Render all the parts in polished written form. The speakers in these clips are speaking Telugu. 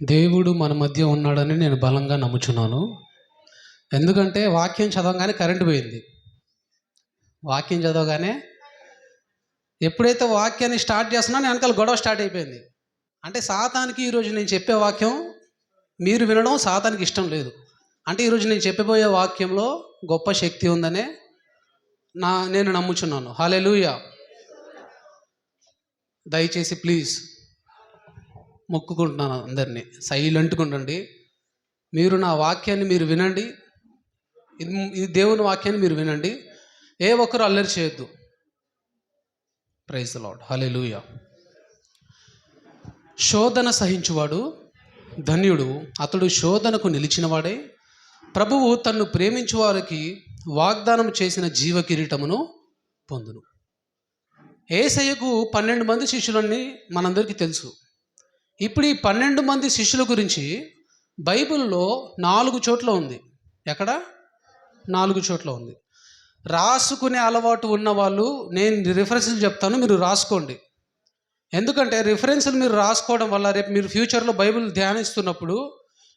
దేవుడు మన మధ్య ఉన్నాడని నేను బలంగా నమ్ముచున్నాను. ఎందుకంటే వాక్యం చదవగానే కరెంటు పోయింది. వాక్యం చదవగానే ఎప్పుడైతే వాక్యాన్ని స్టార్ట్ చేస్తున్నానో వెనకాల గొడవ స్టార్ట్ అయిపోయింది. అంటే సాతానికి ఈరోజు నేను చెప్పే వాక్యం మీరు వినడం సాతానికి ఇష్టం లేదు. అంటే ఈరోజు నేను చెప్పబోయే వాక్యంలో గొప్ప శక్తి ఉందనే నేను నమ్ముచున్నాను. హల్లెలూయా. దయచేసి ప్లీజ్ మొక్కుకుంటున్నాను అందరినీ, సైలెంట్గా ఉండండి. మీరు నా వాక్యాన్ని మీరు వినండి. ఇది దేవుని వాక్యాన్ని మీరు వినండి. ఏ ఒక్కరు అల్లరి చేయొద్దు. Praise the lord. హల్లెలూయా. శోధన సహించువాడు ధన్యుడు, అతడు శోధనకు నిలిచినవాడే. ప్రభువు తన్ను ప్రేమించు వారికి వాగ్దానం చేసిన జీవ కిరీటమును పొందును. యేసయ్యకు 12 మంది శిష్యులని మనందరికీ తెలుసు. ఇప్పుడు ఈ 12 మంది శిష్యుల గురించి బైబిల్లో 4 చోట్ల ఉంది. ఎక్కడ? 4 చోట్ల ఉంది. రాసుకునే అలవాటు ఉన్న వాళ్ళు నేను రిఫరెన్స్లు చెప్తాను, మీరు రాసుకోండి. ఎందుకంటే రిఫరెన్స్లు మీరు రాసుకోవడం వల్ల రేపు మీరు ఫ్యూచర్లో బైబిల్ ధ్యానిస్తున్నప్పుడు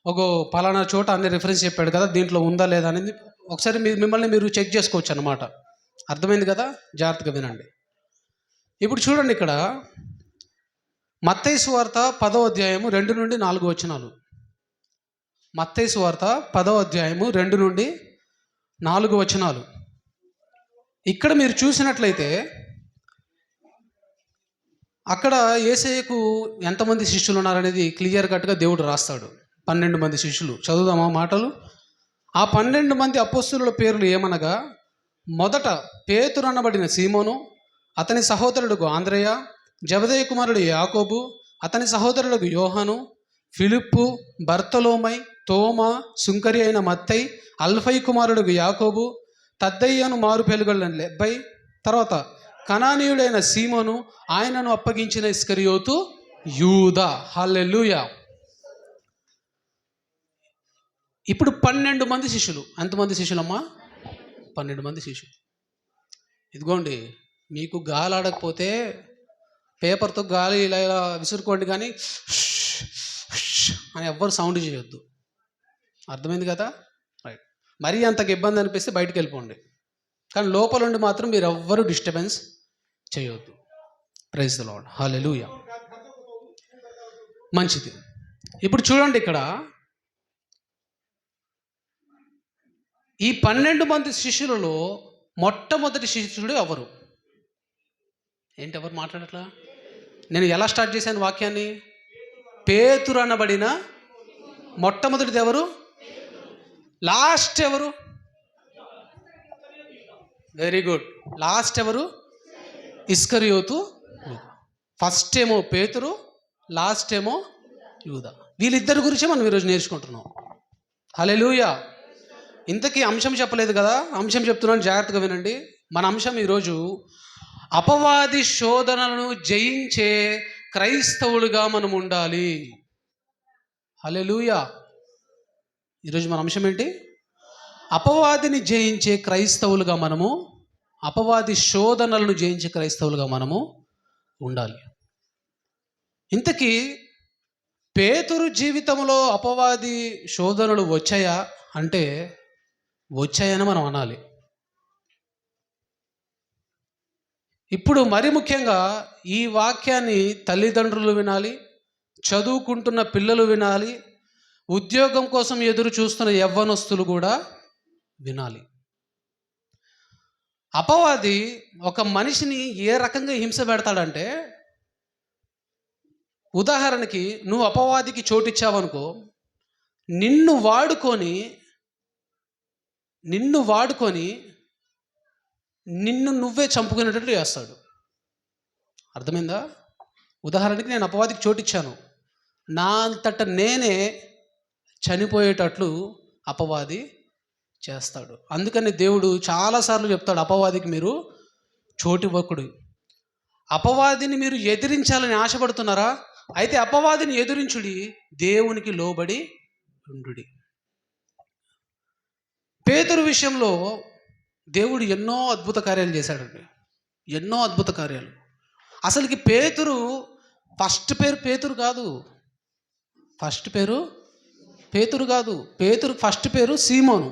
ఒక పలానా చోట అన్ని రిఫరెన్స్ చెప్పాడు కదా, దీంట్లో ఉందా లేదా అనేది ఒకసారి మిమ్మల్ని మీరు చెక్ చేసుకోవచ్చు అన్నమాట. అర్థమైంది కదా? జాగ్రత్తగా వినండి. ఇప్పుడు చూడండి, ఇక్కడ మత్తయి సువార్త 10వ అధ్యాయము 2 నుండి 4 వచనాలు. మత్తయి సువార్త 10వ అధ్యాయము 2 నుండి 4 వచనాలు. ఇక్కడ మీరు చూసినట్లయితే అక్కడ యేసయ్యకు ఎంతమంది శిష్యులు ఉన్నారనేది క్లియర్ కట్గా దేవుడు రాస్తాడు. 12 మంది శిష్యులు. చదువుదామా మాటలు? ఆ 12 మంది అపోస్తలుల పేర్లు ఏమనగా, మొదట పేతురు అనబడిన సీమోను, అతని సహోదరుడు ఆంద్రేయ, జబదేయి కుమారుడు యాకోబు, అతని సహోదరుడు యోహాను, ఫిలిప్పు, బర్తలోమై, తోమా, సుంకరి అయిన మత్తయి, అల్ఫై కుమారుడు యాకోబు, తద్దయ్యను మారు పెలుగళ్ళ లెబ్బై, తర్వాత కనానీయుడైన సీమోను, ఆయనను అప్పగించిన ఇస్కరియోతు యూదా. హల్లెలూయా. ఇప్పుడు 12 మంది శిష్యులు. ఎంతమంది శిష్యులమ్మా? 12 మంది శిష్యులు. ఇదిగోండి, మీకు గాలి ఆడకపోతే పేపర్తో గాలి ఇలా ఇలా విసురుకోండి, కానీ అని ఎవ్వరు సౌండ్ చేయొద్దు. అర్థమైంది కదా? రైట్. మరీ అంతకు ఇబ్బంది అనిపిస్తే బయటికి వెళ్ళిపోండి, కానీ లోపల ఉండి మాత్రం మీరు ఎవ్వరూ డిస్టర్బెన్స్ చేయొద్దు. Praise the lord. హల్లెలూయా. మంచిది. ఇప్పుడు చూడండి, ఇక్కడ ఈ 12 మంది శిష్యులలో మొట్టమొదటి శిష్యుడు ఎవరు? ఏంటి, ఎవరు మాట్లాడట్లా? నేను ఎలా స్టార్ట్ చేశాను వాక్యాన్ని? పేతురు అనబడిన మొట్టమొదటిది ఎవరు? లాస్ట్ ఎవరు? Very good. లాస్ట్ ఎవరు? ఇస్కరియోతు. ఫస్ట్ ఏమో పేతురు, లాస్ట్ ఏమో యూదా. వీళ్ళిద్దరి గురించి మనం ఈరోజు నేర్చుకుంటున్నాం. హల్లెలూయా. ఇంతకీ అంశం చెప్పలేదు కదా, అంశం చెప్తున్నాను, జాగ్రత్తగా వినండి. మన అంశం ఈరోజు అపవాది శోధనలను జయించే క్రైస్తవులుగా మనం ఉండాలి. హల్లెలూయా. ఈరోజు మన అంశం ఏంటి? అపవాదిని జయించే క్రైస్తవులుగా మనము, అపవాది శోధనలను జయించే క్రైస్తవులుగా మనము ఉండాలి. ఇంతకీ పేతురు జీవితంలో అపవాది శోధనలు వచ్చాయా అంటే వచ్చాయని మనం అనాలి. ఇప్పుడు మరి ముఖ్యంగా ఈ వాక్యాన్ని తల్లిదండ్రులు వినాలి, చదువుకుంటున్న పిల్లలు వినాలి, ఉద్యోగం కోసం ఎదురు చూస్తున్న యవ్వనస్తులు కూడా వినాలి. అపవాది ఒక మనిషిని ఏ రకంగా హింస పెడతాడంటే, ఉదాహరణకి నువ్వు అపవాదికి చోటిచ్చావనుకో, నిన్ను వాడుకొని నిన్ను నువ్వే చంపుకునేటట్లు చేస్తాడు. అర్థమైందా? ఉదాహరణకి నేను అపవాదికి చోటిచ్చాను, నా అంతట నేనే చనిపోయేటట్లు అపవాది చేస్తాడు. అందుకని దేవుడు చాలాసార్లు చెప్తాడు, అపవాదికి మీరు చోటివ్వకుడు. అపవాదిని మీరు ఎదిరించాలని ఆశపడుతున్నారా? అయితే అపవాదిని ఎదిరించుడి, దేవునికి లోబడి ఉండుడి. పేతురు విషయంలో దేవుడు ఎన్నో అద్భుత కార్యాలు చేశాడండి, ఎన్నో అద్భుత కార్యాలు. అసలుకి పేతురు ఫస్ట్ పేరు పేతురు కాదు, ఫస్ట్ పేరు పేతురు కాదు, పేతురు ఫస్ట్ పేరు సీమోను.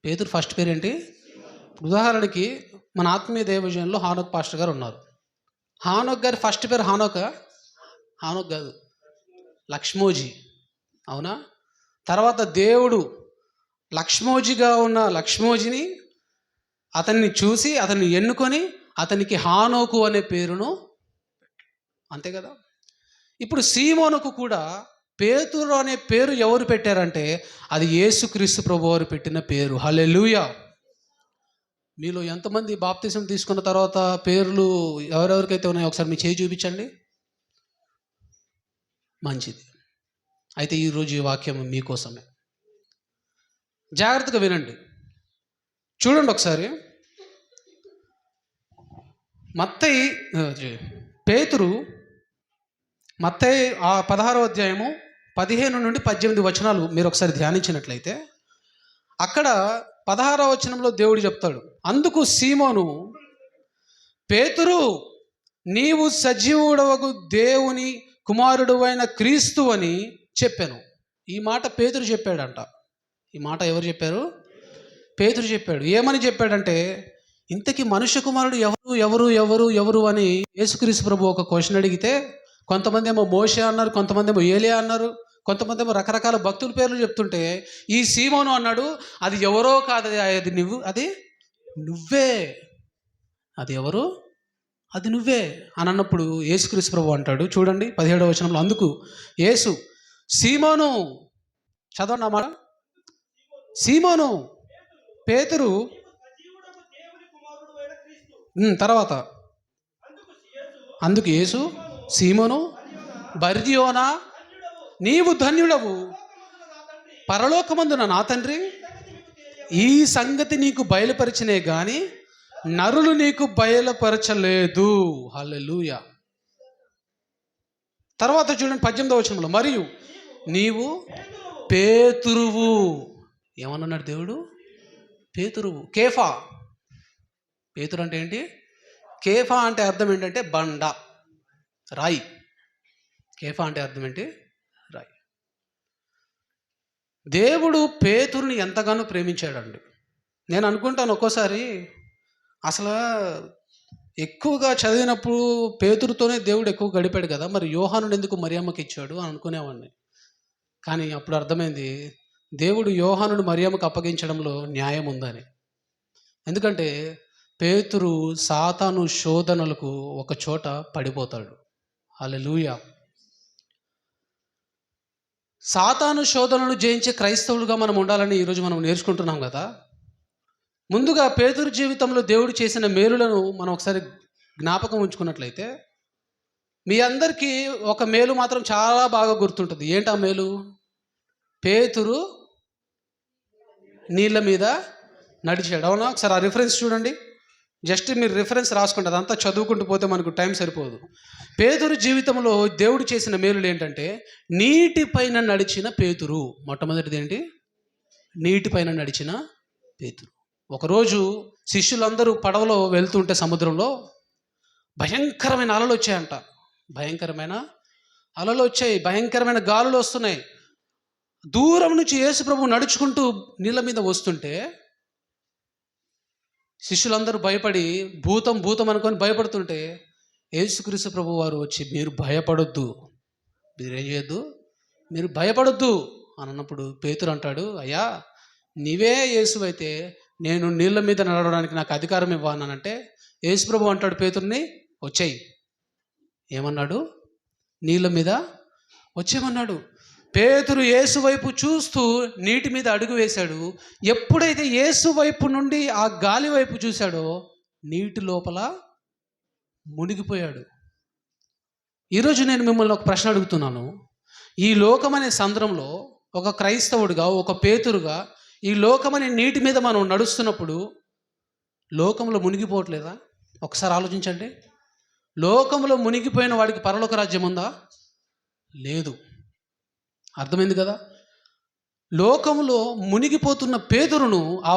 పేతురు ఫస్ట్ పేరు ఏంటి? ఉదాహరణకి మన ఆత్మీయ దైవజనంలో హానోక్ పాస్టర్ గారు ఉన్నారు. హానోక్ గారి ఫస్ట్ పేరు హానోక? హానోక్ కాదు, లక్ష్మోజీ. అవునా? తర్వాత దేవుడు లక్ష్మోజిగా ఉన్న లక్ష్మోజిని అతన్ని చూసి అతన్ని ఎన్నుకొని అతనికి హానోకు అనే పేరును, అంతే కదా. ఇప్పుడు సీమోనుకు కూడా పేతురు అనే పేరు ఎవరు పెట్టారంటే అది యేసుక్రీస్తు ప్రభువారు పెట్టిన పేరు. హల్లెలూయా. మీలో ఎంతమంది బాప్తిసం తీసుకున్న తర్వాత పేర్లు ఎవరెవరికైతే ఉన్నాయో ఒకసారి మీ చేయి చూపించండి. మంచిది. అయితే ఈరోజు ఈ వాక్యం మీకోసమే. జాగ్రత్తగా వినండి, చూడండి ఒకసారి. పేతురు మత్తయి 16వ అధ్యాయము 15 నుండి 18 వచనాలు మీరు ఒకసారి ధ్యానించినట్లయితే అక్కడ 16వ వచనంలో దేవుడు చెప్తాడు, అందుకు సీమోను, పేతురు, నీవు సజీవుడవగు దేవుని కుమారుడు అయిన క్రీస్తు అని చెప్పాను. ఈ మాట పేతురు చెప్పాడంట. ఈ మాట ఎవరు చెప్పారు? పేతురు చెప్పాడు. ఏమని చెప్పాడంటే, ఇంతకీ మనుష్య కుమారుడు ఎవరు ఎవరు ఎవరు ఎవరు అని యేసుక్రీస్తు ప్రభు ఒక క్వశ్చన్ అడిగితే కొంతమంది ఏమో మోషే అన్నారు, కొంతమంది ఏమో ఏలియా అన్నారు, కొంతమంది ఏమో రకరకాల భక్తుల పేర్లు చెప్తుంటే ఈ సీమోను అన్నాడు, అది ఎవరో కాదు, అది నువ్వే. అది ఎవరు? అది నువ్వే అని అన్నప్పుడు యేసుక్రీస్తు ప్రభు అంటాడు, చూడండి 17వ వచనంలో, అందుకు యేసు, సీమోను, చదవండి అన్నమాట, సీమోను, పేతురు, తర్వాత అందుకు యేసు, సీమోను బర్జియోనా, నీవు ధన్యుడవు, పరలోకమందున నా తండ్రి ఈ సంగతి నీకు బయలుపరిచినే గాని నరులు నీకు బయలుపరచలేదు. హల్లెలూయా. తర్వాత చూడండి 18వ వచనంలో, మరియు నీవు పేతురువు. ఏమన్నాడు దేవుడు? పేతురువు. కేఫా. పేతురు అంటే ఏంటి? కేఫా అంటే అర్థం ఏంటంటే బండ, రాయి. కేఫా అంటే అర్థం ఏంటి? రాయి. దేవుడు పేతురుని ఎంతగానో ప్రేమించాడండి. నేను అనుకుంటాను ఒక్కోసారి అసలు ఎక్కువగా చదివినప్పుడు పేతురుతోనే దేవుడు ఎక్కువ గడిపాడు కదా, మరి యోహానుని ఎందుకు మరియమ్మకి ఇచ్చాడు అని అనుకునేవాడిని. కానీ అప్పుడు అర్థమైంది, దేవుడు యోహానుని మరియమ్మకు అప్పగించడంలో న్యాయం ఉందని. ఎందుకంటే పేతురు సాతాను శోధనలకు ఒక చోట పడిపోతాడు. హల్లెలూయా. సాతాను శోధనలు జయించే క్రైస్తవులుగా మనం ఉండాలని ఈరోజు మనం నేర్చుకుంటున్నాం కదా. ముందుగా పేతురు జీవితంలో దేవుడు చేసిన మేలులను మనం ఒకసారి జ్ఞాపకం ఉంచుకున్నట్లయితే మీ అందరికీ ఒక మేలు మాత్రం చాలా బాగా గుర్తుంటుంది. ఏంటి ఆ మేలు? పేతురు నీళ్ళ మీద నడిచాడు. అవునా? ఒకసారి ఆ రిఫరెన్స్ చూడండి. జస్ట్ మీరు రిఫరెన్స్ రాసుకోండి, అదంతా చదువుకుంటూ పోతే మనకు టైం సరిపోదు. పేతురు జీవితంలో దేవుడు చేసిన మేలులు ఏంటంటే నీటిపైన నడిచిన పేతురు. మొట్టమొదటిది ఏంటి? నీటిపైన నడిచిన పేతురు. ఒకరోజు శిష్యులందరూ పడవలో వెళ్తుంటే సముద్రంలో భయంకరమైన అలలు వచ్చాయంట. భయంకరమైన అలలు వచ్చాయి, భయంకరమైన గాలులు వస్తున్నాయి. దూరం నుంచి యేసు ప్రభు నడుచుకుంటూ నీళ్ళ మీద వస్తుంటే శిష్యులందరూ భయపడి భూతం భూతం అనుకొని భయపడుతుంటే యేసుక్రీస్తు ప్రభు వారు వచ్చి, మీరు భయపడొద్దు, మీరేం చేయొద్దు, మీరు భయపడొద్దు అని అన్నప్పుడు పేతురు అంటాడు, అయ్యా నీవే యేసు అయితే నేను నీళ్ళ మీద నడవడానికి నాకు అధికారం ఇవ్వనంటే యేసు ప్రభు అంటాడు పేతుర్ని, వచ్చేయి. ఏమన్నాడు? నీళ్ళ మీద వచ్చేయమన్నాడు. పేతురు యేసు వైపు చూస్తూ నీటి మీద అడుగు వేశాడు. ఎప్పుడైతే యేసు వైపు నుండి ఆ గాలి వైపు చూశాడో నీటి లోపల మునిగిపోయాడు. ఈరోజు నేను మిమ్మల్ని ఒక ప్రశ్న అడుగుతున్నాను. ఈ లోకమనే సంద్రంలో ఒక క్రైస్తవుడిగా, ఒక పేతురుగా ఈ లోకమనే నీటి మీద మనం నడుస్తున్నప్పుడు లోకంలో మునిగిపోవట్లేదా? ఒకసారి ఆలోచించండి. లోకంలో మునిగిపోయిన వాడికి పరలోక రాజ్యం ఉందా? లేదు. అర్థమైంది కదా. లోకంలో మునిగిపోతున్న పేతురును, ఆ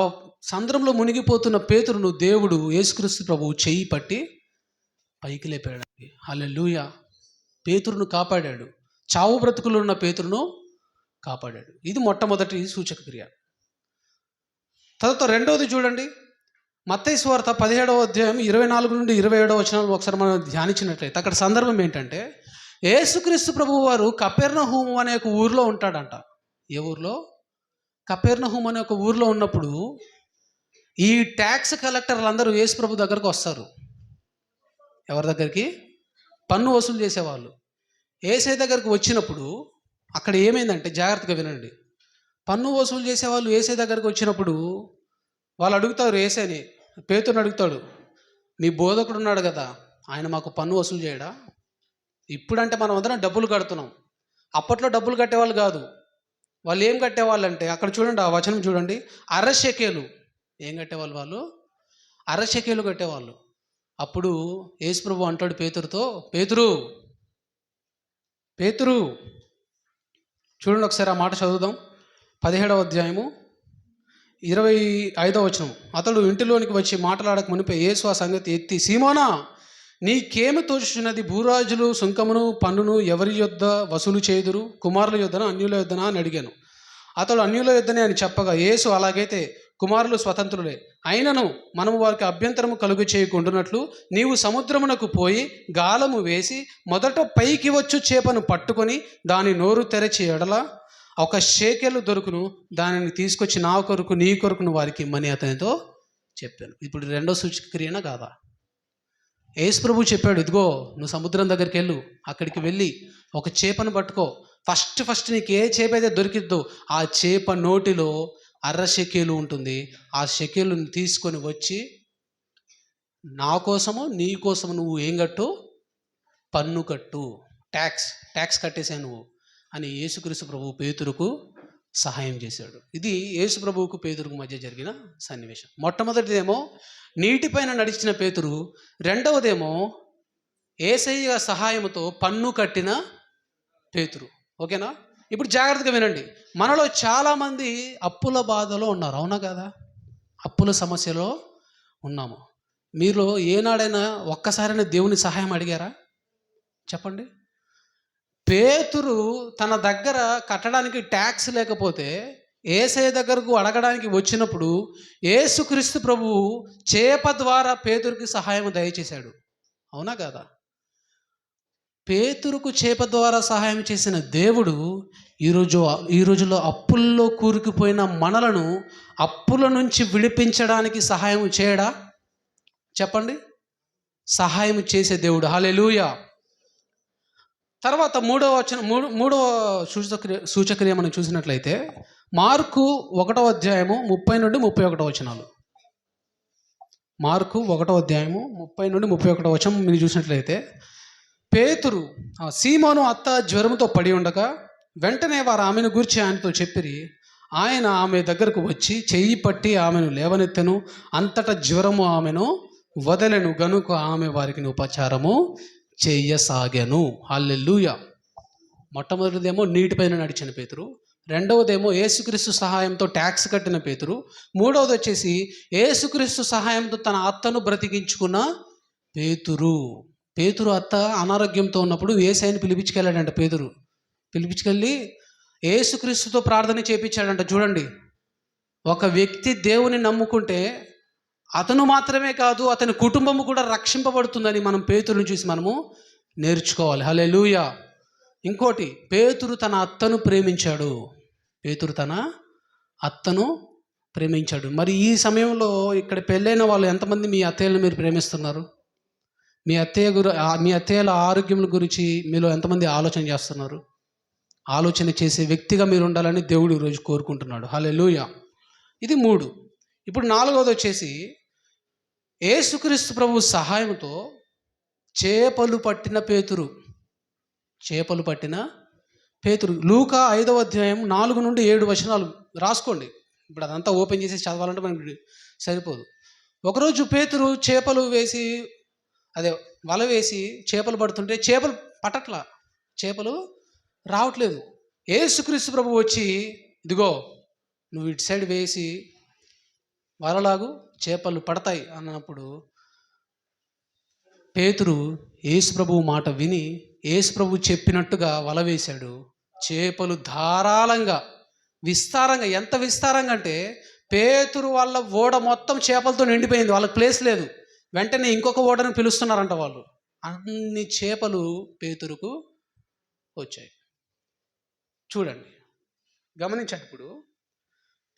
సంద్రంలో మునిగిపోతున్న పేతురును దేవుడు యేసుక్రీస్తు ప్రభువు చెయ్యి పట్టి పైకి లేపాడు. హల్లెలూయా. పేతురును కాపాడాడు. చావు బ్రతుకులు ఉన్న పేతురును కాపాడాడు. ఇది మొట్టమొదటి సూచక క్రియ. తర్వాత రెండవది చూడండి, మత్తయి సువార్త 17వ అధ్యాయం 24 నుండి 27వ వచనాలు ఒకసారి మనం ధ్యానించినట్లయితే అక్కడ సందర్భం ఏంటంటే, యేసుక్రీస్తు ప్రభువు వారు కపెర్నహూము అనే ఒక ఊరిలో ఉంటాడంట. ఏ ఊర్లో? కపెర్నహూము అనే ఒక ఊరిలో ఉన్నప్పుడు ఈ ట్యాక్స్ కలెక్టర్లు అందరూ యేసు ప్రభు దగ్గరకు వస్తారు. ఎవరి దగ్గరికి? పన్ను వసూలు చేసేవాళ్ళు. యేసయ్య దగ్గరకు వచ్చినప్పుడు అక్కడ ఏమైందంటే, జాగ్రత్తగా వినండి, పన్ను వసూలు చేసేవాళ్ళు యేసయ్య దగ్గరకు వచ్చినప్పుడు వాళ్ళు అడుగుతారు యేసయ్యని, పేతురుని అడుగుతాడు, మీ బోధకుడు ఉన్నాడు కదా, ఆయన మాకు పన్ను వసూలు చేయడా? ఇప్పుడంటే మనం అందరం డబ్బులు కడుతున్నాం, అప్పట్లో డబ్బులు కట్టేవాళ్ళు కాదు. వాళ్ళు ఏం కట్టేవాళ్ళు అంటే, అక్కడ చూడండి, ఆ వచనం చూడండి, అరశకేలు. ఏం కట్టేవాళ్ళు వాళ్ళు? అరశకేలు కట్టేవాళ్ళు. అప్పుడు యేసు ప్రభు అంటాడు పేతురుతో, పేతురు పేతురు చూడండి ఒకసారి ఆ మాట చదువుదాం. 17వ అధ్యాయము 25వ వచనం. అతడు ఇంటిలోనికి వచ్చి మాట్లాడక మునిపే యేసు ఆ సంగతి ఎత్తి, సీమోనా, నీకేమి తోచుచున్నది? భూరాజులు సుంకమును పన్నును ఎవరి యొద్ద వసూలు చేయుదురు? కుమారుల యొద్దనా అన్యుల యొద్దనా అని అడిగాను. అతడు అన్యుల యొద్దనే అని చెప్పగా, యేసు అలాగైతే కుమారులు స్వతంత్రులే, అయినను మనము వారికి అభ్యంతరము కలుగు చేయకుండానట్లు నీవు సముద్రమునకు పోయి గాలము వేసి మొదట పైకి వచ్చు చేపను పట్టుకొని దాని నోరు తెరచి ఎడల 1 షేకెలు దొరుకును, దానిని తీసుకొచ్చి నా కొరకు నీ కొరకును వారికి ఇమ్మని అతనితో చెప్పాను. ఇప్పుడు రెండో సూచక క్రియనా కాదా? యేసు ప్రభు చెప్పాడు, ఇదిగో నువ్వు సముద్రం దగ్గరికి వెళ్ళు, అక్కడికి వెళ్ళి ఒక చేపను పట్టుకో, ఫస్ట్ నీకు ఏ చేప అయితే దొరికిద్దో ఆ చేప నోటిలో 1/2 షెకెలు ఉంటుంది, ఆ షెకెలుని తీసుకొని వచ్చి నా కోసము నీ కోసము నువ్వు ఏం కట్టు? పన్ను కట్టు, ట్యాక్స్ కట్టేసా నువ్వు అని యేసుక్రీస్తు ప్రభువు పేతురుకు సహాయం చేశాడు. ఇది యేసు ప్రభువుకు పేతురుకు మధ్య జరిగిన సన్నివేశం. మొట్టమొదటిదేమో నీటిపైన నడిచిన పేతురు, రెండవదేమో యేసయ్య సహాయంతో పన్ను కట్టిన పేతురు. ఓకేనా? ఇప్పుడు జాగ్రత్తగా వినండి, మనలో చాలామంది అప్పుల బాధలో ఉన్నారు, అవునా కదా? అప్పుల సమస్యలో ఉన్నాము. మీరు ఏనాడైనా ఒక్కసారైనా దేవుని సహాయం అడిగారా? చెప్పండి. పేతురు తన దగ్గర కట్టడానికి ట్యాక్స్ లేకపోతే యేసయ్య దగ్గరకు అడగడానికి వచ్చినప్పుడు యేసుక్రీస్తు ప్రభువు చేప ద్వారా పేతురుకి సహాయం దయచేశాడు, అవునా కదా? పేతురుకు చేప ద్వారా సహాయం చేసిన దేవుడు ఈ రోజులో అప్పుల్లో కూరుకుపోయిన మనలను అప్పుల నుంచి విడిపించడానికి సహాయం చేయడా? చెప్పండి. సహాయం చేసే దేవుడు. హల్లెలూయా. తర్వాత మూడవ సూచక్రియ మనం చూసినట్లయితే మార్కు 1వ అధ్యాయము 30 నుండి 31 వచనాలు. మార్కు 1వ అధ్యాయము 30 నుండి 31 వచనం మీరు చూసినట్లయితే, పేతురు సీమోను అత్త జ్వరముతో పడి ఉండగా వెంటనే వారు ఆమెను గూర్చి ఆయనతో చెప్పిరి. ఆయన ఆమె దగ్గరకు వచ్చి చెయ్యి పట్టి ఆమెను లేవనెత్తెను, అంతటా జ్వరము ఆమెను వదలెను, గనుక ఆమె వారికి ఉపచారము చెయ్యసాగాను. హల్లెలూయా. మొట్టమొదటిదేమో నీటిపైన నడిచిన పేతురు, రెండవదేమో యేసుక్రీస్తు సహాయంతో ట్యాక్స్ కట్టిన పేతురు, మూడవది వచ్చేసి యేసుక్రీస్తు సహాయంతో తన అత్తను బ్రతికించుకున్న పేతురు అత్త అనారోగ్యంతో ఉన్నప్పుడు యేసయ్యని పిలిపించుకెళ్ళాడంట. పిలిపించుకెళ్ళి యేసుక్రీస్తుతో ప్రార్థన చేయించాడంట. చూడండి, ఒక వ్యక్తి దేవుని నమ్ముకుంటే అతను మాత్రమే కాదు, అతని కుటుంబము కూడా రక్షింపబడుతుందని మనం పేతురుని చూసి మనము నేర్చుకోవాలి. హల్లెలూయా. ఇంకోటి, పేతురు తన అత్తను ప్రేమించాడు. మరి ఈ సమయంలో ఇక్కడ పెళ్ళైన వాళ్ళు ఎంతమంది మీ అత్తయ్యలను మీరు ప్రేమిస్తున్నారు? మీ అత్తయ్యల ఆరోగ్యం గురించి మీలో ఎంతమంది ఆలోచన చేస్తున్నారు? ఆలోచన చేసే వ్యక్తిగా మీరు ఉండాలని దేవుడు ఈరోజు కోరుకుంటున్నాడు. హల్లెలూయా. ఇది 3. ఇప్పుడు 4వది వచ్చేసి యేసుక్రీస్తు ప్రభు సహాయంతో చేపలు పట్టిన పేతురు. లూకా 5వ అధ్యాయం 4 నుండి 7 వచనాలు రాసుకోండి. ఇప్పుడు అదంతా ఓపెన్ చేసి చదవాలంటే మనకి సరిపోదు. ఒకరోజు పేతురు వల వేసి చేపలు పడుతుంటే చేపలు పట్టట్లా, చేపలు రావట్లేదు. యేసుక్రీస్తు ప్రభు వచ్చి, ఇదిగో నువ్వు ఇటు సైడ్ వేసి వలలాగు, చేపలు పడతాయి అన్నప్పుడు పేతురు యేసు ప్రభువు మాట విని యేసు ప్రభు చెప్పినట్టుగా వల వేశాడు. చేపలు ధారాళంగా విస్తారంగా, ఎంత విస్తారంగా అంటే పేతురు వాళ్ళ ఓడ మొత్తం చేపలతో నిండిపోయింది. వాళ్ళకి ప్లేస్ లేదు. వెంటనే ఇంకొక ఓడని పిలుస్తున్నారంట వాళ్ళు. అన్ని చేపలు పేతురుకు వచ్చాయి. చూడండి, గమనించండి. ఇప్పుడు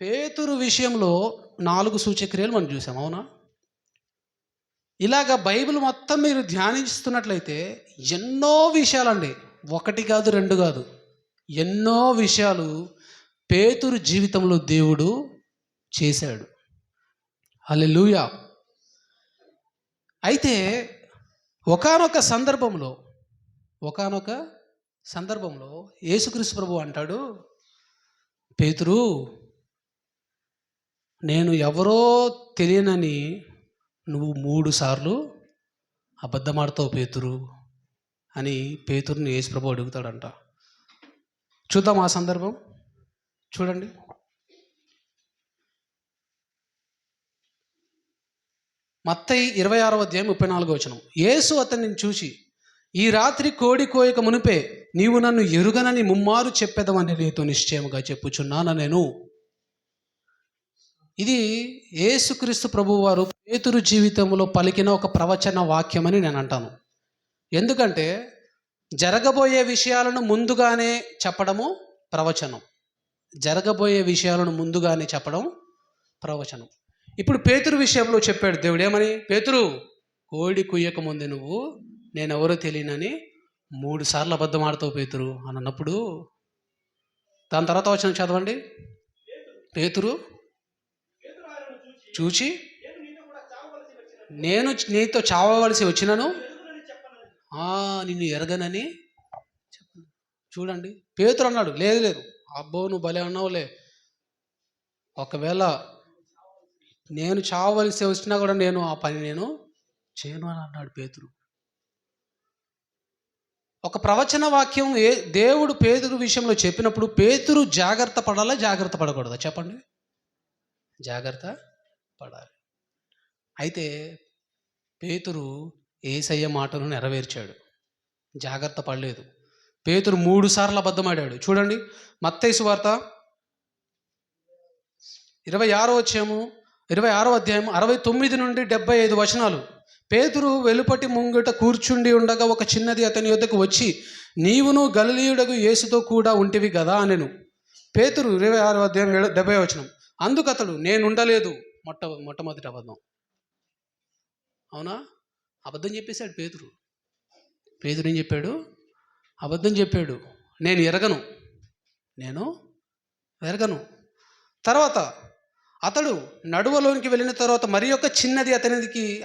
పేతురు విషయంలో 4 సూచక్రియలు మనం చూసాం, అవునా? ఇలాగ బైబిల్ మొత్తం మీరు ధ్యానిస్తున్నట్లయితే ఎన్నో విషయాలండి, 1 కాదు 2 కాదు, ఎన్నో విషయాలు పేతురు జీవితంలో దేవుడు చేశాడు. హల్లెలూయా. అయితే ఒకానొక సందర్భంలో యేసుక్రీస్తు ప్రభువు అంటాడు, పేతురు, నేను ఎవరో తెలియనని నువ్వు 3 సార్లు అబద్ధమాడతావు పేతురు అని పేతురుని యేసు ప్రభువు అడుగుతాడంట. చూద్దాం ఆ సందర్భం. చూడండి, మత్తయి 26:34. యేసు అతనిని చూసి, ఈ రాత్రి కోడి కోయక మునిపే నీవు నన్ను ఎరుగనని ముమ్మారు చెప్పెదవని నీతో నిశ్చయముగా చెప్పుచున్నాను నేను. ఇది యేసుక్రీస్తు ప్రభువు వారు పేతురు జీవితంలో పలికిన ఒక ప్రవచన వాక్యం అని నేను అంటాను. ఎందుకంటే జరగబోయే విషయాలను ముందుగానే చెప్పడము ప్రవచనం. ఇప్పుడు పేతురు విషయంలో చెప్పాడు దేవుడు ఏమని, పేతురు, కోడి కుయ్యక ముందే నువ్వు నేనెవరో తెలియనని 3 సార్లు అబద్ధం ఆడతావు పేతురు అని అన్నప్పుడు, దాని తర్వాత వచనం చదవండి. పేతురు చూచి, నేను నీతో చావవలసి వచ్చినను నిన్ను ఎరగనని చెప్పను. చూడండి, పేతురు అన్నాడు, లేదు అబ్బో నువ్వు భలే అన్నావులే, ఒకవేళ నేను చావవలసి వచ్చినా కూడా నేను ఆ పని నేను చేయను అని అన్నాడు పేతురు. ఒక ప్రవచన వాక్యం దేవుడు పేతురు విషయంలో చెప్పినప్పుడు పేతురు జాగ్రత్త పడాలా, జాగ్రత్త పడకూడదా? చెప్పండి. జాగ్రత్త పడాలి. అయితే పేతురు యేసయ్య మాటను నెరవేర్చాడు, జాగ్రత్త పడలేదు. పేతురు 3 సార్లు అబద్ధం ఆడాడు. చూడండి, మత్తయి సువార్త 26వ అధ్యాయం 69 నుండి 75 వచనాలు. పేతురు వెలుపటి ముంగిట కూర్చుండి ఉండగా ఒక చిన్నది అతని యొద్దకు వచ్చి, నీవును గలిలయుడగు యేసుతో కూడా ఉంటివి కదా అనెను. పేతురు 26వ అధ్యాయం 70వ వచనం. అందుకు అతడు, నేనుండలేదు. మొట్టమొదటి అబద్ధం. అవునా? అబద్ధం చెప్పేశాడు పేతురు. ఏం చెప్పాడు? అబద్ధం చెప్పాడు. నేను ఎరగను. తర్వాత అతడు నడువలోనికి వెళ్ళిన తర్వాత మరి ఒక చిన్నది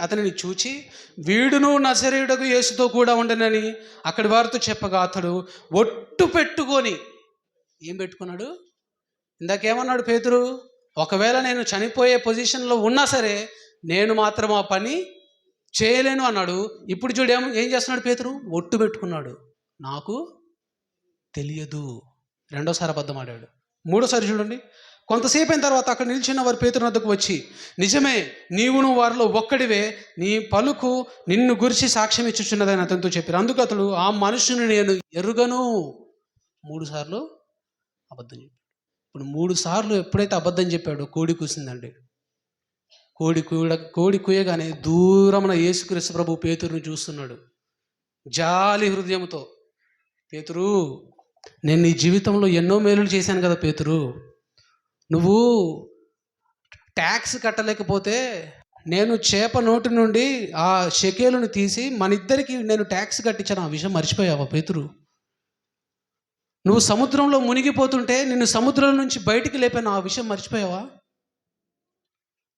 అతనిని చూచి, వీడును నజరేయుడగు యేసుతో కూడా ఉండనని అక్కడి వారితో చెప్పగా అతడు ఒట్టు పెట్టుకొని, ఏం పెట్టుకున్నాడు? ఇందాకేమన్నాడు పేతురు? ఒకవేళ నేను చనిపోయే పొజిషన్లో ఉన్నా సరే నేను మాత్రం ఆ పని చేయలేను అన్నాడు. ఇప్పుడు చూడు ఏం చేస్తున్నాడు పేతురు? ఒట్టు పెట్టుకున్నాడు, నాకు తెలియదు. 2వ అబద్ధం ఆడాడు. 3వసారి చూడండి, కొంతసేపు అయిన తర్వాత అక్కడ నిలిచిన వారు పేతురు వద్దకు వచ్చి, నిజమే, నీవును వారిలో ఒక్కడివే, నీ పలుకు నిన్ను గురించి సాక్ష్యం ఇచ్చుచున్నదని అతనితో చెప్పారు. అందుకు అతడు, ఆ మనుషుని నేను ఎరుగను. 3 సార్లు అబద్ధం చెప్పాడు. ఇప్పుడు 3 సార్లు ఎప్పుడైతే అబద్ధం చెప్పాడో కోడి కూసిందండి. కోడి కూయగానే దూరమున యేసుక్రీస్తు ప్రభు పేతురుని చూస్తున్నాడు జాలి హృదయంతో. పేతురు, నేను నీ జీవితంలో ఎన్నో మేలులు చేశాను కదా పేతురు. నువ్వు ట్యాక్స్ కట్టలేకపోతే నేను చేప నోటి నుండి ఆ షెకేలుని తీసి మన ఇద్దరికి నేను ట్యాక్స్ కట్టించాను. ఆ విషయం మర్చిపోయావా పేతురు? నువ్వు సముద్రంలో మునిగిపోతుంటే నిన్ను సముద్రం నుంచి బయటికి లేపాను. ఆ విషయం మర్చిపోయావా?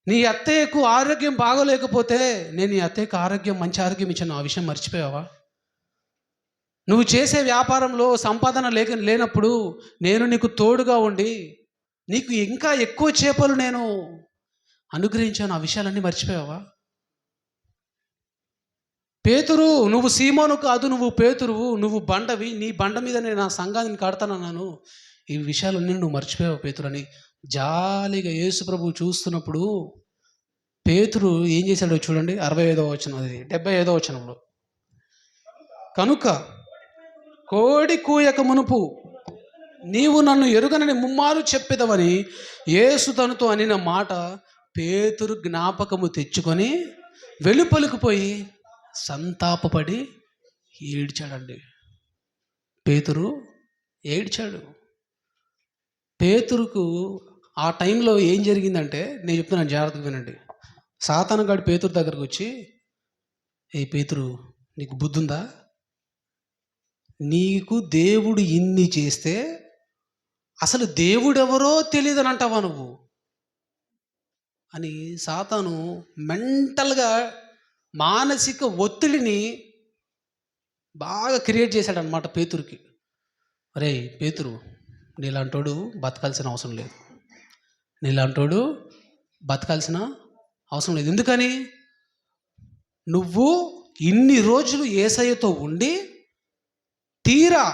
నీ అత్తయ్యకు ఆరోగ్యం బాగోలేకపోతే నేను నీ అత్తయ్యకు మంచి ఆరోగ్యం ఇచ్చాను. ఆ విషయం మర్చిపోయావా? నువ్వు చేసే వ్యాపారంలో సంపాదన లేనప్పుడు నేను నీకు తోడుగా ఉండి నీకు ఇంకా ఎక్కువ చేపలు నేను అనుగ్రహించాను. ఆ విషయాలన్నీ మర్చిపోయావా? పేతురు, నువ్వు సీమోను కాదు, నువ్వు పేతురువు, నువ్వు బండవి, నీ బండ మీద నేను నా సంఘాన్ని కడతానన్నాను. ఈ విషయాలన్నీ నువ్వు మర్చిపోయావు పేతురు అని జాలిగా యేసు ప్రభువు చూస్తున్నప్పుడు పేతురు ఏం చేశాడో చూడండి. 65వ వచనం, 75వ వచనంలో, కనుక కోడి కూయక మునుపు నీవు నన్ను ఎరుగనని ముమ్మారు చెప్పేదవని యేసు తనతో అనిన మాట పేతురు జ్ఞాపకము తెచ్చుకొని వెలుపలికి పోయి సంతాపపడి ఏడ్చాడండి. పేతురు ఏడ్చాడు. పేతురుకు ఆ టైంలో ఏం జరిగిందంటే, నేను చెప్తున్నాను జాగ్రత్తగా వినండి. సాతాను గాడు పేతురు దగ్గరకు వచ్చి, ఏ పేతురు, నీకు బుద్ధి ఉందా? నీకు దేవుడు ఇన్ని చేస్తే అసలు దేవుడెవరో తెలియదని అంటావా నువ్వు అని సాతాను మెంటల్గా మానసిక ఒత్తిడిని బాగా క్రియేట్ చేశాడనమాట పేతురుకి. అరే పేతురు, నీలాంటోడు బతకాల్సిన అవసరం లేదు, నీలాంటోడు బతకాల్సిన అవసరం లేదు. ఎందుకని? నువ్వు ఇన్ని రోజులు యేసయ్యతో ఉండి తీరా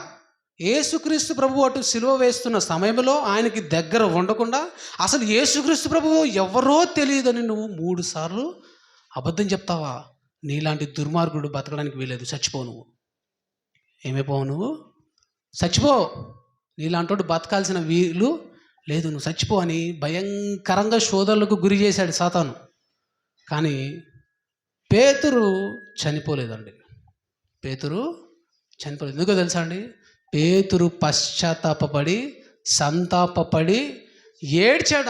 యేసుక్రీస్తు ప్రభువు అటు సిలువ వేస్తున్న సమయంలో ఆయనకి దగ్గర ఉండకుండా అసలు యేసుక్రీస్తు ప్రభువు ఎవరో తెలియదని నువ్వు 3 సార్లు అబద్ధం చెప్తావా? నీలాంటి దుర్మార్గుడు బతకడానికి వీలేదు, చచ్చిపో నువ్వు. ఏమైపోవు నువ్వు? చచ్చిపో, నీలాంటోడు బతకాల్సిన వీలు లేదు, నువ్వు చచ్చిపో అని భయంకరంగా శోధనలకు గురి చేశాడు సాతాను. కానీ పేతురు చనిపోలేదండి. పేతురు చనిపోలేదు. ఎందుకో తెలుసా అండి? పేతురు పశ్చాత్తాపపడి సంతాపపడి ఏడ్చాడు.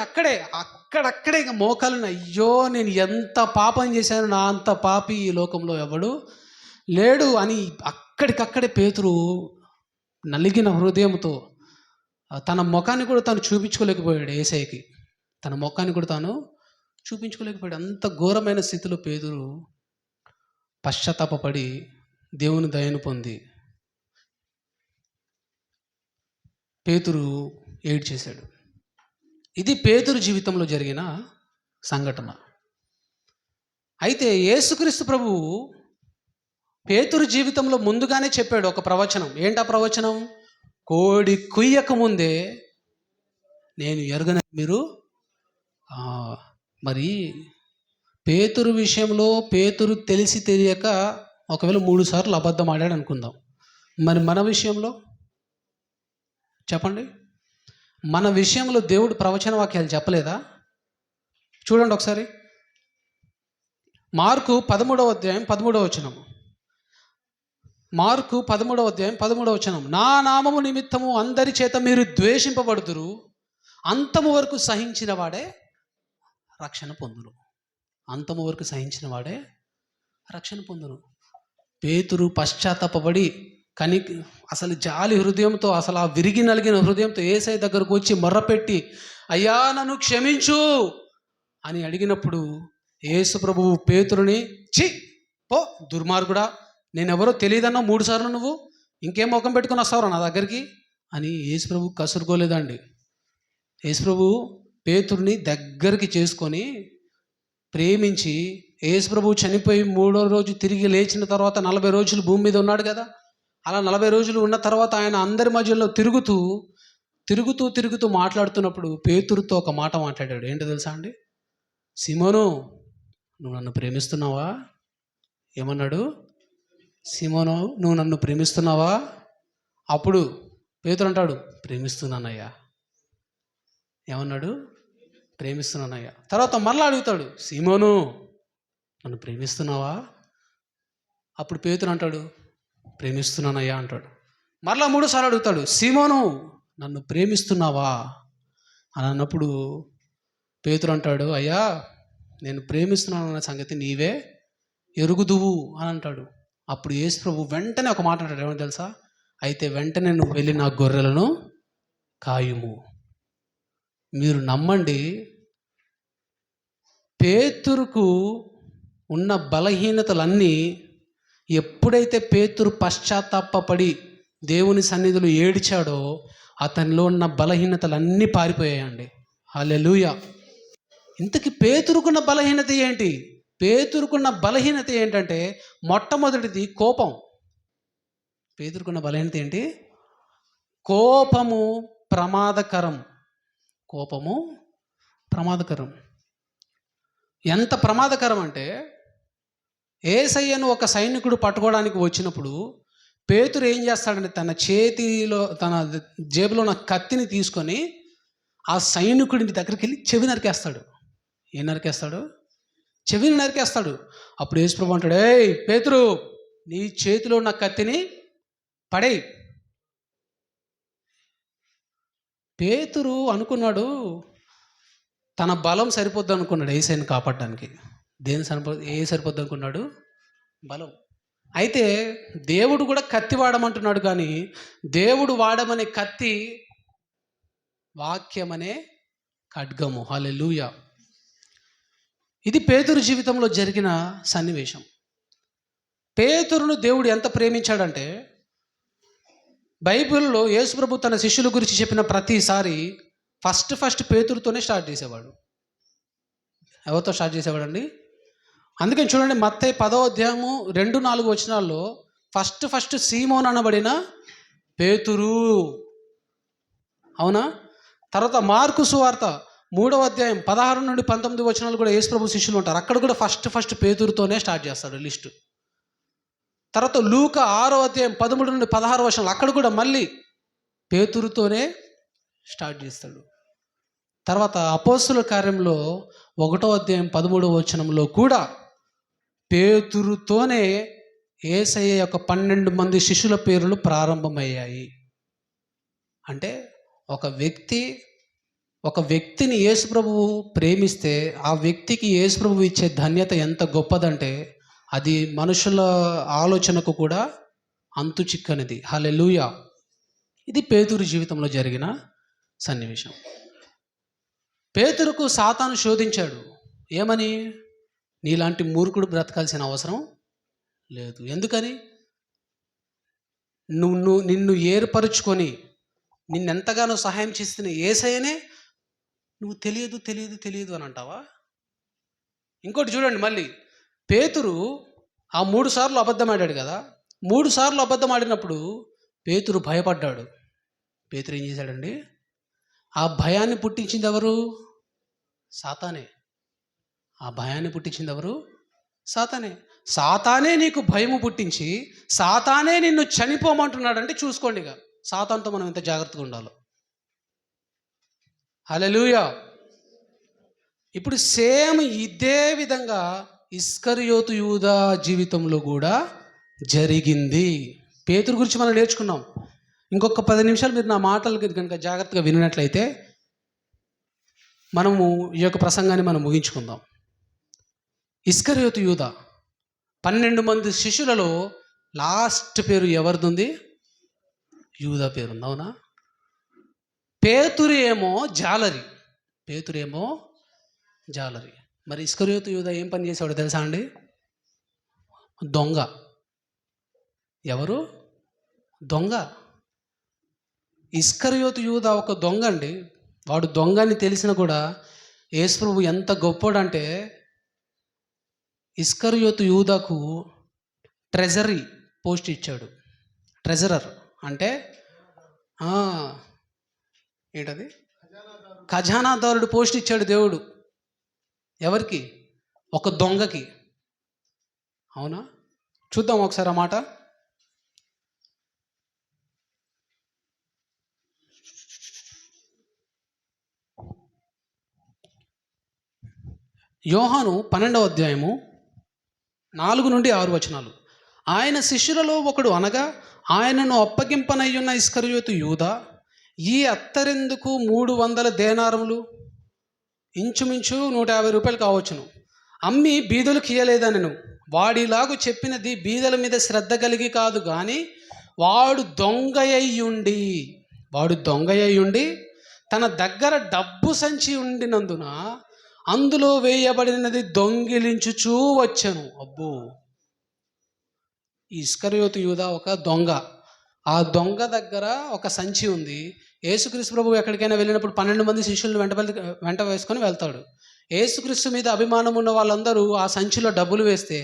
అక్కడక్కడే ఇక మోకాలను, అయ్యో నేను ఎంత పాపం చేశాను, నా అంత పాపి ఈ లోకంలో ఎవడు లేడు అని అక్కడికక్కడే పేతురు నలిగిన హృదయంతో తన ముఖాన్ని కూడా తాను చూపించుకోలేకపోయాడు. యేసయ్యకి తన ముఖాన్ని కూడా తాను చూపించుకోలేకపోయాడు. అంత ఘోరమైన స్థితిలో పేతురు పశ్చాత్తాపపడి దేవుని దయను పొంది పేతురు ఏడ్చేశాడు. ఇది పేతురు జీవితంలో జరిగిన సంఘటన. అయితే యేసుక్రీస్తు ప్రభువు పేతురు జీవితంలో ముందుగానే చెప్పాడు ఒక ప్రవచనం. ఏంటా ప్రవచనం? కోడి కుయ్యక ముందే నేను ఎరగనని మీరు. మరి పేతురు విషయంలో పేతురు తెలిసి తెలియక ఒకవేళ 3 సార్లు అబద్ధం ఆడాడు అనుకుందాం. మరి మన విషయంలో చెప్పండి, మన విషయంలో దేవుడు ప్రవచన వాక్యాలు చెప్పలేదా? చూడండి ఒకసారి, మార్కు 13వ అధ్యాయం 13వ వచనం. మార్కు 13వ అధ్యాయం 13వ వచనం. నా నామము నిమిత్తము అందరి చేత మీరు ద్వేషింపబడుదురు, అంతము వరకు సహించిన వాడే రక్షణ పొందును. అంతము వరకు సహించిన వాడే రక్షణ పొందును. పేతురు పశ్చాత్తాపపడి అసలు జాలి హృదయంతో, అసలు ఆ విరిగి నలిగిన హృదయంతో యేసయ్య దగ్గరకు వచ్చి మొర్రపెట్టి, అయ్యా నన్ను క్షమించు అని అడిగినప్పుడు యేసు ప్రభువు పేతురుని, ఛీ పో దుర్మార్గుడా, నేనెవరో తెలియదన్నా 3 సార్లు నువ్వు ఇంకేం ముఖం పెట్టుకుని వస్తావురా నా దగ్గరికి అని యేసు ప్రభు కసురుకోలేదండి. యేసు ప్రభు పేతురుని దగ్గరికి చేసుకొని ప్రేమించి, యేసు ప్రభు చనిపోయి 3వ రోజు తిరిగి లేచిన తర్వాత 40 రోజులు భూమి మీద ఉన్నాడు కదా. అలా 40 రోజులు ఉన్న తర్వాత ఆయన అందరి మధ్యలో తిరుగుతూ మాట్లాడుతున్నప్పుడు పేతురుతో ఒక మాట మాట్లాడాడు. ఏంటో తెలుసా అండి? సిమోను, నువ్వు నన్ను ప్రేమిస్తున్నావా? ఏమన్నాడు? సిమోను, నువ్వు నన్ను ప్రేమిస్తున్నావా? అప్పుడు పేతురు అంటాడు, ప్రేమిస్తున్నానయ్యా. ఏమన్నాడు? ప్రేమిస్తున్నానయ్యా. తర్వాత మరలా అడుగుతాడు, సిమోను నన్ను ప్రేమిస్తున్నావా? అప్పుడు పేతురు అంటాడు, ప్రేమిస్తున్నానయ్యా అంటాడు. మరలా 3 సార్లు అడుగుతాడు, సిమోను నన్ను ప్రేమిస్తున్నావా అని అన్నప్పుడు పేతురు అంటాడు, అయ్యా నేను ప్రేమిస్తున్నాను అన్న సంగతి నీవే ఎరుగుదువు అని అంటాడు. అప్పుడు యేసు ప్రభు వెంటనే ఒక మాట అంటాడు. ఏమని తెలుసా? అయితే వెంటనే నువ్వు వెళ్ళి నా గొర్రెలను కాయుము. మీరు నమ్మండి, పేతురుకు ఉన్న బలహీనతలన్నీ ఎప్పుడైతే పేతురు పశ్చాత్తాపపడి దేవుని సన్నిధిలో ఏడ్చాడో అతనిలో ఉన్న బలహీనతలన్నీ పారిపోయాయండి. హల్లెలూయా. ఇంతకీ పేతురుకున్న బలహీనత ఏంటి? పేతురుకున్న బలహీనత ఏంటంటే మొట్టమొదటిది కోపం. పేతురుకున్న బలహీనత ఏంటి? కోపము ప్రమాదకరం. కోపము ప్రమాదకరం. ఎంత ప్రమాదకరం అంటే, యేసయ్యను ఒక సైనికుడు పట్టుకోవడానికి వచ్చినప్పుడు పేతురు ఏం చేస్తాడంటే తన జేబులో ఉన్న కత్తిని తీసుకొని ఆ సైనికుడి దగ్గరికి వెళ్ళి చెవి నరికేస్తాడు. ఏం నరికేస్తాడు? చెవిని నరికేస్తాడు. అప్పుడు యేసుప్రభు అంటాడు, ఏయ్ పేతురు, నీ చేతిలో ఉన్న కత్తిని పడేయ్. పేతురు అనుకున్నాడు తన బలం సరిపోద్ది అనుకున్నాడు యేసయ్యని కాపాడడానికి. సరిపోద్ది అనుకున్నాడు? బలం. అయితే దేవుడు కూడా కత్తి వాడమంటున్నాడు, కానీ దేవుడు వాడమనే కత్తి వాక్యమనే ఖడ్గము. హల్లెలూయా. ఇది పేతురు జీవితంలో జరిగిన సన్నివేశం. పేతురును దేవుడు ఎంత ప్రేమించాడంటే, బైబిల్లో యేసుప్రభు తన శిష్యుల గురించి చెప్పిన ప్రతిసారి ఫస్ట్ పేతురుతోనే స్టార్ట్ చేసేవాడు. ఎవరితో స్టార్ట్ చేసేవాడండి? అందుకని చూడండి, మత్తయి 10వ అధ్యాయము 2-4 వచనాల్లో ఫస్ట్ సీమోన్ అనబడిన పేతురు, అవునా? తర్వాత మార్కు సువార్త 3వ అధ్యాయం 16-19 వచనాలు కూడా యేసుప్రభు శిష్యులు ఉంటారు. అక్కడ కూడా ఫస్ట్ పేతురుతోనే స్టార్ట్ చేస్తాడు లిస్టు. తర్వాత లూకా 6వ అధ్యాయం 13-16 వచనాలు, అక్కడ కూడా మళ్ళీ పేతురుతోనే స్టార్ట్ చేస్తాడు. తర్వాత అపోస్తుల కార్యంలో 1వ అధ్యాయం 13వ వచనంలో కూడా పేతురుతోనే యేసయ్య యొక్క 12 మంది శిష్యుల పేర్లు ప్రారంభమయ్యాయి. అంటే ఒక వ్యక్తిని యేసుప్రభువు ప్రేమిస్తే ఆ వ్యక్తికి యేసుప్రభువు ఇచ్చే ధన్యత ఎంత గొప్పదంటే అది మనుషుల ఆలోచనకు కూడా అంతు చిక్కనిది. హల్లెలూయా. ఇది పేతురు జీవితంలో జరిగిన సన్నివేశం. పేతురుకు సాతాను శోధించాడు. ఏమని? నీలాంటి మూర్ఖుడు బ్రతకాల్సిన అవసరం లేదు. ఎందుకని? నిన్ను ఏర్పరుచుకొని నిన్నెంతగానో సహాయం చేస్తున్న యేసయ్యనే నువ్వు తెలియదు అని అంటావా? ఇంకోటి చూడండి, మళ్ళీ పేతురు ఆ 3 సార్లు అబద్ధం ఆడాడు కదా. 3 సార్లు అబద్ధం ఆడినప్పుడు పేతురు భయపడ్డాడు. పేతురు ఏం చేశాడండి? ఆ భయాన్ని పుట్టించింది ఎవరు? సాతానే. ఆ భయాన్ని పుట్టించింది ఎవరు? సాతానే. సాతానే నీకు భయము పుట్టించి సాతానే నిన్ను చనిపోమంటున్నాడంటే చూసుకోండి ఇక సాతానుతో మనం ఎంత జాగ్రత్తగా ఉండాలో. హల్లెలూయా. ఇప్పుడు సేమ్ ఇదే విధంగా ఇస్కరియోతు యూదా జీవితంలో కూడా జరిగింది. పేతురు గురించి మనం నేర్చుకున్నాం. ఇంకొక 10 నిమిషాలు మీరు నా మాటలు కనుక జాగ్రత్తగా వినినట్లయితే మనము ఈ యొక్క ప్రసంగాన్ని మనం ముగించుకుందాం. ఇస్కరియోతు యూదా 12 మంది శిష్యులలో లాస్ట్ పేరు ఎవరిది? యూదా పేరుంది, అవునా? పేతురు ఏమో జాలరి. మరి ఇస్కరియోతు యూదా ఏం పని చేశాడో తెలుసా అండి? దొంగ. ఎవరు? దొంగ. ఇస్కరియోతు యూదా ఒక దొంగ అండి. వాడు దొంగ అని తెలిసిన కూడా యేసుప్రభు ఎంత గొప్పోడంటే ఇస్కరియోతు యూదాకు ట్రెజరీ పోస్ట్ ఇచ్చాడు. ట్రెజరర్ అంటే ఏంటది? ఖజానాదారుడు పోస్ట్ ఇచ్చాడు దేవుడు. ఎవరికి? ఒక దొంగకి. అవునా? చూద్దాం ఒకసారి ఆ మాట. యోహాను 12వ అధ్యాయము 4-6 వచనాలు. ఆయన శిష్యులలో ఒకడు అనగా ఆయనను అప్పగింపనయ్యున్న ఇస్కరియోతు యూదా ఈ అత్తరెందుకు 300 దేనారములు, ఇంచుమించు 150 రూపాయలు కావచ్చును, అమ్మి బీదలకు ఇయ్యలేదనెను. వాడిలాగు చెప్పినది బీదల మీద శ్రద్ధ కలిగి కాదు, కానీ వాడు దొంగయ్యుండి తన దగ్గర డబ్బు సంచి ఉండినందున అందులో వేయబడినది దొంగిలించుచూ వచ్చెను. అబ్బో, ఈ ఇస్కరియోతు యూదా ఒక దొంగ. ఆ దొంగ దగ్గర ఒక సంచి ఉంది. యేసుక్రీస్తు ప్రభువు ఎక్కడికైనా వెళ్ళినప్పుడు 12 మంది శిష్యులను వెంట వేసుకొని వెళ్తాడు. యేసుక్రీస్తు మీద అభిమానం ఉన్న వాళ్ళందరూ ఆ సంచిలో డబ్బులు వేస్తే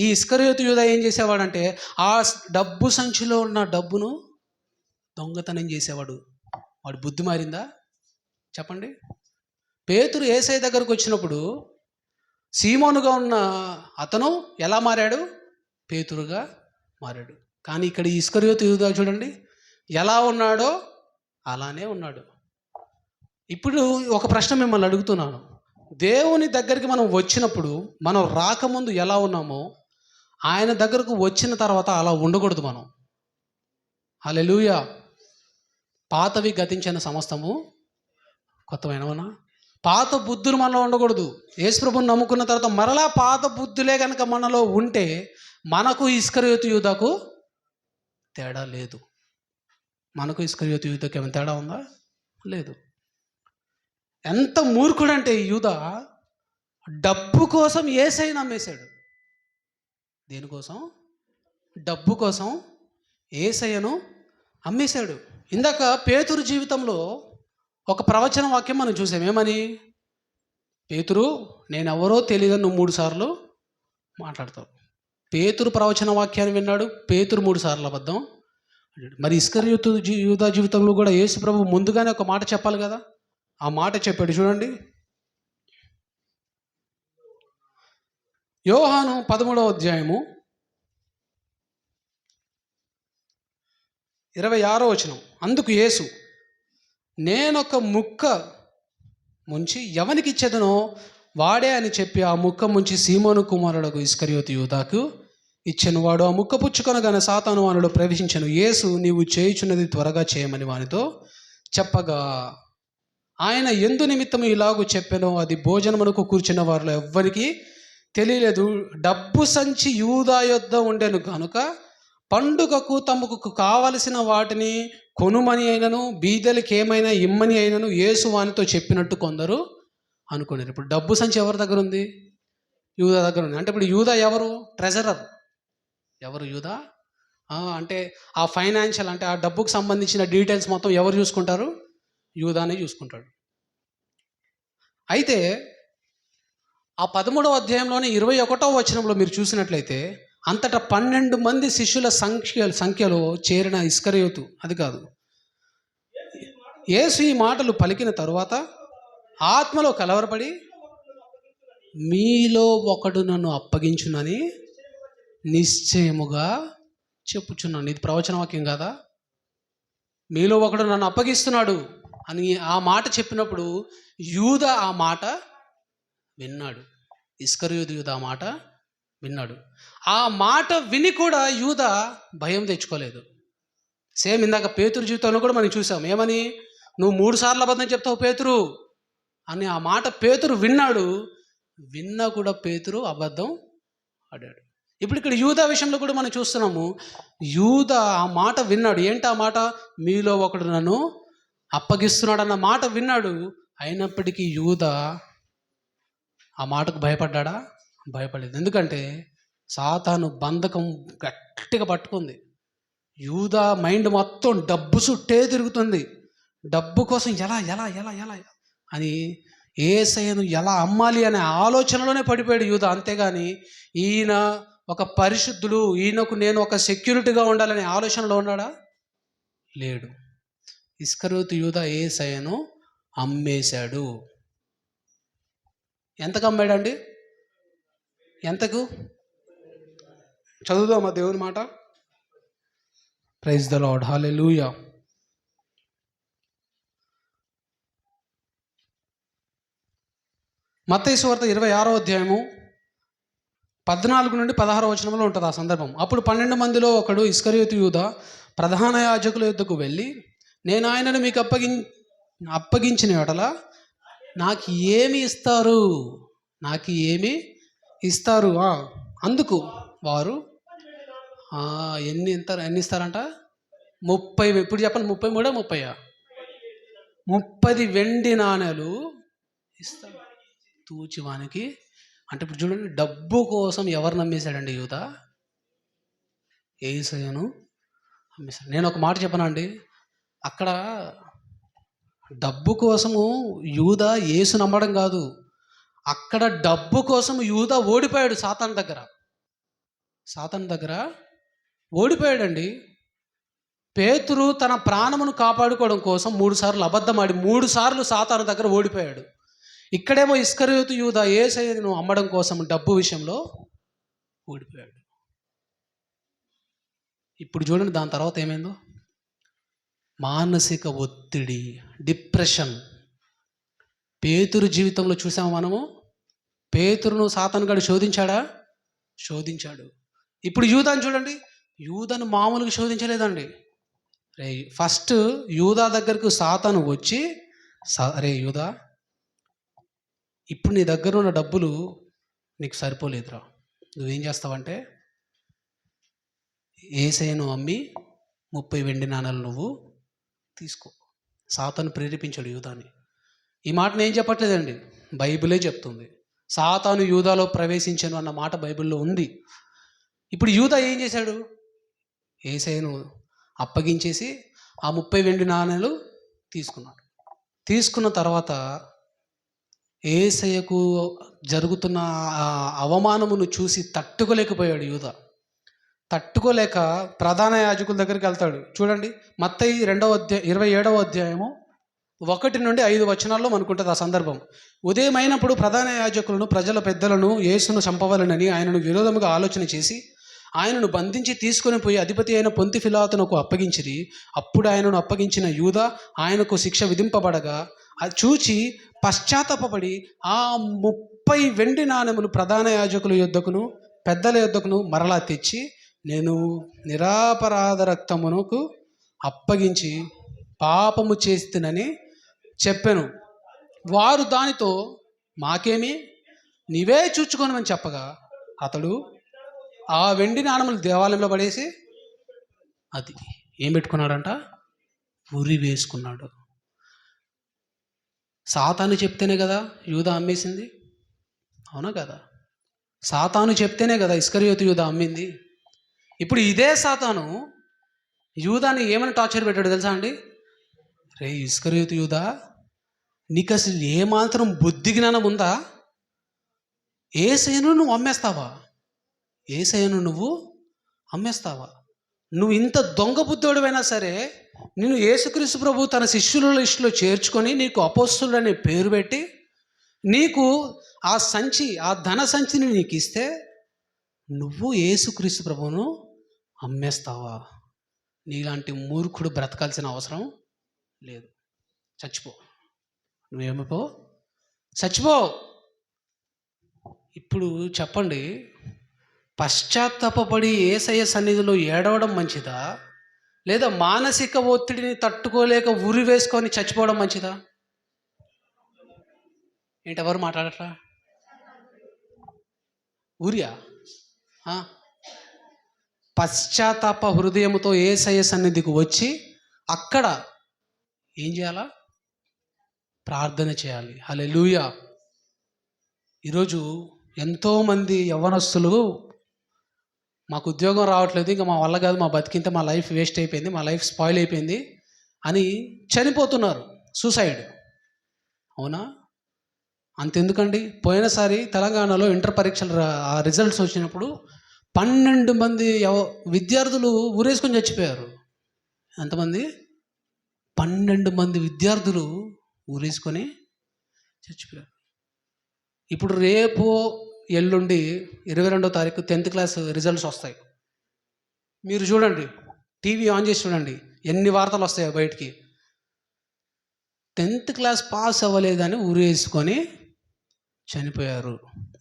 ఈ ఇస్కరియోతు యూదా ఏం చేసేవాడంటే ఆ డబ్బు సంచిలో ఉన్న డబ్బును దొంగతనం చేసేవాడు. వాడు బుద్ధి మారిందా చెప్పండి? పేతురు యేసయ్య దగ్గరకు వచ్చినప్పుడు సీమోనుగా ఉన్న అతను ఎలా మారాడు? పేతురుగా మారాడు. కానీ ఇక్కడ ఈ ఇస్కరియోతు యూదా చూడండి, ఎలా ఉన్నాడో అలానే ఉన్నాడు. ఇప్పుడు ఒక ప్రశ్న మిమ్మల్ని అడుగుతున్నాను. దేవుని దగ్గరికి మనం వచ్చినప్పుడు, మనం రాకముందు ఎలా ఉన్నామో ఆయన దగ్గరకు వచ్చిన తర్వాత అలా ఉండకూడదు మనం. హల్లెలూయా. పాతవి గతించిన సమస్తము కొత్తమైనవనా? పాత బుద్ధులు మనలో ఉండకూడదు. యేసుప్రభుని నమ్ముకున్న తర్వాత మరలా పాత బుద్ధులే కనుక మనలో ఉంటే మనకు ఇస్కరియోతు యూదాకు తేడా లేదు. మనకు ఇస్కరియోతు యూదాకు ఏమైనా తేడా ఉందా? లేదు. ఎంత మూర్ఖుడంటే యూదా డబ్బు కోసం యేసయ్యను నమ్మేశాడు. దేనికోసం? డబ్బు కోసం యేసయ్యను అమ్మేశాడు. ఇందాక పేతురు జీవితంలో ఒక ప్రవచన వాక్యం మనం చూసాం. ఏమని? పేతురు, నేనెవరో తెలియదని నువ్వు 3 సార్లు మాట్లాడతావు. పేతురు ప్రవచన వాక్యాన్ని విన్నాడు. పేతురు 3 సార్లు అబద్ధం. మరి ఇస్కరియోతు యూదా జీవితంలో కూడా యేసు ప్రభు ముందుగానే ఒక మాట చెప్పాలి కదా. ఆ మాట చెప్పాడు చూడండి. యోహాను 13వ అధ్యాయము 26వ వచనం. అందుకు యేసు, నేనొక ముక్క ముంచి ఎవనికి ఇచ్చేదనో వాడే అని చెప్పి ఆ ముక్క ముంచి సీమోను కుమారుడు ఇస్కరియోతు యూదాకు ఇచ్చెను. వాడు ఆ ముక్క పుచ్చుకొనగానే సాతాను వానిలో ప్రవేశించెను. యేసు, నీవు చేయుచున్నది త్వరగా చేయమని వానితో చెప్పగా, ఆయన ఎందు నిమిత్తము ఇలాగూ చెప్పెనో అది భోజనమునకు కూర్చున్న వారిలో ఎవ్వరికి తెలియలేదు. డబ్బు సంచి యూదా యొద్ద ఉండెను కనుక పండుగకు తమకు కావలసిన వాటిని కొనుమని అయినను బీదలకి ఏమైనా ఇమ్మని అయినను యేసు వానితో చెప్పినట్టు కొందరు అనుకున్నారు. ఇప్పుడు డబ్బు సంచి ఎవరి దగ్గర ఉంది? యూదా దగ్గర ఉంది. అంటే ఇప్పుడు యూదా ఎవరు? ట్రెజరర్. ఎవరు యూదా? అంటే ఆ ఫైనాన్షియల్, అంటే ఆ డబ్బుకు సంబంధించిన డీటెయిల్స్ మొత్తం ఎవరు చూసుకుంటారు? యూదానే చూసుకుంటాడు. అయితే ఆ 13వ అధ్యాయంలోని 21వ వచనంలో మీరు చూసినట్లయితే అంతటా 12 మంది శిష్యుల సంఖ్యలో చేరిన ఇస్కరియోతు అది కాదు. యేసు ఈ మాటలు పలికిన తరువాత ఆత్మలో కలవరపడి, మీలో ఒకడు నన్ను అప్పగించునని నిశ్చయముగా చెప్పుచున్నాను. ఇది ప్రవచన వాక్యం కాదా? మీలో ఒకడు నన్ను అప్పగిస్తున్నాడు అని ఆ మాట చెప్పినప్పుడు యూదా ఆ మాట విన్నాడు. ఇస్కరియోతు యూదా ఆ మాట విన్నాడు. ఆ మాట విని కూడా యూదా భయం తెచ్చుకోలేదు. సేమ్ ఇందాక పేతురు జీవితంలో కూడా మనం చూసాం. ఏమని? నువ్వు 3 సార్లు అబద్ధం చెప్తావు పేతురు అని ఆ మాట పేతురు విన్నాడు. విన్నా కూడా పేతురు అబద్ధం ఆడాడు. ఇప్పుడు ఇక్కడ యూదా విషయంలో కూడా మనం చూస్తున్నాము. యూదా ఆ మాట విన్నాడు. ఏంటి ఆ మాట? మీలో ఒకడు నన్ను అప్పగిస్తున్నాడు అన్న మాట విన్నాడు. అయినప్పటికీ యూదా ఆ మాటకు భయపడ్డా? భయపడలేదు. ఎందుకంటే సాతాను బంధకం గట్టిగా పట్టుకుంది. యూదా మైండ్ మొత్తం డబ్బు చుట్టే తిరుగుతుంది. డబ్బు కోసం ఎలా ఎలా ఎలా ఎలా అని యేసయ్యను ఎలా అమ్మాలి అనే ఆలోచనలోనే పడిపోయాడు యూదా. అంతేగాని ఈయన ఒక పరిశుద్ధుడు, ఈయనకు నేను ఒక సెక్యూరిటీగా ఉండాలనే ఆలోచనలో ఉన్నాడా? లేడు. ఇస్కరియోతు యూదా యేసయ్యను అమ్మేశాడు. ఎంతకు అమ్మాడండి? ఎంతకు? చదువుదామా దేవుని మాట? Praise the lord. హల్లెలూయా. మత్తయి సువార్త 26వ అధ్యాయము 14 నుండి 16 వచనంలో ఉంటుంది ఆ సందర్భం. అప్పుడు 12 మందిలో ఒకడు ఇస్కరియోతు యూదా ప్రధాన యాజకుల యొద్దకు వెళ్ళి, నేను ఆయనను మీకు అప్పగించిన యెడల నాకు ఏమి ఇస్తారు? నాకు ఏమి ఇస్తారు? అందుకు వారు ఎన్ని ఇస్తారంట? 30. ఇప్పుడు చెప్పండి, 33 30 30 వెండి నాణేలు ఇస్తారు తూచివానికి. అంటే ఇప్పుడు చూడండి, డబ్బు కోసం ఎవరు నమ్మేశాడండి యూదా? యేసయ్యను అమ్మేశాడు. నేను ఒక మాట చెప్పనండి, అక్కడ డబ్బు కోసము యూదా యేసు నమ్మడం కాదు, అక్కడ డబ్బు కోసం యూదా ఓడిపోయాడు సాతాను దగ్గర. సాతాను దగ్గర ఓడిపోయాడండి. పేతురు తన ప్రాణమును కాపాడుకోవడం కోసం 3 సార్లు అబద్ధమాడి 3 సార్లు సాతాను దగ్గర ఓడిపోయాడు. ఇక్కడేమో ఇస్కరియోతు యూదా యేసయ్యను అమ్మడం కోసం డబ్బు విషయంలో ఓడిపోయాడు. ఇప్పుడు చూడండి దాని తర్వాత ఏమైందో. మానసిక ఒత్తిడి, డిప్రెషన్. పేతురు జీవితంలో చూసాము మనము. పేతురును సాతానుగాడు శోధించాడా? శోధించాడు. ఇప్పుడు యూదాను చూడండి. యూదాను మామూలుగా శోధించలేదండి. రే ఫస్ట్ యూదా దగ్గరకు సాతాను వచ్చి, రే యూదా, ఇప్పుడు నీ దగ్గర ఉన్న డబ్బులు నీకు సరిపోలేదురా, నువ్వేం చేస్తావంటే యేసయ్యను అమ్మి 30 వెండి నాణాలు నువ్వు తీసుకో. సాతాను ప్రేరేపించాడు యూదాని. ఈ మాట నేను చెప్పట్లేదండి, బైబిలే చెప్తుంది. సాతాను యూదాలో ప్రవేశించను అన్న మాట బైబిల్లో ఉంది. ఇప్పుడు యూదా ఏం చేశాడు? యేసయ్యను అప్పగించేసి ఆ 30 వెండి నాణాలు తీసుకున్నాడు. తీసుకున్న తర్వాత యేసయ్యకు జరుగుతున్న అవమానమును చూసి తట్టుకోలేకపోయాడు యూదా. తట్టుకోలేక ప్రధాన యాజకుల దగ్గరికి వెళ్తాడు. చూడండి, మత్తయి 27వ అధ్యాయము 1 నుండి 5 వచనాల్లో మనకుంటుంది ఆ సందర్భం. ఉదయమైనప్పుడు ప్రధాన యాజకులను, ప్రజల పెద్దలను యేసును చంపవలనని ఆయనను విరోధముగా ఆలోచన చేసి ఆయనను బంధించి తీసుకొని పోయి అధిపతి అయిన పొంతి పిలాతునకు అప్పగించిరి. అప్పుడు ఆయనను అప్పగించిన యూదా ఆయనకు శిక్ష విధింపబడగా అది చూచి పశ్చాత్తాపపడి ఆ 30 వెండి నాణెములు ప్రధాన యాజకుల యొద్దకును పెద్దల యొద్దకును మరలా తెచ్చి, నేను నిరపరాధ రక్తమునకు అప్పగించి పాపము చేస్తునని చెప్పాను. వారు దానితో మాకేమి, నీవే చూచుకోనమని చెప్పగా అతడు ఆ వెండి నాణములు దేవాలయంలో పడేసి అది ఏం పెట్టుకున్నాడంట? ఉరి వేసుకున్నాడు. సాతాను చెప్తేనే కదా యూదా అమ్మేసింది, అవునా కదా? సాతాను చెప్తేనే కదా ఇస్కరియోతు యూదా అమ్మింది. ఇప్పుడు ఇదే సాతాను యూదాని ఏమని టార్చర్ పెట్టాడు తెలుసా అండి? రే ఇస్కరియోతు యూదా, నీకు అసలు ఏమాత్రం బుద్ధి జ్ఞానం ఉందా? యేసయ్యను నువ్వు అమ్మేస్తావా? యేసయ్యను నువ్వు అమ్మేస్తావా? నువ్వు ఇంత దొంగ బుద్ధుడివైనా సరే నిన్ను యేసుక్రీస్తు ప్రభు తన శిష్యుల లిస్టులో చేర్చుకొని నీకు అపోస్తులుడు అనే పేరు పెట్టి నీకు ఆ సంచి, ఆ ధన సంచిని నీకు ఇస్తే నువ్వు యేసుక్రీస్తు ప్రభువును అమ్మేస్తావా? నీలాంటి మూర్ఖుడు బ్రతకాల్సిన అవసరం లేదు. చచ్చిపో, నువ్వేమిపో, చచ్చిపో. ఇప్పుడు చెప్పండి, పశ్చాత్తాపపడి యేసయ్య సన్నిధిలో ఏడవడం మంచిదా, లేదా మానసిక ఒత్తిడిని తట్టుకోలేక ఉరి వేసుకొని చచ్చిపోవడం మంచిదా? ఏంటి ఎవరు మాట్లాడట్రా? ఉరియా? పశ్చాత్తాప హృదయంతో యేసయ్య సన్నిధికి వచ్చి అక్కడ ఏం చేయాలా? ప్రార్థన చేయాలి. హల్లెలూయా. ఈరోజు ఎంతోమంది యవ్వనస్తులు మాకు ఉద్యోగం రావట్లేదు, ఇంకా మా వల్ల కాదు, మా బతికింత, మా లైఫ్ వేస్ట్ అయిపోయింది, మా లైఫ్ స్పాయిల్ అయిపోయింది అని చనిపోతున్నారు. సూసైడ్. అవునా? అంతెందుకండి, పోయినసారి తెలంగాణలో ఇంటర్ పరీక్షలు రిజల్ట్స్ వచ్చినప్పుడు 12 మంది విద్యార్థులు ఊరేసుకొని చచ్చిపోయారు. ఎంతమంది? 12 మంది విద్యార్థులు ఊరేసుకొని చచ్చిపోయారు. ఇప్పుడు రేపు ఎల్లుండి 22వ తారీఖు 10th క్లాస్ రిజల్ట్స్ వస్తాయి. మీరు చూడండి, టీవీ ఆన్ చేసి చూడండి, ఎన్ని వార్తలు వస్తాయో బయటికి. 10th క్లాస్ పాస్ అవ్వలేదని ఊరేసుకొని చనిపోయారు.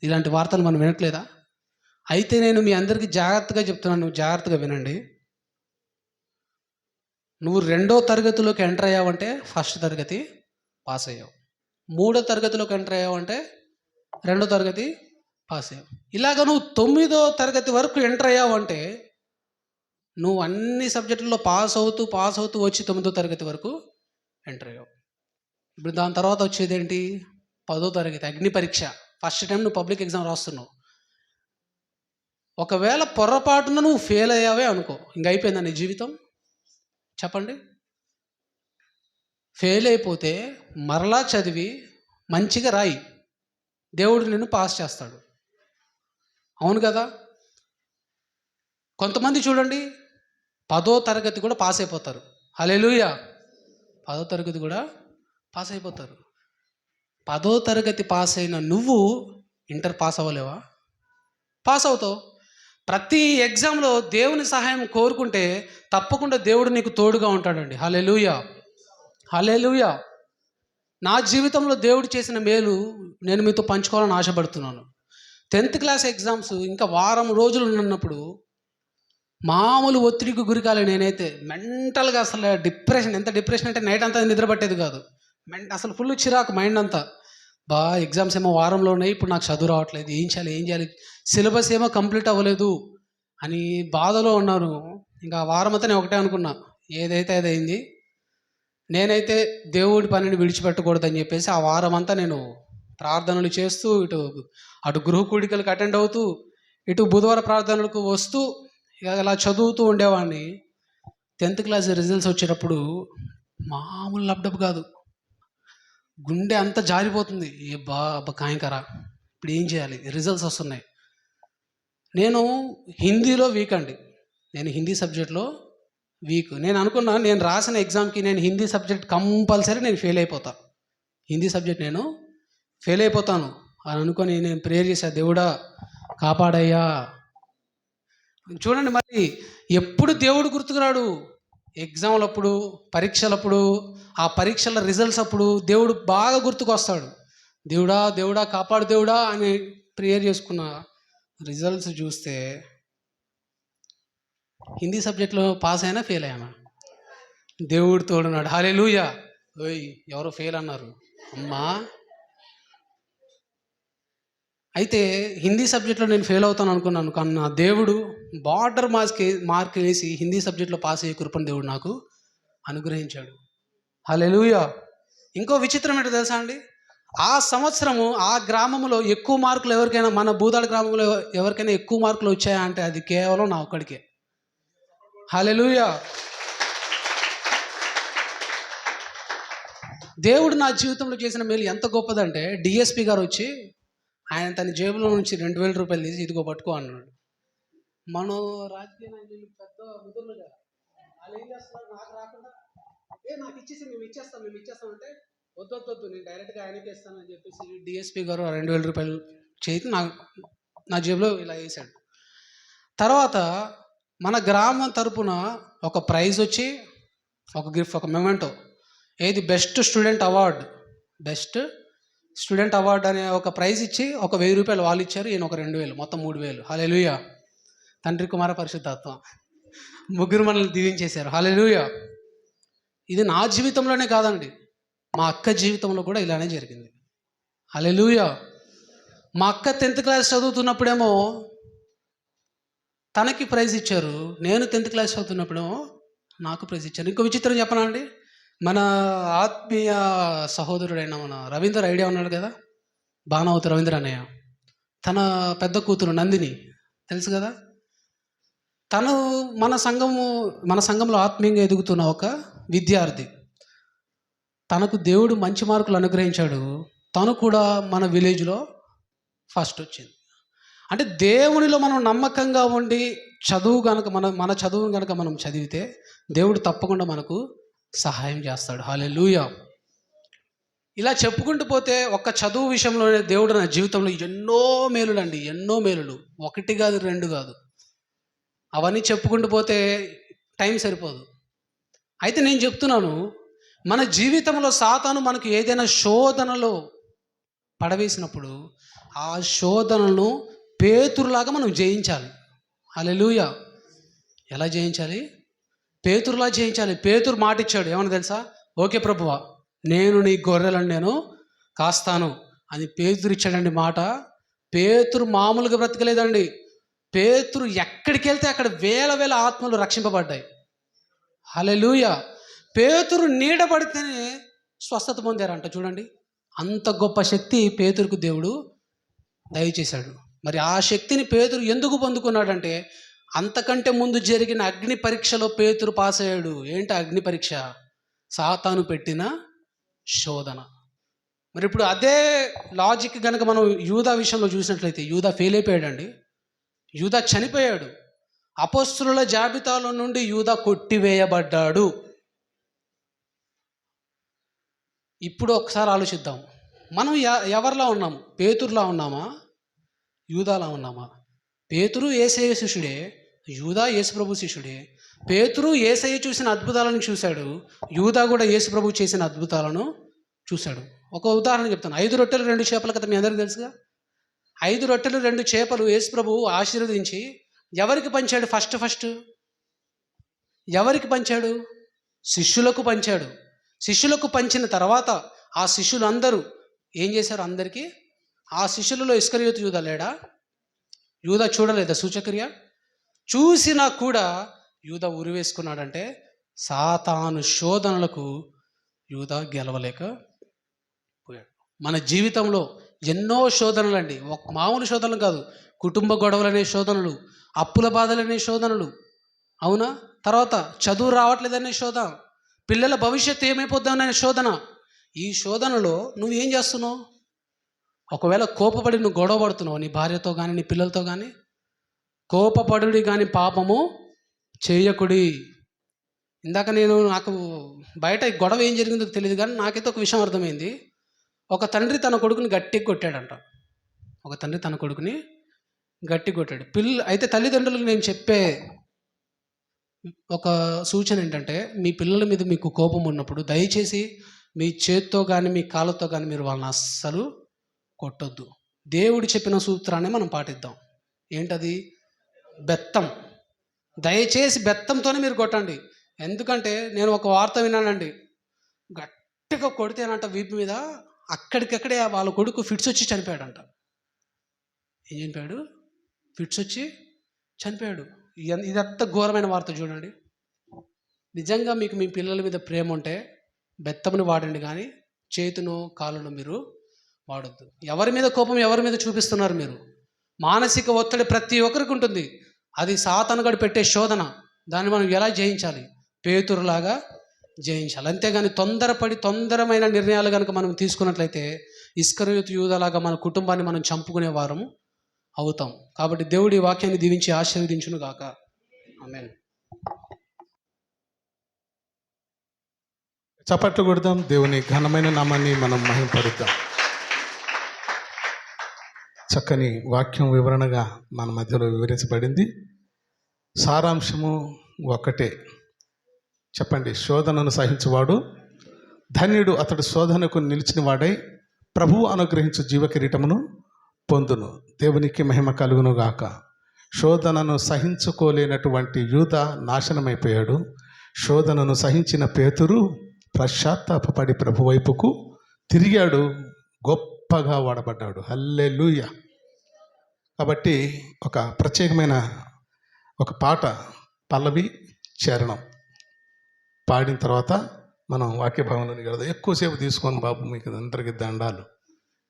ఇలాంటి వార్తలు మనం వినట్లేదా? అయితే నేను మీ అందరికీ జాగ్రత్తగా చెప్తున్నాను, నువ్వు జాగ్రత్తగా వినండి. నువ్వు 2వ తరగతిలోకి ఎంటర్ అయ్యావంటే 1st తరగతి పాస్ అయ్యావు. 3వ తరగతిలోకి ఎంటర్ అయ్యావంటే 2వ తరగతి పాస్ అయ్యావు. ఇలాగ నువ్వు 9వ తరగతి వరకు ఎంటర్ అయ్యావంటే నువ్వు అన్ని సబ్జెక్టుల్లో పాస్ అవుతూ వచ్చి 9వ తరగతి వరకు ఎంటర్ అయ్యావు. ఇప్పుడు దాని తర్వాత వచ్చేది ఏంటి? 10వ తరగతి అగ్ని పరీక్ష. ఫస్ట్ టైం నువ్వు పబ్లిక్ ఎగ్జామ్ రాస్తున్నావు. ఒకవేళ పొరపాటున నువ్వు ఫెయిల్ అయ్యావే అనుకో, ఇంక అయిపోయిందా నీ జీవితం? చెప్పండి. ఫెయిల్ అయిపోతే మరలా చదివి మంచిగా రాయి, దేవుడు నిన్ను పాస్ చేస్తాడు. అవును కదా? కొంతమంది చూడండి 10వ తరగతి కూడా పాస్ అయిపోతారు. హల్లెలూయా. 10వ తరగతి కూడా పాస్ అయిపోతారు. 10వ తరగతి పాస్ అయిన నువ్వు ఇంటర్ పాస్ అవ్వలేవా? పాస్ అవుతావు. ప్రతి ఎగ్జామ్లో దేవుని సహాయం కోరుకుంటే తప్పకుండా దేవుడు నీకు తోడుగా ఉంటాడండి. హల్లెలూయా, హల్లెలూయా. నా జీవితంలో దేవుడు చేసిన మేలు నేను మీతో పంచుకోవాలని ఆశపడుతున్నాను. 10th క్లాస్ ఎగ్జామ్స్ ఇంకా వారం రోజులు ఉన్నప్పుడు మామూలు ఒత్తిడికి గురికాలే. నేనైతే మెంటల్గా అసలు డిప్రెషన్, ఎంత డిప్రెషన్ అంటే నైట్ అంతా నిద్ర పట్టేది కాదు. అసలు ఫుల్ చిరాకు మైండ్ అంతా. ఎగ్జామ్స్ ఏమో వారంలో ఉన్నాయి, ఇప్పుడు నాకు చదువు రావట్లేదు, ఏం చేయాలి, సిలబస్ ఏమో కంప్లీట్ అవ్వలేదు అని బాధలో ఉన్నాను. ఇంకా వారం అంతా నేను ఒకటే అనుకున్నా, ఏదైతే అది అయింది, నేనైతే దేవుడి పనిని విడిచిపెట్టకూడదని చెప్పేసి ఆ వారం అంతా నేను ప్రార్థనలు చేస్తూ అటు గృహ కూడికలకు అటెండ్ అవుతూ ఇటు బుధవార ప్రార్థనలకు వస్తూ ఇలా చదువుతూ ఉండేవాడిని. 10th క్లాస్ రిజల్ట్స్ వచ్చేటప్పుడు మామూలు లబ్డబ్ కాదు, గుండె అంతా జారిపోతుంది. కాయంకరా, ఇప్పుడు ఏం చేయాలి, రిజల్ట్స్ వస్తున్నాయి. నేను హిందీలో వీక్ అండి, నేను హిందీ సబ్జెక్ట్లో వీక్. నేను అనుకున్నా, నేను రాసిన ఎగ్జామ్కి నేను హిందీ సబ్జెక్ట్ కంపల్సరీ నేను ఫెయిల్ అయిపోతా, హిందీ సబ్జెక్ట్ నేను ఫెయిల్ అయిపోతాను అని అనుకొని నేను ప్రేయర్ చేశా, దేవుడా కాపాడయ్యా. చూడండి, మరి ఎప్పుడు దేవుడు గుర్తుకురాడు? ఎగ్జామ్లప్పుడు, పరీక్షలప్పుడు, ఆ పరీక్షల రిజల్ట్స్ అప్పుడు దేవుడు బాగా గుర్తుకొస్తాడు. దేవుడా దేవుడా కాపాడు దేవుడా అని ప్రేయర్ చేసుకున్న రిజల్ట్స్ చూస్తే హిందీ సబ్జెక్ట్లో పాస్ అయినా ఫెయిల్ అయ్యాను. దేవుడు తోడున్నాడు. హల్లెలూయా. ఓయ్, ఎవరో ఫెయిల్ అన్నారు అమ్మా. అయితే హిందీ సబ్జెక్ట్లో నేను ఫెయిల్ అవుతాను అనుకున్నాను, కానీ నా దేవుడు బార్డర్ మార్క్ వేసి హిందీ సబ్జెక్ట్లో పాస్ అయ్యే కృపను దేవుడు నాకు అనుగ్రహించాడు. హల్లెలూయా. ఇంకో విచిత్రం ఏంటో తెలుసా అండి, ఆ సంవత్సరము ఆ గ్రామంలో ఎక్కువ మార్కులు ఎవరికైనా, మన బూదాళ గ్రామంలో ఎవరికైనా ఎక్కువ మార్కులు వచ్చాయా అంటే అది కేవలం నా ఒక్కడికే. హల్లెలూయా. దేవుడు నా జీవితంలో చేసిన మేలు ఎంత గొప్పదంటే, డిఎస్పి గారు వచ్చి ఆయన తన జేబులో నుంచి 2000 రూపాయలు తీసి ఇదిగో పట్టుకో అన్నాడు. మనం రాజకీయ నాయకులు పెద్ద ముదుర్లు కదా, వాళ్ళు ఏం చేస్తున్నారు, నాకు రాకుండా నాకు ఇచ్చేసి మేము ఇచ్చేస్తాం అంటే, వద్దు నేను డైరెక్ట్గా ఆయనకి ఇస్తాను అని చెప్పేసి డిఎస్పి గారు 2000 రూపాయలు చేతి నా జేబులో ఇలా వేసాడు. తర్వాత మన గ్రామం తరపున ఒక ప్రైజ్ వచ్చి, ఒక గిఫ్ట్, ఒక మెమెంటో, ఏది బెస్ట్ స్టూడెంట్ అవార్డ్ అనే ఒక ప్రైజ్ ఇచ్చి ఒక 1000 రూపాయలు వాళ్ళు ఇచ్చారు, ఈయన ఒక 2000, మొత్తం 3000. హల్లెలూయా. తండ్రి కుమార పరిశుద్ధాత్మ ముగ్గురు మనల్ని దీవించేశారు. హల్లెలూయా. ఇది నా జీవితంలోనే కాదండి, మా అక్క జీవితంలో కూడా ఇలానే జరిగింది. హల్లెలూయా. మా అక్క 10th క్లాస్ చదువుతున్నప్పుడేమో తనకి ప్రైజ్ ఇచ్చారు, నేను 10th క్లాస్ చదువుతున్నప్పుడేమో నాకు ప్రైజ్ ఇచ్చారు. ఇంకో విచిత్రం చెప్పనా అండి, మన ఆత్మీయ సహోదరుడైన మన రవీందర్ ఐడియా ఉన్నాడు కదా, బాణావతి రవీంద్ర అన్నయ్య, తన పెద్ద కూతురు నందిని తెలుసు కదా, తను మన సంఘంలో ఆత్మీయంగా ఎదుగుతున్న ఒక విద్యార్థి. తనకు దేవుడు మంచి మార్కులు అనుగ్రహించాడు, తను కూడా మన విలేజ్లో ఫస్ట్ వచ్చింది. అంటే దేవునిలో మనం నమ్మకంగా ఉండి చదువు కనుక మన చదువును కనుక మనం చదివితే దేవుడు తప్పకుండా మనకు సహాయం చేస్తాడు. హల్లెలూయా. ఇలా చెప్పుకుంటూ పోతే ఒక్క చదువు విషయంలోనే దేవుడు నా జీవితంలో ఎన్నో మేలులు, ఒకటి కాదు, 2 కాదు, అవన్నీ చెప్పుకుంటూ పోతే టైం సరిపోదు. అయితే నేను చెప్తున్నాను, మన జీవితంలో సాతాను మనకు ఏదైనా శోధనలో పడవేసినప్పుడు ఆ శోధనను పేతురులాగా మనం జయించాలి. హల్లెలూయా. ఎలా జయించాలి? పేతురులా జయించాలి. పేతురు మాట ఇచ్చాడు, ఏమన్నా తెలుసా? ఓకే ప్రభువా, నేను నీ గొర్రెలను నేను కాస్తాను అని పేతురు ఇచ్చాడండి మాట. పేతురు మామూలుగా బ్రతకలేదండి. పేతురు ఎక్కడికి వెళ్తే అక్కడ వేల ఆత్మలు రక్షింపబడ్డాయి. హల్లెలూయా. పేతురు నీడబడితేనే స్వస్థత పొందారంట. చూడండి, అంత గొప్ప శక్తి పేతురుకు దేవుడు దయచేశాడు. మరి ఆ శక్తిని పేతురు ఎందుకు పొందుకున్నాడంటే, అంతకంటే ముందు జరిగిన అగ్ని పరీక్షలో పేతురు పాస్ అయ్యాడు. ఏంటి అగ్ని పరీక్ష? సాతాను పెట్టిన శోధన. మరి ఇప్పుడు అదే లాజిక్ కనుక మనం యూదా విషయంలో చూసినట్లయితే, యూదా ఫెయిల్ అయిపోయాడండి, యూదా చనిపోయాడు. అపొస్తలుల జాబితాలో నుండి యూదా కొట్టివేయబడ్డాడు. ఇప్పుడు ఒకసారి ఆలోచిద్దాం, మనం ఎవరిలా ఉన్నాము? పేతురులా ఉన్నామా? యూదాలా ఉన్నామా? పేతురు యేసయ్య శిష్యుడే, యూదా యేసుప్రభు శిష్యుడే. పేతురు యేసయ్య చూసిన అద్భుతాలను చూశాడు, యూదా కూడా యేసుప్రభు చేసిన అద్భుతాలను చూశాడు. ఒక ఉదాహరణ చెప్తాను. 5 రొట్టెలు 2 చేపల కథ మీ అందరికీ తెలుసుగా. 5 రొట్టెలు 2 చేపలు యేసుప్రభు ఆశీర్వదించి ఎవరికి పంచాడు? ఫస్ట్ ఎవరికి పంచాడు? శిష్యులకు పంచాడు. శిష్యులకు పంచిన తర్వాత ఆ శిష్యులందరూ ఏం చేశారు? అందరికీ ఆ శిష్యులలో ఇస్కరియోతు యూదా లేడా? యూదా చూడలేదా సూచక్రియ? చూసినా కూడా యూదా ఉరివేసుకున్నాడంటే సాతాను శోధనలకు యూదా గెలవలేకపోయాడు. మన జీవితంలో ఎన్నో శోధనలు అండి, ఒక మామూలు శోధనలు కాదు. కుటుంబ గొడవలనే శోధనలు, అప్పుల బాధలనే శోధనలు, అవునా? తర్వాత చదువు రావట్లేదనే శోధన, పిల్లల భవిష్యత్తు ఏమైపోద్దామనే శోధన. ఈ శోధనలో నువ్వు ఏం చేస్తున్నావు? ఒకవేళ కోపపడి నువ్వు గొడవ పడుతున్నావు నీ భార్యతో కానీ నీ పిల్లలతో కానీ, కోపపడుడి కానీ పాపము చేయకుడి. ఇందాక నాకు బయట ఈ గొడవ ఏం జరిగిందో తెలియదు, కానీ నాకైతే ఒక విషయం అర్థమైంది. ఒక తండ్రి తన కొడుకుని గట్టిగా కొట్టాడంట. ఒక తండ్రి తన కొడుకుని గట్టిగా కొట్టాడు. అయితే తల్లిదండ్రులకు నేను చెప్పే ఒక సూచన ఏంటంటే, మీ పిల్లల మీద మీకు కోపం ఉన్నప్పుడు దయచేసి మీ చేత్తో కానీ మీ కాళ్ళతో కానీ మీరు వాళ్ళని అస్సలు కొట్టొద్దు. దేవుడు చెప్పిన సూత్రాన్ని మనం పాటిద్దాం. ఏంటది? బెత్తం. దయచేసి బెత్తంతోనే మీరు కొట్టండి. ఎందుకంటే నేను ఒక వార్త విన్నానండి, గట్టిగా కొడితేనంట వీపు మీద అక్కడికక్కడే వాళ్ళ కొడుకు ఫిట్స్ వచ్చి చనిపోయాడంట. ఏం చనిపోయాడు? ఫిట్స్ వచ్చి చనిపోయాడు. ఇదంతా ఘోరమైన వార్త చూడండి. నిజంగా మీకు మీ పిల్లల మీద ప్రేమ ఉంటే బెత్తముని వాడండి, కానీ చేతును కాళ్ళను మీరు వాడొద్దు. ఎవరి మీద కోపం ఎవరి మీద చూపిస్తున్నారు మీరు? మానసిక ఒత్తిడి ప్రతి ఒక్కరికి ఉంటుంది. అది సాతానుగాడు పెట్టే శోధన. దాన్ని మనం ఎలా జయించాలి? పేతురులాగా జయించాలి. అంతేగాని తొందరమైన నిర్ణయాలు కనుక మనం తీసుకున్నట్లయితే ఇస్కరియోతు యూదాలాగా మన కుటుంబాన్ని మనం చంపుకునే వారము అవుతాం. కాబట్టి దేవుడి వాక్యాన్ని దీవించి ఆశీర్వదించును గాక. ఆమేన్. చప్పట్లు కొడదాం. దేవుని ఘనమైన నామాన్ని మనం మహిమపరుద్దాం. చక్కని వాక్యం వివరణగా మన మధ్యలో వివరించబడింది. సారాంశము ఒక్కటే. చెప్పండి. శోధనను సహించువాడు ధన్యుడు, అతడు శోధనకు నిలిచిన వాడై ప్రభువు అనుగ్రహించు జీవ కిరీటమును పొందును. దేవునికి మహిమ కలుగును గాక. శోధనను సహించుకోలేనటువంటి యూదా నాశనమైపోయాడు. శోధనను సహించిన పేతురు పశ్చాత్తాపపడి ప్రభు వైపుకు తిరిగాడు, గొప్పగా వాడబడ్డాడు. హల్లెలూయా. కాబట్టి ఒక ప్రత్యేకమైన ఒక పాట, పల్లవి చరణం పాడిన తర్వాత మనం వాక్య భాగంలోనికి వెళ్దాం. ఎక్కువసేపు తీసుకొని బాబు, మీకు అందరికీ దండాలు.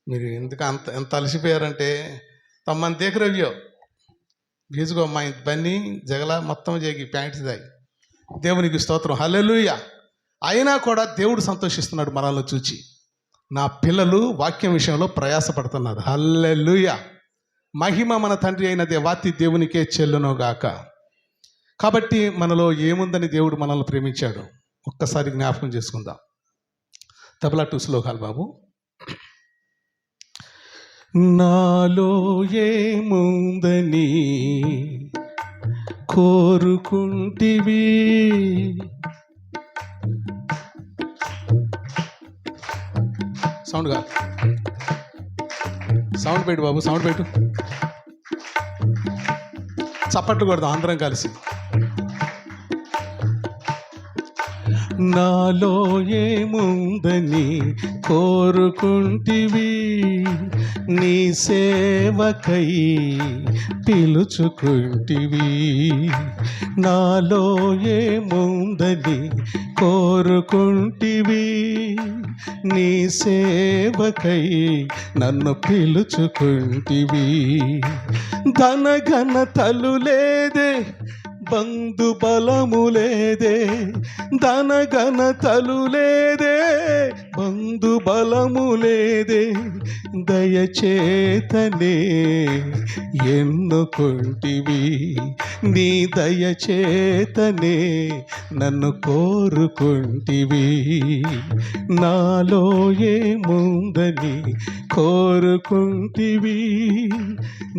మీరు ఎందుకు ఎంత అలసిపోయారంటే తమ్మని దేకరవ్యో బీజుగో మా బన్నీ జగల మొత్తం జేగి ప్యాంట్స్ దాయి. దేవునికి స్తోత్రం. హల్లెలూయా. అయినా కూడా దేవుడు సంతోషిస్తున్నాడు మనల్ని చూచి. నా పిల్లలు వాక్యం విషయంలో ప్రయాసపడుతున్నారు. హల్లెలూయా. మహిమ మన తండ్రి అయిన దేవాతి దేవునికే చెల్లునోగాక. కాబట్టి మనలో ఏముందని దేవుడు మనల్ని ప్రేమించాడు ఒక్కసారి జ్ఞాపకం చేసుకుందాం. తబలా 2 శ్లోకాలు బాబు. నాలో ఏముందని కోరుకుంటివి, సౌండ్ కాదు, సౌండ్ పెట్టు బాబు, సౌండ్ పెట్టు. చప్పట్లు కొడదాం అందరం కలిసి. నాలో ఏముందని కోరుకుంటివి, నీ సేవకై పిలుచుకుంటివి. నాలో ఏముందని కోరుకుంటివి, నీ సేవకై నన్ను పిలుచుకుంటివి. ధనఘనతలు లేదే, బంధు బలము లేదే, ధనఘనతలు లేదే, బంధు బలము పాపము లేదే దయచేతనే ఎన్నుకుంటివి, నీ దయచేతనే నన్ను కోరుకుంటివి. నాలో ఏముందని కోరుకుంటివి,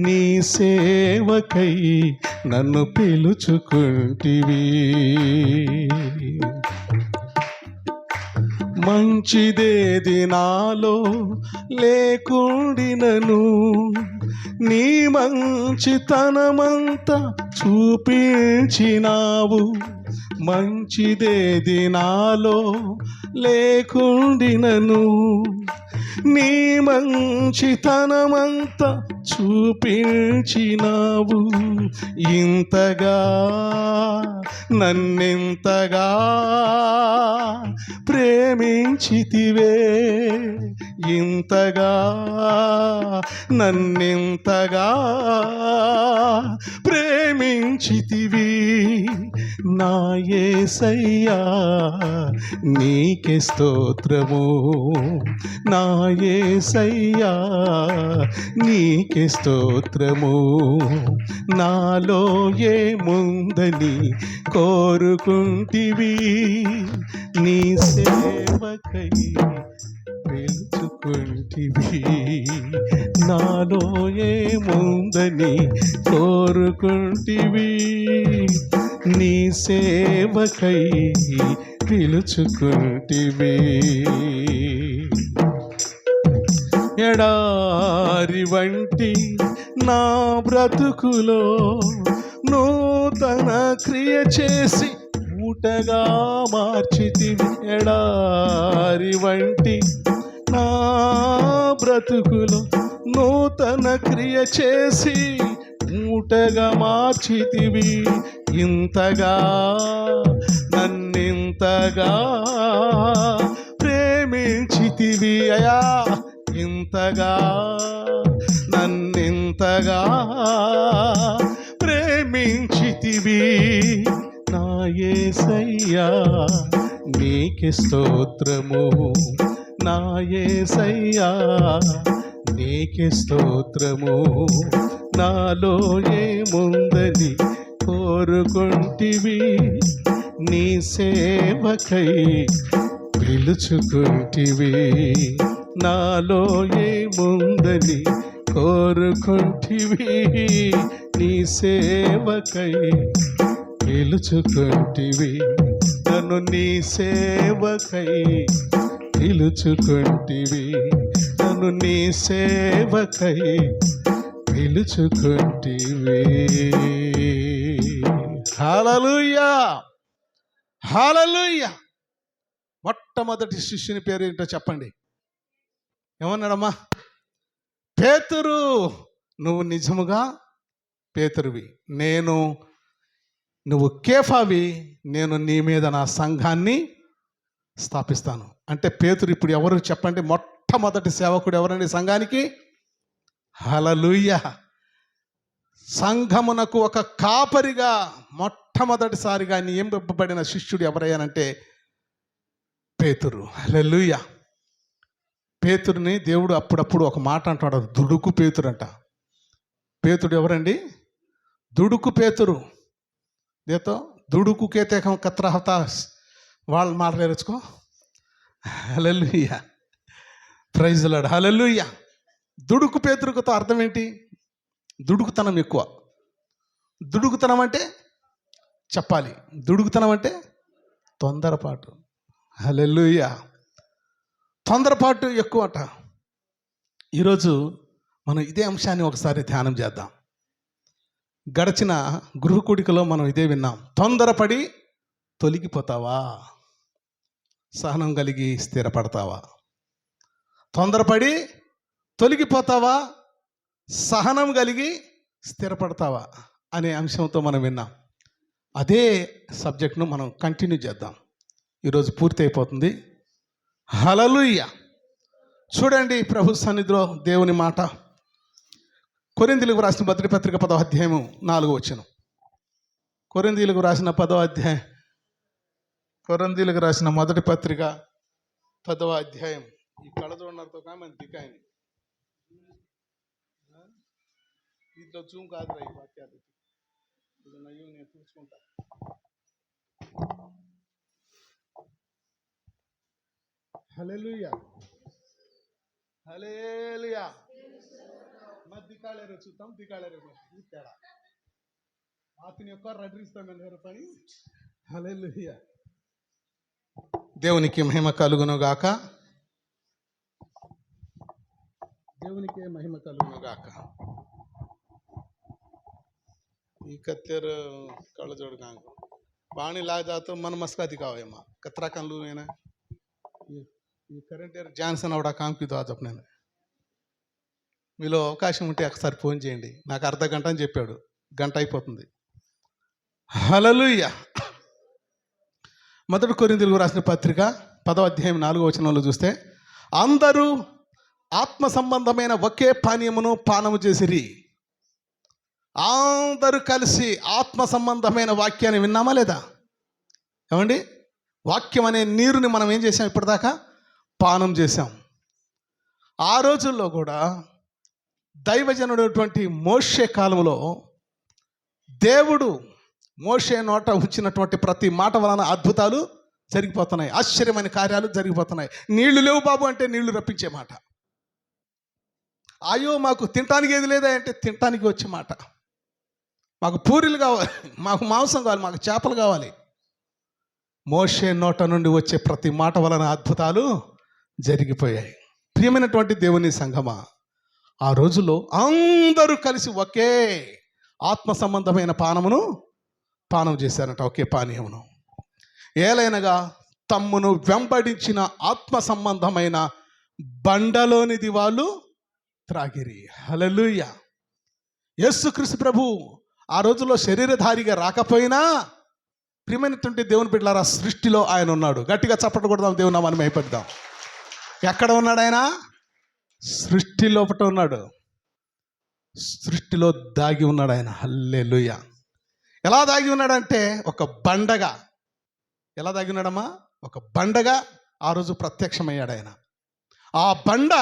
నీ సేవకై నన్ను పిలుచుకుంటివి. మంచిదేది నాలో లేకుండినను, నీ మంచితనమంతా చూపించినావు. మంచిదేది నాలో లేకుండినను, నీ మంచితనమంతా చూపించినావు. ఇంతగా నన్నెంతగా ప్రేమించితివే, ఇంతగా నన్నెంతగా ప్రేమించితివి. నా యేసయ్యా నీకే స్తోత్రము, నా యేసయ్యా నీకే స్తోత్రము. నాలో ఏముందని కోరుకుంటివి, నీ సేవకై పిలుచుకుంటివి. నాలో ఏముందని కోరుకుంటివి, నీ సేవకై పిలుచుకుంటివి. ఎడారి వంటి నా బ్రతుకులో నూతన క్రియ చేసి ఊటగా మార్చితివి. ఎడారి వంటి నా బ్రతుకులో నూతన క్రియ చేసి ఊటగా మార్చితివి. ఇంతగా నన్నింతగా ప్రేమించితివి అయా, ఇంతగా నన్నింతగా ప్రేమించితివి. నా యేసయ్యా నీకే స్తోత్రము, నా యేసయ్యా నీకే స్తోత్రము. నాలో ఏముందని కోరుకుంటివి, నీ సేవకై పిలుచుకుంటివి. నాలో ఏముందని కోరుకుంటివి, నీ సేవకై పిలుచుకుంటివి. నన్ను నీ సేవకై పిలుచుకుంటివి, నన్ను నీ సేవకై పిలుచుకుంటివి. హల్లెలూయా, హల్లెలూయా. మొట్టమొదటి శిష్యుని పేరు ఏంటో చెప్పండి. ఏమన్నాడమ్మా? పేతురు. నువ్వు నిజముగా పేతురువి, నువ్వు కేఫావి, నేను నీ మీద నా సంఘాన్ని స్థాపిస్తాను. అంటే పేతురు ఇప్పుడు ఎవరు చెప్పండి? మొట్టమొదటి సేవకుడు ఎవరండి సంఘానికి? హల్లెలూయా. సంఘమునకు ఒక కాపరిగా మొట్టమొదటిసారిగా నియమింపబడిన శిష్యుడు ఎవరయ్యానంటే పేతురు. హల్లెలూయా. పేతురుని దేవుడు అప్పుడప్పుడు ఒక మాట అంటాడు, దుడుకు పేతురు అంట. పేతుడు ఎవరండి? దుడుకు పేతురు. దేతో దుడుకు కేతేకం కత్రహత వాళ్ళు మాట్లాడేసుకో. హల్లెలూయా, ప్రైజ్ ది లార్డ్. హల్లెలూయా. దుడుకు పేతురుకుతో అర్థం ఏంటి? దుడుకుతనం ఎక్కువ. దుడుకుతనం అంటే చెప్పాలి, దుడుకుతనం అంటే తొందరపాటు. హల్లెలూయా. తొందరపాటు ఎక్కువ అట. ఈరోజు మనం ఇదే అంశాన్ని ఒకసారి ధ్యానం చేద్దాం. గడిచిన గృహ కూడికలో మనం ఇదే విన్నాం. తొందరపడి తొలగిపోతావా, సహనం కలిగి స్థిరపడతావా? తొందరపడి తొలగిపోతావా, సహనం కలిగి స్థిరపడతావా అనే అంశంతో మనం విన్నాం. అదే సబ్జెక్ట్ను మనం కంటిన్యూ చేద్దాం. ఈరోజు పూర్తి అయిపోతుంది. హల్లెలూయా. చూడండి ప్రభు సన్నిధిలో దేవుని మాట. కొరింథీయులకు రాసిన మొదటి పత్రిక 10వ అధ్యాయము 4వ వచనం. కొరింథీయులకు రాసిన 10వ అధ్యాయం, కొరింథీయులకు రాసిన మొదటి పత్రిక 10వ అధ్యాయం ఈ కళ్ళజోడినతో కానీ దికాయని దీంట్లో జూమ్ కాదురా ఈ వాక్యాలు. ఇది నయ్యం నేను చూసుకుంటా. హల్లెలూయా హల్లెలూయా. మరి దికాలేరు చూద్దాం, దికాలేరు తేడా అతని యొక్క రడ్రిస్తాం పని. హల్లెలూయా. దేవునికి మహిమ కలుగును గాక, దేవునికి మహిమ కలుగును గాక. ఈ కత్తెర కళ్ళ जोड़ कांग पानी ला जातो मन मस्का दिखाओ एमा कतरा kan lu ना ఈ కరెంట్ ఇయర్ జాన్సన్ అవడా కాంకి దాదు अपने మీలో అవకాశం ఉంటే ఒకసారి ఫోన్ చేయండి. నాకు అర్ధ గంట అని చెప్పాడు, గంట అయిపోతుంది. హల్లెలూయా. మొదటి కొరింథీయులకు రాసిన పత్రిక 10వ అధ్యాయం 4వ వచనంలో చూస్తే, అందరూ ఆత్మ సంబంధమైన ఒకే పానీయమును పానము చేసిరి. అందరూ కలిసి ఆత్మ సంబంధమైన వాక్యాన్ని విన్నామా లేదా? ఏమండి, వాక్యం అనే నీరుని మనం ఏం చేసాం? ఇప్పటిదాకా పానం చేశాం. ఆ రోజుల్లో కూడా దైవజనుడైనటువంటి మోషే కాలంలో దేవుడు మోషే నోట ఉంచినటువంటి ప్రతి మాట వలన అద్భుతాలు జరిగిపోతున్నాయి, ఆశ్చర్యమైన కార్యాలు జరిగిపోతున్నాయి. నీళ్లు లేవు బాబు అంటే నీళ్లు రప్పించే మాట. అయ్యో మాకు తినటానికి ఏది లేదా అంటే తినటానికి వచ్చే మాట. మాకు పూరీలు కావాలి, మాకు మాంసం కావాలి, మాకు చేపలు కావాలి. మోషే నోట నుండి వచ్చే ప్రతి మాట వలన అద్భుతాలు జరిగిపోయాయి. ప్రియమైనటువంటి దేవుని సంఘమా, ఆ రోజుల్లో అందరూ కలిసి ఒకే ఆత్మ సంబంధమైన పానం చేశారట, ఒకే పానీయమును. ఏలైనగా తమ్మును వెంబడించిన ఆత్మ సంబంధమైన బండలోనిది వాళ్ళు త్రాగిరి. హల్లెలూయా. యేసుక్రీస్తు ప్రభు ఆ రోజుల్లో శరీరధారిగా రాకపోయినా ప్రియమైనటువంటి దేవుని బిడ్డలారా, సృష్టిలో ఆయన ఉన్నాడు. గట్టిగా చప్పట్లు కొడదాం, దేవుని నామాన్ని మహిమపడదాం. ఎక్కడ ఉన్నాడు ఆయన? సృష్టి లోపట ఉన్నాడు, సృష్టిలో దాగి ఉన్నాడు ఆయన. హల్లెలూయా. ఎలా దాగి ఉన్నాడంటే ఒక బండగా. ఎలా దాగి ఉన్నాడమ్మా? ఒక బండగా ఆ రోజు ప్రత్యక్షమయ్యాడు ఆయన. ఆ బండ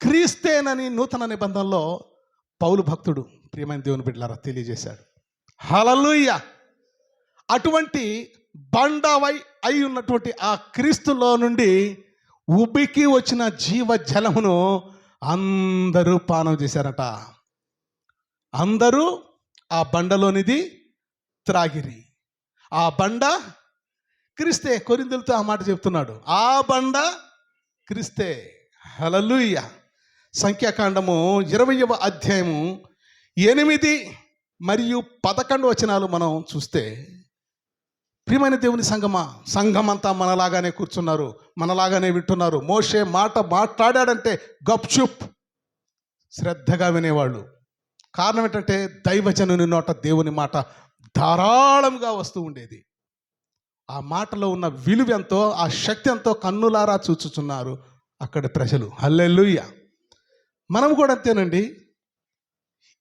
క్రీస్తేనని నూతన నిబంధనలో పౌలు భక్తుడు ప్రియమైన దేవుని బిడ్డలారా తెలియజేశాడు. హల్లెలూయా. అటువంటి బండవై అయి ఉన్నటువంటి ఆ క్రీస్తులో నుండి ఉబికి వచ్చిన జీవ జలమును అందరూ పానం చేశారట. అందరూ ఆ బండలోనిది త్రాగిరి. ఆ బండ క్రీస్తే. కొరింథీయులతో ఆ మాట చెప్తున్నాడు, ఆ బండ క్రీస్తే. హల్లెలూయా. సంఖ్యాకాండము 20వ అధ్యాయము 8 మరియు 11 వచనాలు మనం చూస్తే, ప్రియమైన దేవుని సంఘమంతా మనలాగానే కూర్చున్నారు, మనలాగానే వింటున్నారు. మోషే మాట మాట్లాడాడంటే గప్చుప్ శ్రద్ధగా వినేవాళ్ళు. కారణం ఏంటంటే దైవజనుని నోట దేవుని మాట ధారాళంగా వస్తూ ఉండేది. ఆ మాటలో ఉన్న విలువ ఎంతో, ఆ శక్తి ఎంతో కన్నులారా చూచుచున్నారు అక్కడి ప్రజలు. హల్లెలూయా. మనం కూడా అంతేనండి.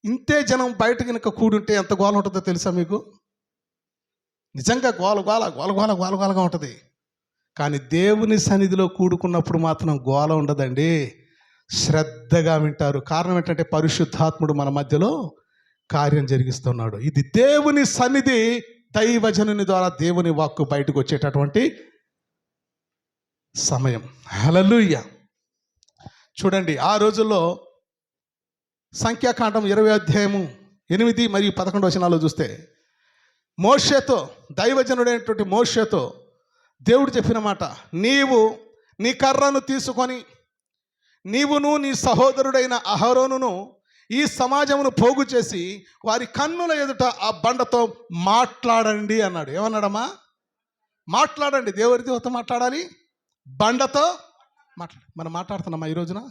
ఇంతే జనం బయట కనుక కూడుంటే ఎంత గోల ఉంటుందో తెలుసా మీకు? నిజంగా గోలగా ఉంటుంది. కానీ దేవుని సన్నిధిలో కూడుకున్నప్పుడు మాత్రం గోల ఉండదండి, శ్రద్ధగా వింటారు. కారణం ఏంటంటే పరిశుద్ధాత్ముడు మన మధ్యలో కార్యం జరిగిస్తున్నాడు. ఇది దేవుని సన్నిధి, దైవజనుని ద్వారా దేవుని వాక్కు బయటకు వచ్చేటటువంటి సమయం. హల్లెలూయా. చూడండి, ఆ రోజుల్లో సంఖ్యాకాండం 20వ అధ్యాయము 8 మరియు 11 వచనాలు చూస్తే, మోషేతో, దైవజనుడైనటువంటి మోషేతో దేవుడు చెప్పిన మాట, నీవు నీ కర్రను తీసుకొని నీవును నీ సహోదరుడైన అహరోనును ఈ సమాజమును పోగు చేసి వారి కన్నుల ఎదుట ఆ బండతో మాట్లాడండి అన్నాడు. ఏమన్నాడమ్మా? మాట్లాడండి. దేవుడితో మాట్లాడాలి, బండతో మాట్లాడాలి. మనం మాట్లాడుతున్నామా ఈ రోజున?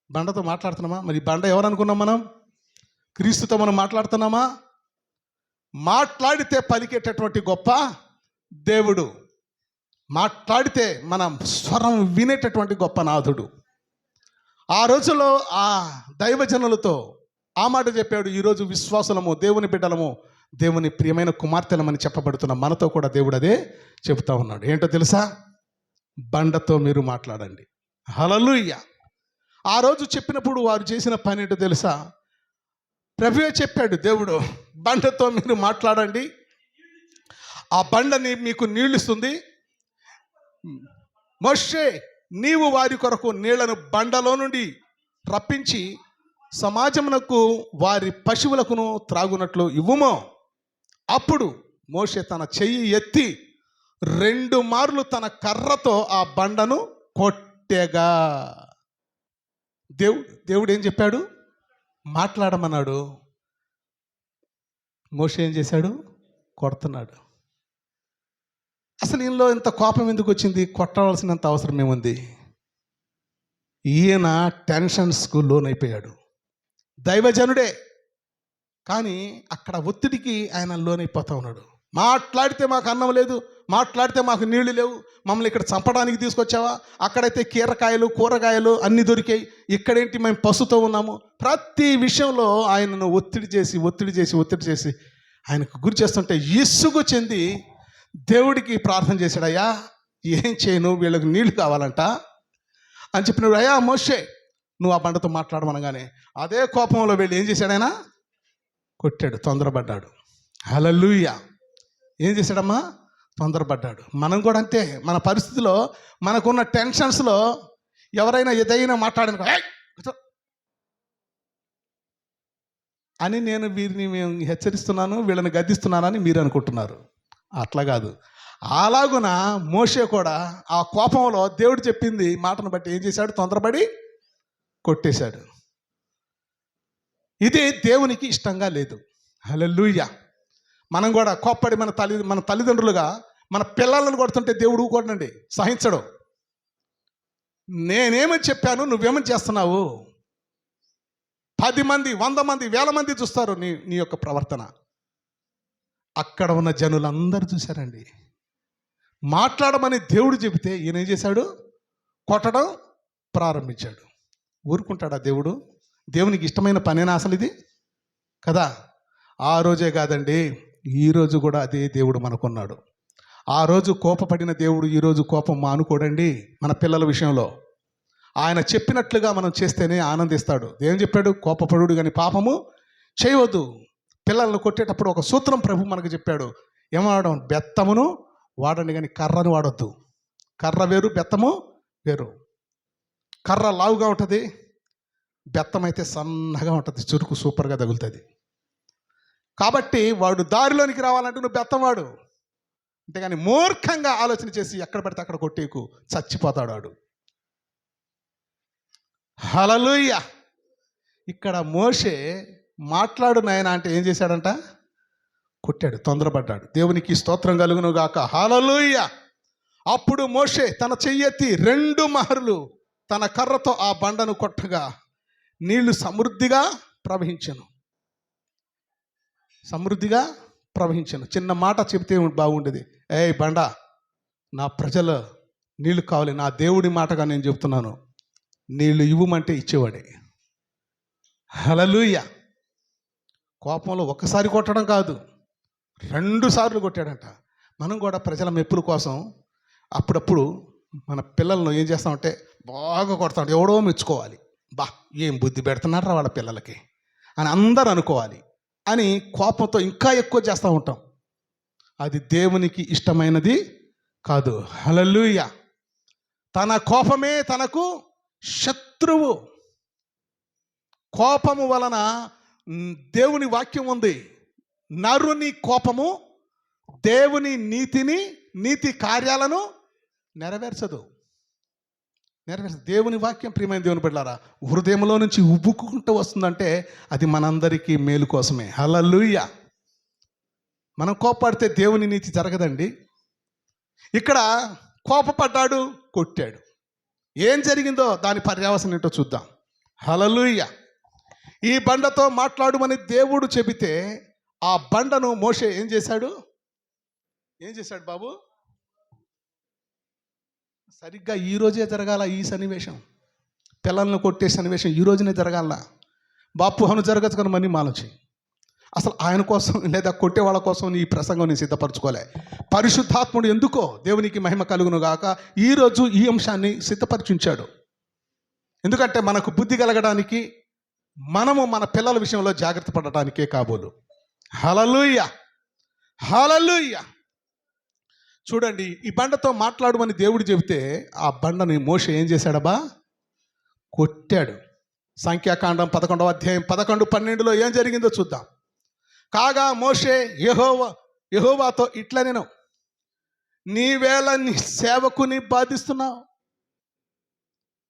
బండతో మాట్లాడుతున్నామా? మరి బండ ఎవరు అనుకున్నాం మనం? క్రీస్తుతో మనం మాట్లాడుతున్నామా? మాట్లాడితే పలికేటటువంటి గొప్ప దేవుడు, మాట్లాడితే మనం స్వరం వినేటటువంటి గొప్ప నాథుడు. ఆ రోజుల్లో ఆ దైవజనులతో ఆ మాట చెప్పాడు. ఈరోజు విశ్వాసులము, దేవుని బిడ్డలము, దేవుని ప్రియమైన కుమార్తెలమని చెప్పబడుతున్న మనతో కూడా దేవుడు అదే చెబుతా ఉన్నాడు. ఏంటో తెలుసా? బండతో మీరు మాట్లాడండి. హల్లెలూయా. ఆ రోజు చెప్పినప్పుడు వారు చేసిన పని ఏంటో తెలుసా? ప్రభువే చెప్పాడు, దేవుడు, బండతో మీరు మాట్లాడండి, ఆ బండని మీకు నీళ్ళు ఇస్తుంది. మోషే, నీవు వారి కొరకు నీళ్లను బండలో నుండి రప్పించి సమాజమునకు వారి పశువులకును త్రాగునట్లు ఇవ్వుమో. అప్పుడు మోషే తన చెయ్యి ఎత్తి 2 మార్లు తన కర్రతో ఆ బండను కొట్టెగా. దేవుడు ఏం చెప్పాడు? మాట్లాడమన్నాడు. మోషే ఏం చేశాడు? కొడుతున్నాడు. అసలు ఈయనలో ఇంత కోపం ఎందుకు వచ్చింది? కొట్టవలసినంత అవసరం ఏముంది? ఈయన టెన్షన్స్కు లోనైపోయాడు. దైవజనుడే, కానీ అక్కడ ఒత్తిడికి ఆయన లోనైపోతా ఉన్నాడు. మాట్లాడితే మాకు అన్నం లేదు, మాట్లాడితే మాకు నీళ్లు లేవు, మమ్మల్ని ఇక్కడ చంపడానికి తీసుకొచ్చావా? అక్కడైతే కీరకాయలు కూరగాయలు అన్నీ దొరికాయి, ఇక్కడేంటి మేము పసుతో ఉన్నాము. ప్రతి విషయంలో ఆయనను ఒత్తిడి చేసి ఆయనకు గురి చేస్తుంటే ఇసుగు చెంది దేవుడికి ప్రార్థన చేశాడు. అయ్యా, ఏం చేయను, వీళ్ళకి నీళ్లు కావాలంట అని చెప్పినాడు. అయ్యా మోషే, నువ్వు ఆ బండతో మాట్లాడమనగానే అదే కోపంలో వీళ్ళు ఏం చేశాడు? ఆయన కొట్టాడు, తొందరపడ్డాడు. హల్లెలూయా. ఏం చేశాడమ్మా? తొందరపడ్డాడు. మనం కూడా అంతే. మన పరిస్థితిలో మనకున్న టెన్షన్స్లో ఎవరైనా ఏదైనా మాట్లాడను అని నేను వీరిని మేము హెచ్చరిస్తున్నాను, వీళ్ళని గద్దిస్తున్నానని మీరు అనుకుంటున్నారు. అట్లా కాదు. అలాగున మోషే కూడా ఆ కోపంలో దేవుడు చెప్పింది మాటను బట్టి ఏం చేశాడు? తొందరపడి కొట్టేశాడు. ఇది దేవునికి ఇష్టంగా లేదు. హల్లెలూయా. మనం కూడా కోప్పడి మన తల్లిదండ్రులుగా మన పిల్లలను కొడుతుంటే దేవుడు ఊరుకోడండి, సహించడు. నేనేమని చెప్పాను, నువ్వేమని చేస్తున్నావు? 10 మంది 100 మంది 1000 మంది చూస్తారు నీ యొక్క ప్రవర్తన. అక్కడ ఉన్న జనులందరూ చూశారండి. మాట్లాడమని దేవుడు చెబితే ఈయన ఏం చేశాడు? కొట్టడం ప్రారంభించాడు. ఊరుకుంటాడా దేవుడు? దేవునికి ఇష్టమైన పనేనా అసలు ఇది? కదా. ఆ రోజే కాదండి, ఈరోజు కూడా అదే దేవుడు మనకున్నాడు. ఆ రోజు కోపపడిన దేవుడు ఈరోజు కోపం మానుకోడండి. మన పిల్లల విషయంలో ఆయన చెప్పినట్లుగా మనం చేస్తేనే ఆనందిస్తాడు. ఏం చెప్పాడు? కోపపడు కానీ పాపము చేయవద్దు. పిల్లలను కొట్టేటప్పుడు ఒక సూత్రం ప్రభు మనకు చెప్పాడు. ఏమనడం? బెత్తమును వాడండి కానీ కర్రను వాడొద్దు. కర్ర వేరు, బెత్తము వేరు. కర్ర లావుగా ఉంటుంది, బెత్తం అయితే సన్నగా ఉంటుంది, చురుకు సూపర్గా తగులుతుంది. కాబట్టి వాడు దారిలోనికి రావాలంటే నువ్వు బెత్తం వాడు. అంతేగాని మూర్ఖంగా ఆలోచన చేసి ఎక్కడ పడితే అక్కడ కొట్టేకు, చచ్చిపోతాడు వాడు. హల్లెలూయా. ఇక్కడ మోషే మాట్లాడు నాయన అంటే ఏం చేశాడంట? కొట్టాడు, తొందరపడ్డాడు. దేవునికి స్తోత్రం కలుగును గాక. హల్లెలూయా. అప్పుడు మోషే తన చెయ్యెత్తి 2 మార్లు తన కర్రతో ఆ బండను కొట్టగా నీళ్లు సమృద్ధిగా ప్రవహించెను. చిన్న మాట చెబితే బాగుండేది. ఏయ్ బండ, నా ప్రజలు నీళ్లు కావాలి, నా దేవుడి మాటగా నేను చెప్తున్నాను, నీళ్లు ఇవ్వమంటే ఇచ్చేవాడే. హల్లెలూయా. కోపంలో ఒక్కసారి కొట్టడం కాదు, 2 సార్లు కొట్టాడంట. మనం కూడా ప్రజల మెప్పుల కోసం అప్పుడప్పుడు మన పిల్లలను ఏం చేస్తామంటే బాగా కొడతాం. ఎవడో మెచ్చుకోవాలి, బా ఏం బుద్ధి పెడుతున్నారా వాళ్ళ పిల్లలకి అని అందరూ అనుకోవాలి అని కోపంతో ఇంకా ఎక్కువ చేస్తూ ఉంటాం. అది దేవునికి ఇష్టమైనది కాదు. హల్లెలూయా. తన కోపమే తనకు శత్రువు. కోపము వలన దేవుని వాక్యం ఉంది, నరుని కోపము దేవుని నీతి కార్యాలను నెరవేర్చదు. దేవుని వాక్యం ప్రియమైన దేవుని బిడ్డలారా హృదయంలో నుంచి ఉబ్బుకుంటూ వస్తుందంటే అది మనందరికీ మేలు కోసమే. హల్లెలూయా. మనం కోపపడితే దేవుని నీతి జరగదండి. ఇక్కడ కోపపడ్డాడు, కొట్టాడు. ఏం జరిగిందో దాని పర్యవసానం ఏంటో చూద్దాం. హల్లెలూయా. ఈ బండతో మాట్లాడుమని దేవుడు చెబితే ఆ బండను మోషే ఏం చేశాడు బాబు? సరిగ్గా ఈరోజే జరగాల ఈ సన్నివేశం. పిల్లలను కొట్టే సన్నివేశం ఈ రోజునే జరగాల. బాపు హను జరగచ్చు కానీ మనీ మాలోచి అసలు ఆయన కోసం లేదా కొట్టే వాళ్ళ కోసం నీ ప్రసంగం నేను సిద్ధపరచుకోలే. పరిశుద్ధాత్ముడు ఎందుకో దేవునికి మహిమ కలుగును గాక ఈరోజు ఈ అంశాన్ని సిద్ధపరిచుంచాడు. ఎందుకంటే మనకు బుద్ధి కలగడానికి, మనము మన పిల్లల విషయంలో జాగ్రత్త పడటానికే కాబోలు. హల్లెలూయా, హల్లెలూయా. చూడండి, ఈ బండతో మాట్లాడమని దేవుడు చెబితే ఆ బండని మోషే ఏం చేశాడబ్బా? కొట్టాడు. సంఖ్యాకాండం 11వ అధ్యాయం 11, 12లో ఏం జరిగిందో చూద్దాం. కాగా మోషే యెహోవాతో ఇట్లా, నేను నీవేళ నీ సేవకుని బాధిస్తున్నావు,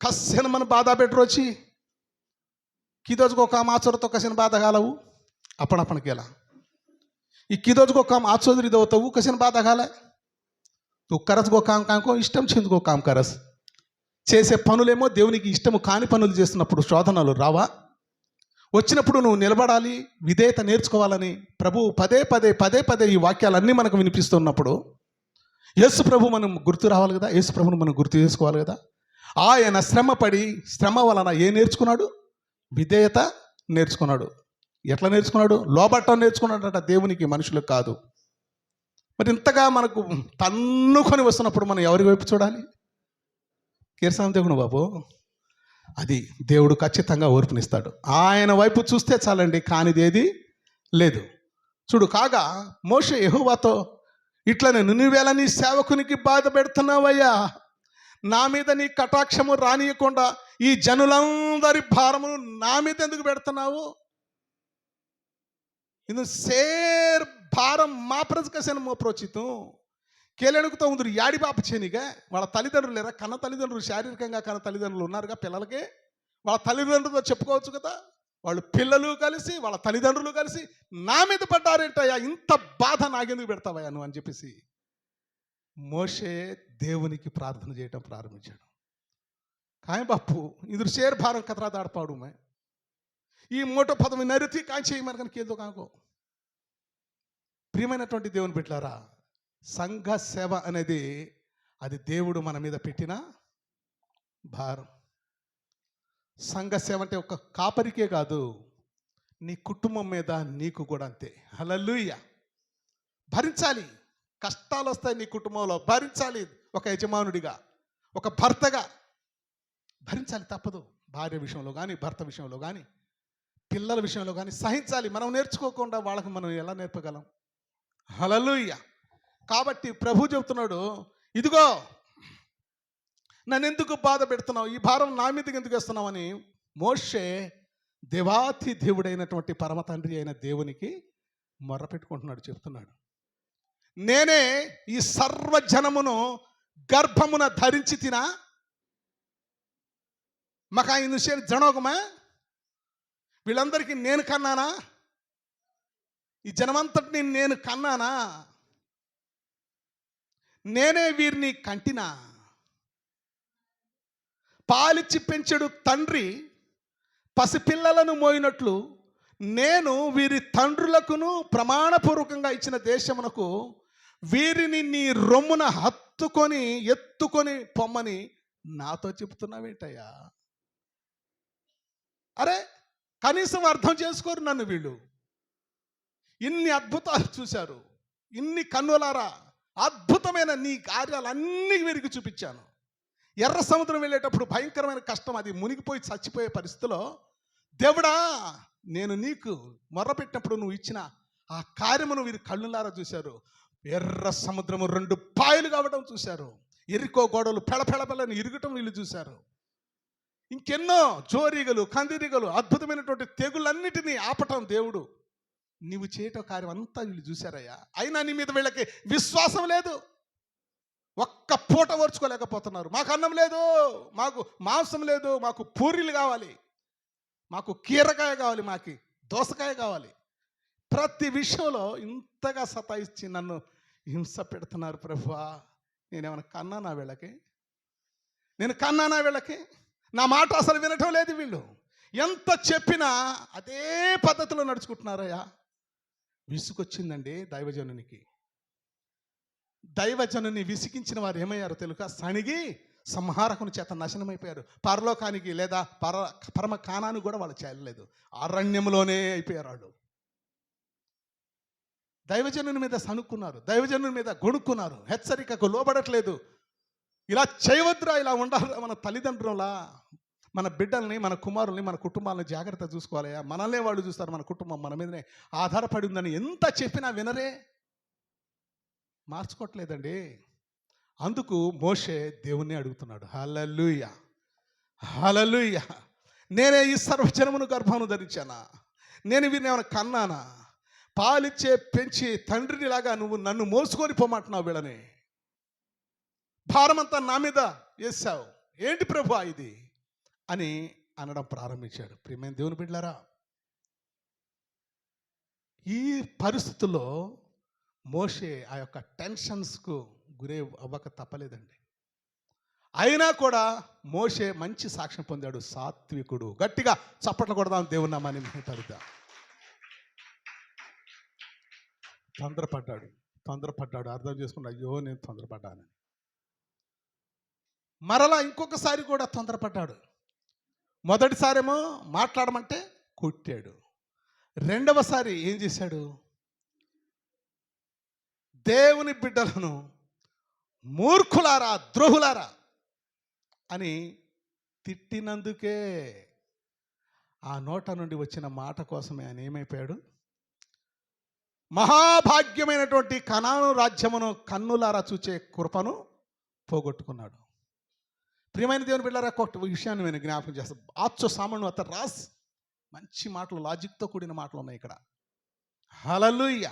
కస్సెన మన బాధ పెట్టరు వచ్చి కిదోజుకో కామ ఆచోరతో కసిన బాధ కాలవు అప్పనప్పనకేలా ఈ కిదోజుకో కామ ఆచోదరి దవుతావు కసిన బాధ కాలే తు కరస్గో కామ కాంకో ఇష్టం చెందుకో కామ కరస్. చేసే పనులేమో దేవునికి ఇష్టము కాని పనులు చేస్తున్నప్పుడు శోధనలు రావా? వచ్చినప్పుడు నువ్వు నిలబడాలి, విధేయత నేర్చుకోవాలని ప్రభువు పదే పదే ఈ వాక్యాలన్నీ మనకు వినిపిస్తున్నప్పుడు యేసు ప్రభు మనం గుర్తు రావాలి కదా, యేసు ప్రభును మనం గుర్తు చేసుకోవాలి కదా. ఆయన శ్రమ వలన ఏం నేర్చుకున్నాడు? విధేయత నేర్చుకున్నాడు. ఎట్లా నేర్చుకున్నాడు? లోబట్టం నేర్చుకున్నాడట, దేవునికి మనుషులకు కాదు. మరి ఇంతగా మనకు తన్నుకొని వస్తున్నప్పుడు మనం ఎవరి వైపు చూడాలి? కీర్సాంతకుడు బాబు, అది దేవుడు ఖచ్చితంగా ఓర్పునిస్తాడు. ఆయన వైపు చూస్తే చాలండి, కానిదేది లేదు. చూడు, కాగా మోషే యెహోవాతో ఇట్లా, నేను నువ్వేళ నీ సేవకునికి బాధ పెడుతున్నావయ్యా, నా మీద నీ కటాక్షము రానియకుండా ఈ జనులందరి భారమును నా మీద ఎందుకు పెడుతున్నావు? ఇది సేర్ భారం మా ప్రజకసిన మోప్రోచితం కేలెణుకుతో ఉందరు యాడి పాప చేయనిగా. వాళ్ళ తల్లిదండ్రులు లేరా? కన్న తల్లిదండ్రులు, శారీరకంగా కన్న తల్లిదండ్రులు ఉన్నారుగా పిల్లలకి. వాళ్ళ తల్లిదండ్రులతో చెప్పుకోవచ్చు కదా, వాళ్ళు పిల్లలు కలిసి వాళ్ళ తల్లిదండ్రులు కలిసి నా మీద పడ్డారేంటయ్యా, ఇంత బాధ నాకెందుకు పెడతావయ్యా నువ్వు అని చెప్పేసి మోషే దేవునికి ప్రార్థన చేయటం ప్రారంభించాడు. కాయ బాపు ఇదురు షేర్ భారం కతరా దాడపాడు మే ఈ మోటో పదవి నరితి కాంచేయి మనకని కేందో కాకో. ప్రియమైనటువంటి దేవుని బిడ్డలారా, సంఘ సేవ అనేది అది దేవుడు మన మీద పెట్టిన భారం. సంఘ సేవ అంటే ఒక కాపరికే కాదు, నీ కుటుంబం మీద నీకు కూడా అంతే. హల్లెలూయా. భరించాలి, కష్టాలు వస్తాయి నీ కుటుంబంలో, భరించాలి. ఒక యజమానుడిగా, ఒక భర్తగా భరించాలి, తప్పదు. భార్య విషయంలో కానీ, భర్త విషయంలో కానీ, పిల్లల విషయంలో కానీ సహించాలి. మనం నేర్చుకోకుండా వాళ్ళకి మనం ఎలా నేర్పగలం? హల్లెలూయా. కాబట్టి ప్రభు చెబుతున్నాడు, ఇదిగో నన్ను ఎందుకు బాధ పెడుతున్నావు, ఈ భారం నా మీదకి ఎందుకు వేస్తున్నావు అని మోషే దేవాతి దేవుడైనటువంటి పరమ తండ్రి అయిన దేవునికి మొర్ర పెట్టుకుంటున్నాడు, చెప్తున్నాడు. నేనే ఈ సర్వజనమును గర్భమున ధరించి తినా మాకు ఆయన జనోగమా, వీళ్ళందరికీ నేను కన్నానా? ఈ జనమంతటిని నేను కన్నానా? నేనే వీరిని కంటినా? పాలిచ్చి పెంచెడు తండ్రి పసిపిల్లలను మోయినట్లు నేను వీరి తండ్రులకును ప్రమాణపూర్వకంగా ఇచ్చిన దేశమునకు వీరిని నీ రొమ్మున ఎత్తుకొని పొమ్మని నాతో చెప్తున్నావేంటయ్యా? అరే, కనీసం అర్థం చేసుకోరు నన్ను వీళ్ళు. ఇన్ని అద్భుతాలు చూశారు, ఇన్ని కన్నులారా అద్భుతమైన నీ కార్యాలన్నీ వీరికి చూపించాను. ఎర్ర సముద్రం వెళ్ళేటప్పుడు భయంకరమైన కష్టం, అది మునిగిపోయి చచ్చిపోయే పరిస్థితిలో దేవుడా నేను నీకు మొర్రపెట్టినప్పుడు నువ్వు ఇచ్చిన ఆ కార్యమును వీరి కళ్ళులారా చూశారు. ఎర్ర సముద్రము 2 పాయలు కావడం చూశారు. ఎరికో గోడలు పెళపెళపెళని ఇరుగటం వీళ్ళు చూశారు. ఇంకెన్నో జోరీగలు, కందిరీగలు, అద్భుతమైనటువంటి తెగులన్నిటినీ ఆపటం దేవుడు నీవు చేయటం కార్యం అంతా వీళ్ళు చూశారయ్యా. అయినా నీ మీద వీళ్ళకి విశ్వాసం లేదు. ఒక్క పూట ఓర్చుకోలేకపోతున్నారు. మాకు అన్నం లేదు, మాకు మాంసం లేదు, మాకు పూరీలు కావాలి, మాకు కీరకాయ కావాలి, మాకు దోసకాయ కావాలి. ప్రతి విషయంలో ఇంతగా సతాయిచ్చి నన్ను హింస పెడుతున్నారు ప్రభువా. నేనేమైనా కన్నానా వీళ్ళకి? నేను కన్నానా వీళ్ళకి? నా మాట అసలు వినటం లేదు వీళ్ళు. ఎంత చెప్పినా అదే పద్ధతిలో నడుచుకుంటున్నారయ్యా. విసుకొచ్చిందండి దైవజనునికి. దైవజనుని విసిగించిన వారు ఏమయ్యారో తెలుక? సణిగి సంహారకుని చేత నాశనమైపోయారు. పరలోకానికి లేదా పరమ కానానికి కూడా వాళ్ళు చేరలేదు, అరణ్యంలోనే అయిపోయారు వాళ్ళు. దైవజనుని మీద సనుక్కున్నారు, దైవజనుని మీద గొణుక్కున్నారు, హెచ్చరికకు లోబడట్లేదు. ఇలా చేయవద్దురా, ఇలా ఉండాలిరా. మన తల్లిదండ్రుల మన బిడ్డల్ని, మన కుమారుల్ని, మన కుటుంబాలను జాగ్రత్త చూసుకోవాలి. మనల్నే వాళ్ళు చూస్తారు, మన కుటుంబం మన మీదనే ఆధారపడి ఉందని ఎంత చెప్పినా వినరే, మార్చుకోవట్లేదండి. అందుకు మోషే దేవుణ్ణి అడుగుతున్నాడు, హల్లెలూయా హల్లెలూయా, నేనే ఈ సర్వజనమును గర్భమును ధరించానా? నేను వీరిని ఏమైనా కన్నానా? పాలిచ్చే పెంచి తండ్రినిలాగా నువ్వు నన్ను మోసుకొని పోమంటున్నావు, వీళ్ళని భారమంతా నా మీద వేసావు, ఏంటి ప్రభువా ఇది అని అనడం ప్రారంభించాడు. ప్రియమైన దేవుని బిడ్డలారా, ఈ పరిస్థితుల్లో మోషే ఆ యొక్క టెన్షన్స్కు గురే అవ్వక తప్పలేదండి. అయినా కూడా మోషే మంచి సాక్ష్యం పొందాడు, సాత్వికుడు. గట్టిగా చప్పట్లు కొడదాం, దేవుని నామాన్ని మహిమపరుద్దాం. తొందరపడ్డాడు, అర్థం చేసుకున్నాడు, అయ్యో నేను తొందరపడ్డానని. మరలా ఇంకొకసారి కూడా తొందరపడ్డాడు. మొదటిసారేమో మాట్లాడమంటే కొట్టాడు. రెండవసారి ఏం చేశాడు? దేవుని బిడ్డలను మూర్ఖులారా, ద్రోహులారా అని తిట్టినందుకే ఆ నోట నుండి వచ్చిన మాట కోసమే ఆయన ఏమైపోయాడు? మహాభాగ్యమైనటువంటి కనాను రాజ్యమును కన్నులారా చూచే కృపను పోగొట్టుకున్నాడు. ప్రియమైన దేవుని బిడ్డలారా, ఒక విషయాన్ని నేను జ్ఞాపకం చేస్తాను. ఆచో సామాను అత రాస్, మంచి మాటలు, లాజిక్తో కూడిన మాటలు ఉన్నాయి ఇక్కడ. హల్లెలూయా.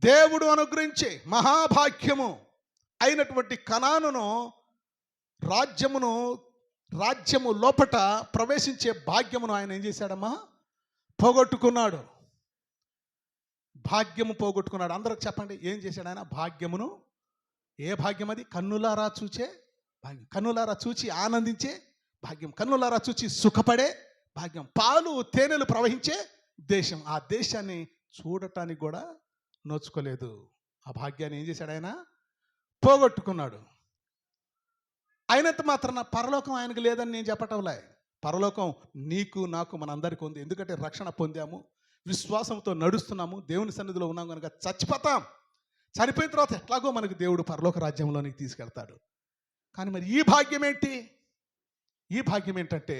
దేవుడు అనుగ్రహించే మహాభాగ్యము అయినటువంటి కనానును రాజ్యము లోపట ప్రవేశించే భాగ్యమును ఆయన ఏం చేశాడమ్మా? పోగొట్టుకున్నాడు. భాగ్యము పోగొట్టుకున్నాడు. అందరికి చెప్పండి, ఏం చేశాడు ఆయన? భాగ్యమును. ఏ భాగ్యం అది? కన్నులారా చూచే భాగ్యం, కన్నులారా చూచి ఆనందించే భాగ్యం, కన్నులారా చూచి సుఖపడే భాగ్యం, పాలు తేనెలు ప్రవహించే దేశం. ఆ దేశాన్ని చూడటానికి కూడా నోచుకోలేదు. ఆ భాగ్యాన్ని ఏం చేశాడు ఆయన? పోగొట్టుకున్నాడు. అయినంత మాత్రాన పరలోకం ఆయనకు లేదని నేను చెప్పటంలే. పరలోకం నీకు నాకు మనందరికీ ఉంది. ఎందుకంటే రక్షణ పొందాము, విశ్వాసంతో నడుస్తున్నాము, దేవుని సన్నిధిలో ఉన్నాం కనుక చచ్చిపోతాం. చనిపోయిన తర్వాత ఎట్లాగో మనకు దేవుడు పరలోక రాజ్యంలోనికి తీసుకెళ్తాడు. కానీ మరి ఈ భాగ్యం ఏంటి? ఈ భాగ్యం ఏంటంటే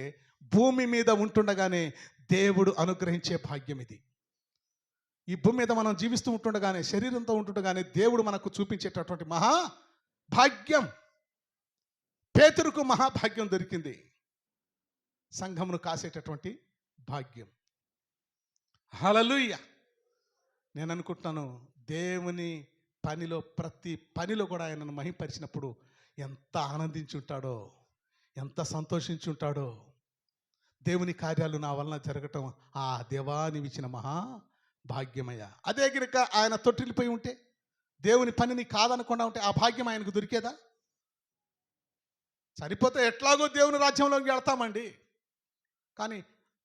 భూమి మీద ఉంటుండగానే దేవుడు అనుగ్రహించే భాగ్యం ఇది. ఈ భూమి మీద మనం జీవిస్తూ ఉంటుండగానే, శరీరంతో ఉంటుండగానే దేవుడు మనకు చూపించేటటువంటి మహాభాగ్యం. పేతురుకు మహాభాగ్యం దొరికింది, సంఘమును కాసేటటువంటి భాగ్యం. హల్లెలూయా. నేను అనుకుంటున్నాను, దేవుని పనిలో, ప్రతి పనిలో కూడా ఆయనను మహిమపరిచినప్పుడు ఎంత ఆనందించుంటాడో, ఎంత సంతోషించుంటాడో. దేవుని కార్యాలు నా వలన జరగటం ఆ దేవాని ఇచ్చిన మహా భాగ్యమయ్యా. అదే గినక ఆయన తొట్టిల్లిపోయి ఉంటే, దేవుని పనిని కాదనకుండా ఉంటే ఆ భాగ్యం ఆయనకు దొరికేదా? సరిపోతే ఎట్లాగో దేవుని రాజ్యంలోకి వెళ్తామండి. కానీ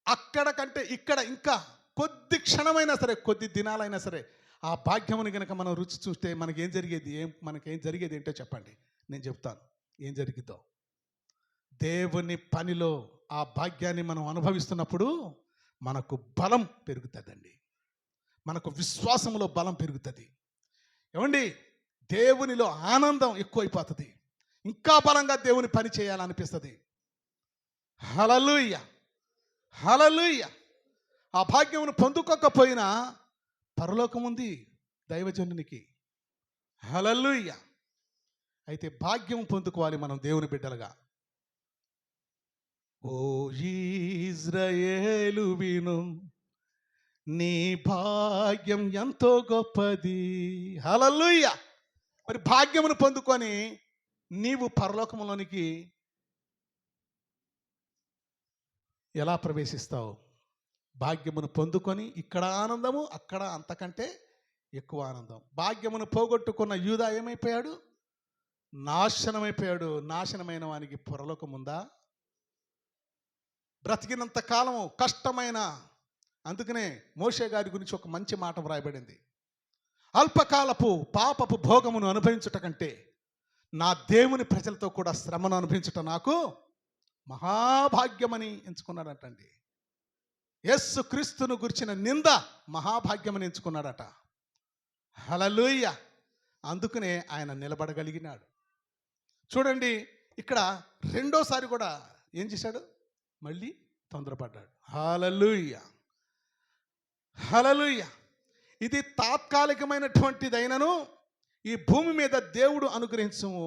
అక్కడ కంటే ఇక్కడ ఇంకా కొద్ది క్షణమైనా సరే, కొద్ది దినాలైనా సరే ఆ భాగ్యముని కనుక మనం రుచి చూస్తే మనకేం జరిగేది ఏంటో చెప్పండి, నేను చెప్తాను ఏం జరిగిద్దో. దేవుని పనిలో ఆ భాగ్యాన్ని మనం అనుభవిస్తున్నప్పుడు మనకు బలం పెరుగుతుందండి, మనకు విశ్వాసంలో బలం పెరుగుతుంది. ఏమండి, దేవునిలో ఆనందం ఎక్కువైపోతుంది, ఇంకా బలంగా దేవుని పని చేయాలనిపిస్తుంది. హల్లెలూయా హల్లెలూయా. ఆ భాగ్యమును పొందుకోకపోయినా పరలోకం ఉంది దైవజనునికి. హల్లెలూయా. అయితే భాగ్యం పొందుకోవాలి మనం దేవుని బిడ్డలుగా. ఓ ఇశ్రాయేలు విను, నీ భాగ్యం ఎంతో గొప్పది. హల్లెలూయా. మరి భాగ్యమును పొందుకొని నీవు పరలోకంలోనికి ఎలా ప్రవేశిస్తావు? భాగ్యమును పొందుకొని ఇక్కడ ఆనందము, అక్కడ అంతకంటే ఎక్కువ ఆనందం. భాగ్యమును పోగొట్టుకున్న యూదా ఏమైపోయాడు? నాశనమైపోయాడు. నాశనమైన వానికి పరలోకం ఉందా? బ్రతికినంత కాలము కష్టమైన, అందుకనే మోషే గారి గురించి ఒక మంచి మాట వ్రాయబడింది, అల్పకాలపు పాపపు భోగమును అనుభవించుట కంటే నా దేవుని ప్రజలతో కూడా శ్రమను అనుభవించుట నాకు మహాభాగ్యమని ఎంచుకున్నాడటండి. యేసు క్రీస్తును గురించిన నింద మహాభాగ్యమని ఎంచుకున్నాడట. హల్లెలూయా. అందుకనే ఆయన నిలబడగలిగినాడు. చూడండి, ఇక్కడ రెండోసారి కూడా ఏం చేశాడు? మళ్ళీ తొందరపడ్డాడు. హల్లెలూయా, హల్లెలూయా. ఇది తాత్కాలికమైనటువంటిదైనను ఈ భూమి మీద దేవుడు అనుగ్రహించము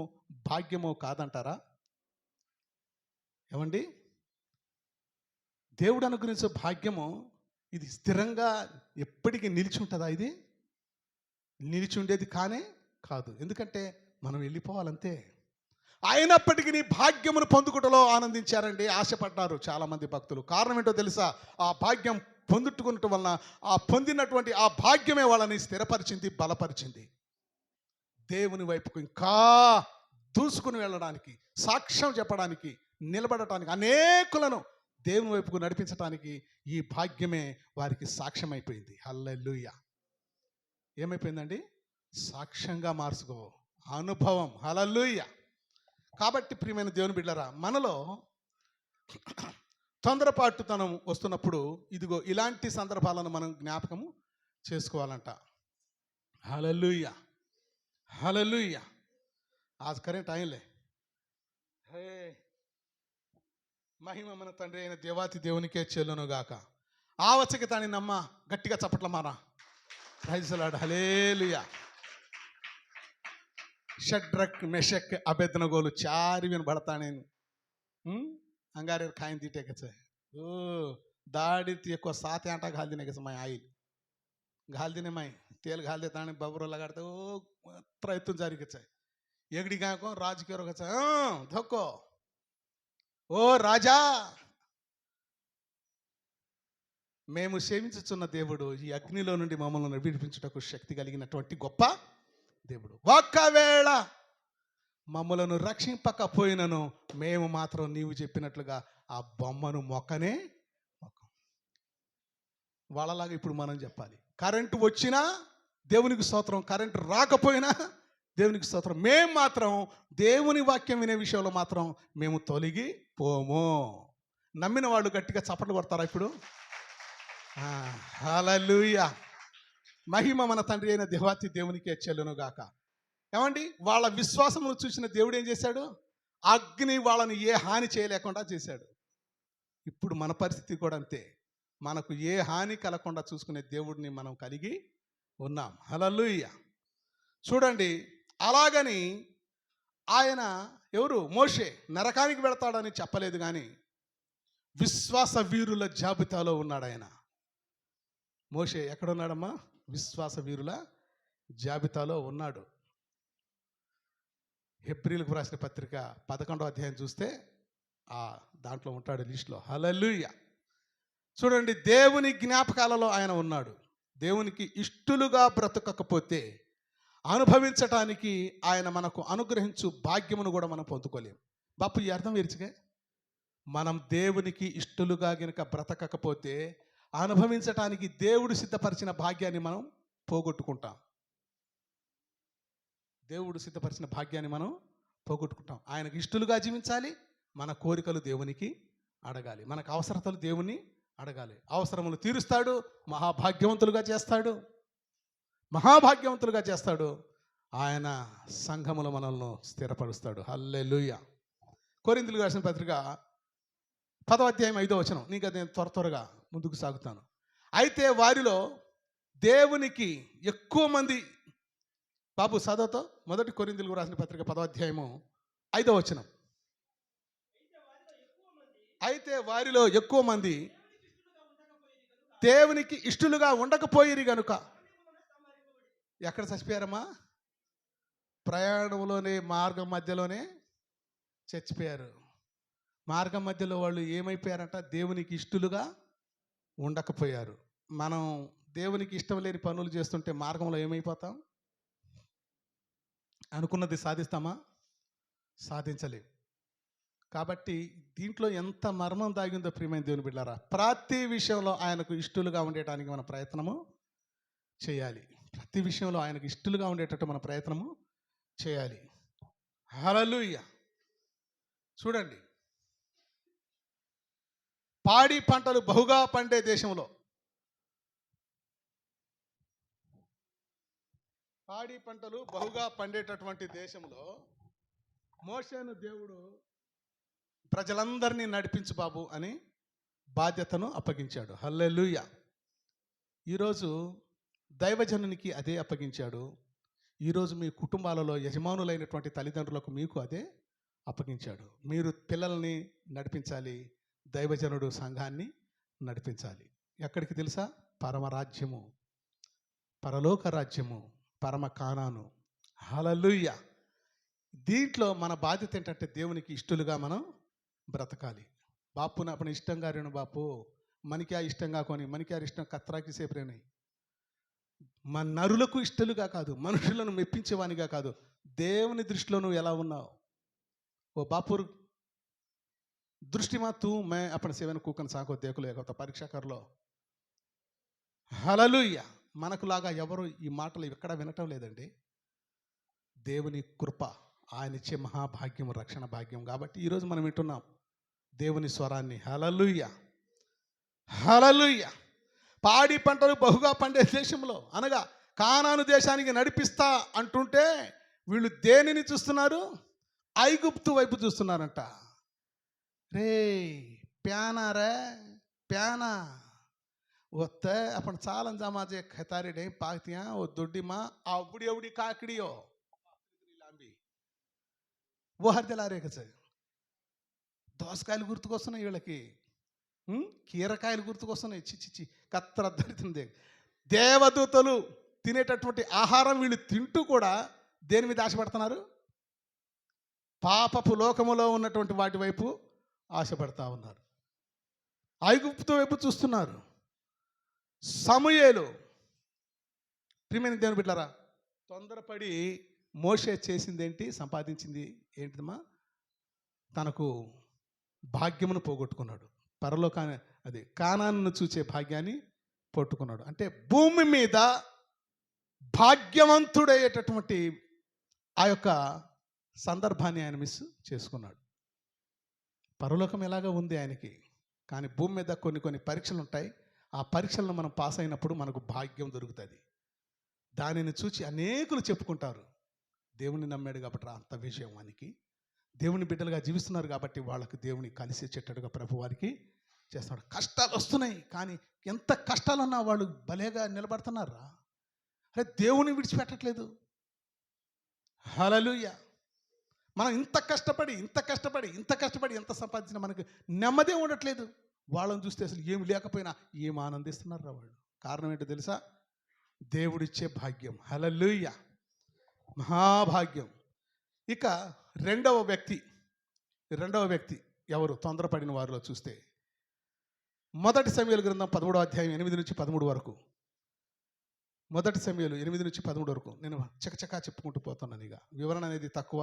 భాగ్యము కాదంటారా? ఏమండి, దేవుడు అనుగ్రహించే భాగ్యము ఇది స్థిరంగా ఎప్పటికీ నిలిచి ఉంటుందా? ఇది నిలిచి ఉండేది కానే కాదు. ఎందుకంటే మనం వెళ్ళిపోవాలంతే. అయినప్పటికీ నీ భాగ్యమును పొందుకుటలో ఆనందించారండి, ఆశపడ్డారు చాలామంది భక్తులు. కారణం ఏంటో తెలుసా? ఆ భాగ్యం పొందుట్టుకున్నట్టు వలన ఆ పొందినటువంటి ఆ భాగ్యమే వాళ్ళని స్థిరపరిచింది, బలపరిచింది. దేవుని వైపుకు ఇంకా దూసుకుని వెళ్ళడానికి, సాక్ష్యం చెప్పడానికి, నిలబడటానికి, అనేకులను దేవుని వైపుకు నడిపించడానికి ఈ భాగ్యమే వారికి సాక్ష్యం అయిపోయింది. హల్లెలూయా. ఏమైపోయిందండి? సాక్ష్యంగా మార్చుకో అనుభవం. హల్లెలూయా. కాబట్టి ప్రియమైన దేవుని బిడ్డలారా, మనలో తొందరపాటుతనం వస్తున్నప్పుడు ఇదిగో ఇలాంటి సందర్భాలను మనం జ్ఞాపకము చేసుకోవాలంట. హల్లెలూయా, హల్లెలూయా. आज करें टाइम ले हे మహిమ మన తండ్రి అయిన దేవాతి దేవునికే చెల్లును గాక. ఆవచ్చకి తాని నమ్మ గట్టిగా చప్పట్ల మారా. Praise lord. Hallelujah. Shadrach Meshach अबेदनगोलु चार बिन बढ़ताने अंगारे खाइन दीटे के ओ दाढ़ी ती को 7 आटा घाल देने के समय आइल घाल देने माई तेल घाल देता ने बबरो लगाते ओ प्रयत्न जारी के एगड़ी गाय को राज के रोके धोको ओ राजा మేము సేవించుచున్న దేవుడు ఈ అగ్నిలో నుండి మమ్మల్ని విడిపించుటకు శక్తి కలిగినటువంటి గొప్ప దేవుడు. ఒక్కవేళ మమ్మలను రక్షింపకపోయినను మేము మాత్రం నీవు చెప్పినట్లుగా ఆ బొమ్మను మొక్కనే మొక్కం. వాళ్ళలాగా ఇప్పుడు మనం చెప్పాలి. కరెంటు వచ్చినా దేవునికి స్తోత్రం, కరెంటు రాకపోయినా దేవునికి స్తోత్రం. మేము మాత్రం దేవుని వాక్యం వినే విషయంలో మాత్రం మేము తొలగి పోము. నమ్మిన వాళ్ళు గట్టిగా చప్పట్లు కొడతారా ఇప్పుడు? హల్లెలూయా. మహిమ మన తండ్రి అయిన దేవాతి దేవునికే చెల్లును గాక. ఏమండి, వాళ్ళ విశ్వాసమును చూసిన దేవుడు ఏం చేశాడు? అగ్ని వాళ్ళని ఏ హాని చేయలేకుండా చేశాడు. ఇప్పుడు మన పరిస్థితి కూడా అంతే. మనకు ఏ హాని కలగకుండా చూసుకునే దేవుడిని మనం కలిగి ఉన్నాం. హల్లెలూయా. చూడండి, అలాగని ఆయన ఎవరు? మోషే నరకానికి వెళతాడని చెప్పలేదు, కానీ విశ్వాస వీరుల జాబితాలో ఉన్నాడు ఆయన. మోషే ఎక్కడున్నాడమ్మా? విశ్వాస వీరుల జాబితాలో ఉన్నాడు. హెబ్రీలకు రాసిన పత్రిక 11వ అధ్యాయం చూస్తే దాంట్లో ఉంటాడు లిస్టులో. హల్లెలూయా. చూడండి, దేవుని జ్ఞాపకాలలో ఆయన ఉన్నాడు. దేవునికి ఇష్టలుగా బ్రతకకపోతే అనుభవించటానికి ఆయన మనకు అనుగ్రహించు భాగ్యమును కూడా మనం పొందుకోలేం. బాపు, ఈ అర్థం విరిచిగా మనం దేవునికి ఇష్టలుగా గనుక బ్రతకకపోతే అనుభవించటానికి దేవుడు సిద్ధపరిచిన భాగ్యాన్ని మనం పోగొట్టుకుంటాం. దేవుడు సిద్ధపరిచిన భాగ్యాన్ని మనం పోగొట్టుకుంటాం. ఆయనకు ఇష్టలుగా జీవించాలి. మన కోరికలు దేవునికి అడగాలి. మనకు అవసరతలు దేవుని అడగాలి. అవసరములు తీరుస్తాడు. మహాభాగ్యవంతులుగా చేస్తాడు. మహాభాగ్యవంతులుగా చేస్తాడు. ఆయన సంఘములో మనల్ని స్థిరపరుస్తాడు. హల్లెలూయా. కొరింథీయులకు రాసిన పత్రిక 10వ అధ్యాయం 5వ వచనం. నీకు అది నేను త్వరగా ముందుకు సాగుతాను. అయితే వారిలో దేవునికి ఎక్కువ మంది, బాబు చదవతో, 1 కొరింథీయులకు రాసిన పత్రిక 10వ అధ్యాయము 5వ వచనం. అయితే వారిలో ఎక్కువ మంది దేవునికి ఇష్టలుగా ఉండకపోయిరి గనుక. ఎక్కడ చచ్చిపోయారమ్మా? ప్రయాణంలోనే, మార్గం మధ్యలోనే చచ్చిపోయారు. మార్గం మధ్యలో వాళ్ళు ఏమైపోయారంట? దేవునికి ఇష్టలుగా ఉండకపోయారు. మనం దేవునికి ఇష్టం లేని పనులు చేస్తుంటే మార్గంలో ఏమైపోతాం? అనుకున్నది సాధిస్తామా? సాధించలేం. కాబట్టి దీంట్లో ఎంత మర్మం దాగిందో ప్రియమైన దేవుని బిడ్డలారా, ప్రతి విషయంలో ఆయనకు ఇష్టలుగా ఉండటానికి మన ప్రయత్నము చేయాలి. ప్రతి విషయంలో ఆయనకు ఇష్టలుగా ఉండేటట్టు మన ప్రయత్నము చేయాలి. హల్లెలూయా. చూడండి, పాడి పంటలు బహుగా పండే దేశంలో పాడి పంటలు బహుగా పండేటటువంటి దేశంలో మోషేను దేవుడు ప్రజలందరినీ నడిపించు బాబు అని బాధ్యతను అప్పగించాడు. హల్లెలూయా. ఈరోజు దైవజనునికి అదే అప్పగించాడు. ఈరోజు మీ కుటుంబాలలో యజమానులైనటువంటి తల్లిదండ్రులకు మీకు అదే అప్పగించాడు. మీరు పిల్లల్ని నడిపించాలి, దైవజనుడు సంఘాన్ని నడిపించాలి. ఎక్కడికి తెలుసా? పరమరాజ్యము, పరలోక రాజ్యము, పరమ కానాను. హల్లెలూయా. దీంట్లో మన బాధ్యత ఏంటంటే దేవునికి ఇష్టలుగా మనం బ్రతకాలి. బాపు నా అప్పుడు ఇష్టంగా రేణు బాపు మనకి ఆ ఇష్టంగా కొని మనకి ఆ ఇష్టం కత్రాకి సేపరేనాయి. మన నరులకు ఇష్టలుగా కాదు, మనుషులను మెప్పించేవానిగా కాదు, దేవుని దృష్టిలో నువ్వు ఎలా ఉన్నావు? ఓ బాపూర్ दृष्टि में तू मैं अपने सेवन कूकन साको देख लेगा परीक्षा कर लो. హల్లెలూయా. మనకులాగా ఎవరు ఈ మాటలు ఎక్కడ వినటం లేదండి. దేవుని కృప, ఆయన ఇచ్చే మహాభాగ్యం, రక్షణ భాగ్యం. కాబట్టి ఈరోజు మనం వింటున్నాం దేవుని స్వరాన్ని. హల్లెలూయా, హల్లెలూయా. పాడి పంటలు బహుగా పండే దేశంలో అనగా కానాను దేశానికి నడిపిస్తా అంటుంటే వీళ్ళు దేనిని చూస్తున్నారు? ఐగుప్తు వైపు చూస్తున్నారంట. రే ప్యానా రే ప్యానా वत्ते अपन चालन जमा जे खतारी डे पागतियां वो दुड्डी माँ आवड़ी आवड़ी काकड़ियो लांबी वो हर दिला रे कसे దోసకాయలు గుర్తుకొస్తున్నాయి వీళ్ళకి, కీరకాయలు గుర్తుకొస్తున్నాయి. చిచ్చి కత్తర దరిద్రందే. దేవదూతలు తినేటటువంటి ఆహారం వీళ్ళు తింటూ కూడా దేని మీద ఆశపడుతున్నారు? పాపపు లోకములో ఉన్నటువంటి వాటి వైపు ఆశపడతా ఉన్నారు. ఐగుప్తు వైపు చూస్తున్నారు. సమూయేలు ప్రియమైన దేవుని బిడ్డలారా, తొందరపడి మోషే చేసిందేంటి? సంపాదించింది ఏంటిదమ్మా? తనకు భాగ్యమును పోగొట్టుకున్నాడు. పరలోకాన్ని, అది కానాను చూచే భాగ్యాన్ని పట్టుకున్నాడు. అంటే భూమి మీద భాగ్యవంతుడయ్యేటటువంటి ఆ యొక్క సందర్భాన్ని ఆయన మిస్ చేసుకున్నాడు. పరలోకం ఎలాగో ఉంది ఆయనకి, కానీ భూమి మీద కొన్ని పరీక్షలు ఉంటాయి. ఆ పరీక్షలను మనం పాస్ అయినప్పుడు మనకు భాగ్యం దొరుకుతుంది. దానిని చూచి అనేకులు చెప్పుకుంటారు, దేవుని నమ్మాడు కాబట్టి అంత విషయం వానికి, దేవుని బిడ్డలుగా జీవిస్తున్నారు కాబట్టి వాళ్ళకు దేవుని కలిసి చెట్టడుగా ప్రభు వారికి చేస్తున్నాడు. కష్టాలు వస్తున్నాయి, కానీ ఎంత కష్టాలన్నా వాళ్ళు భలేగా నిలబడుతున్నారా? అరే దేవుని విడిచిపెట్టట్లేదు. హల్లెలూయా. మనం ఇంత కష్టపడి ఎంత సంపాదించినా మనకు నెమ్మదే ఉండట్లేదు. వాళ్ళని చూస్తే అసలు ఏమి లేకపోయినా ఏం ఆనందిస్తున్నారు రా వాళ్ళు. కారణం ఏంటో తెలుసా? దేవుడిచ్చే భాగ్యం. హల్లెలూయా, మహాభాగ్యం. ఇక రెండవ వ్యక్తి ఎవరు? తొందరపడిన వారిలో చూస్తే మొదటి సమూయేలు గ్రంథం 13వ అధ్యాయం 8 నుంచి 13 వరకు. మొదటి సమూయేలు 8 నుంచి 13 వరకు నేను చకచకా చెప్పుకుంటూ పోతున్నాను. ఇక వివరణ అనేది తక్కువ,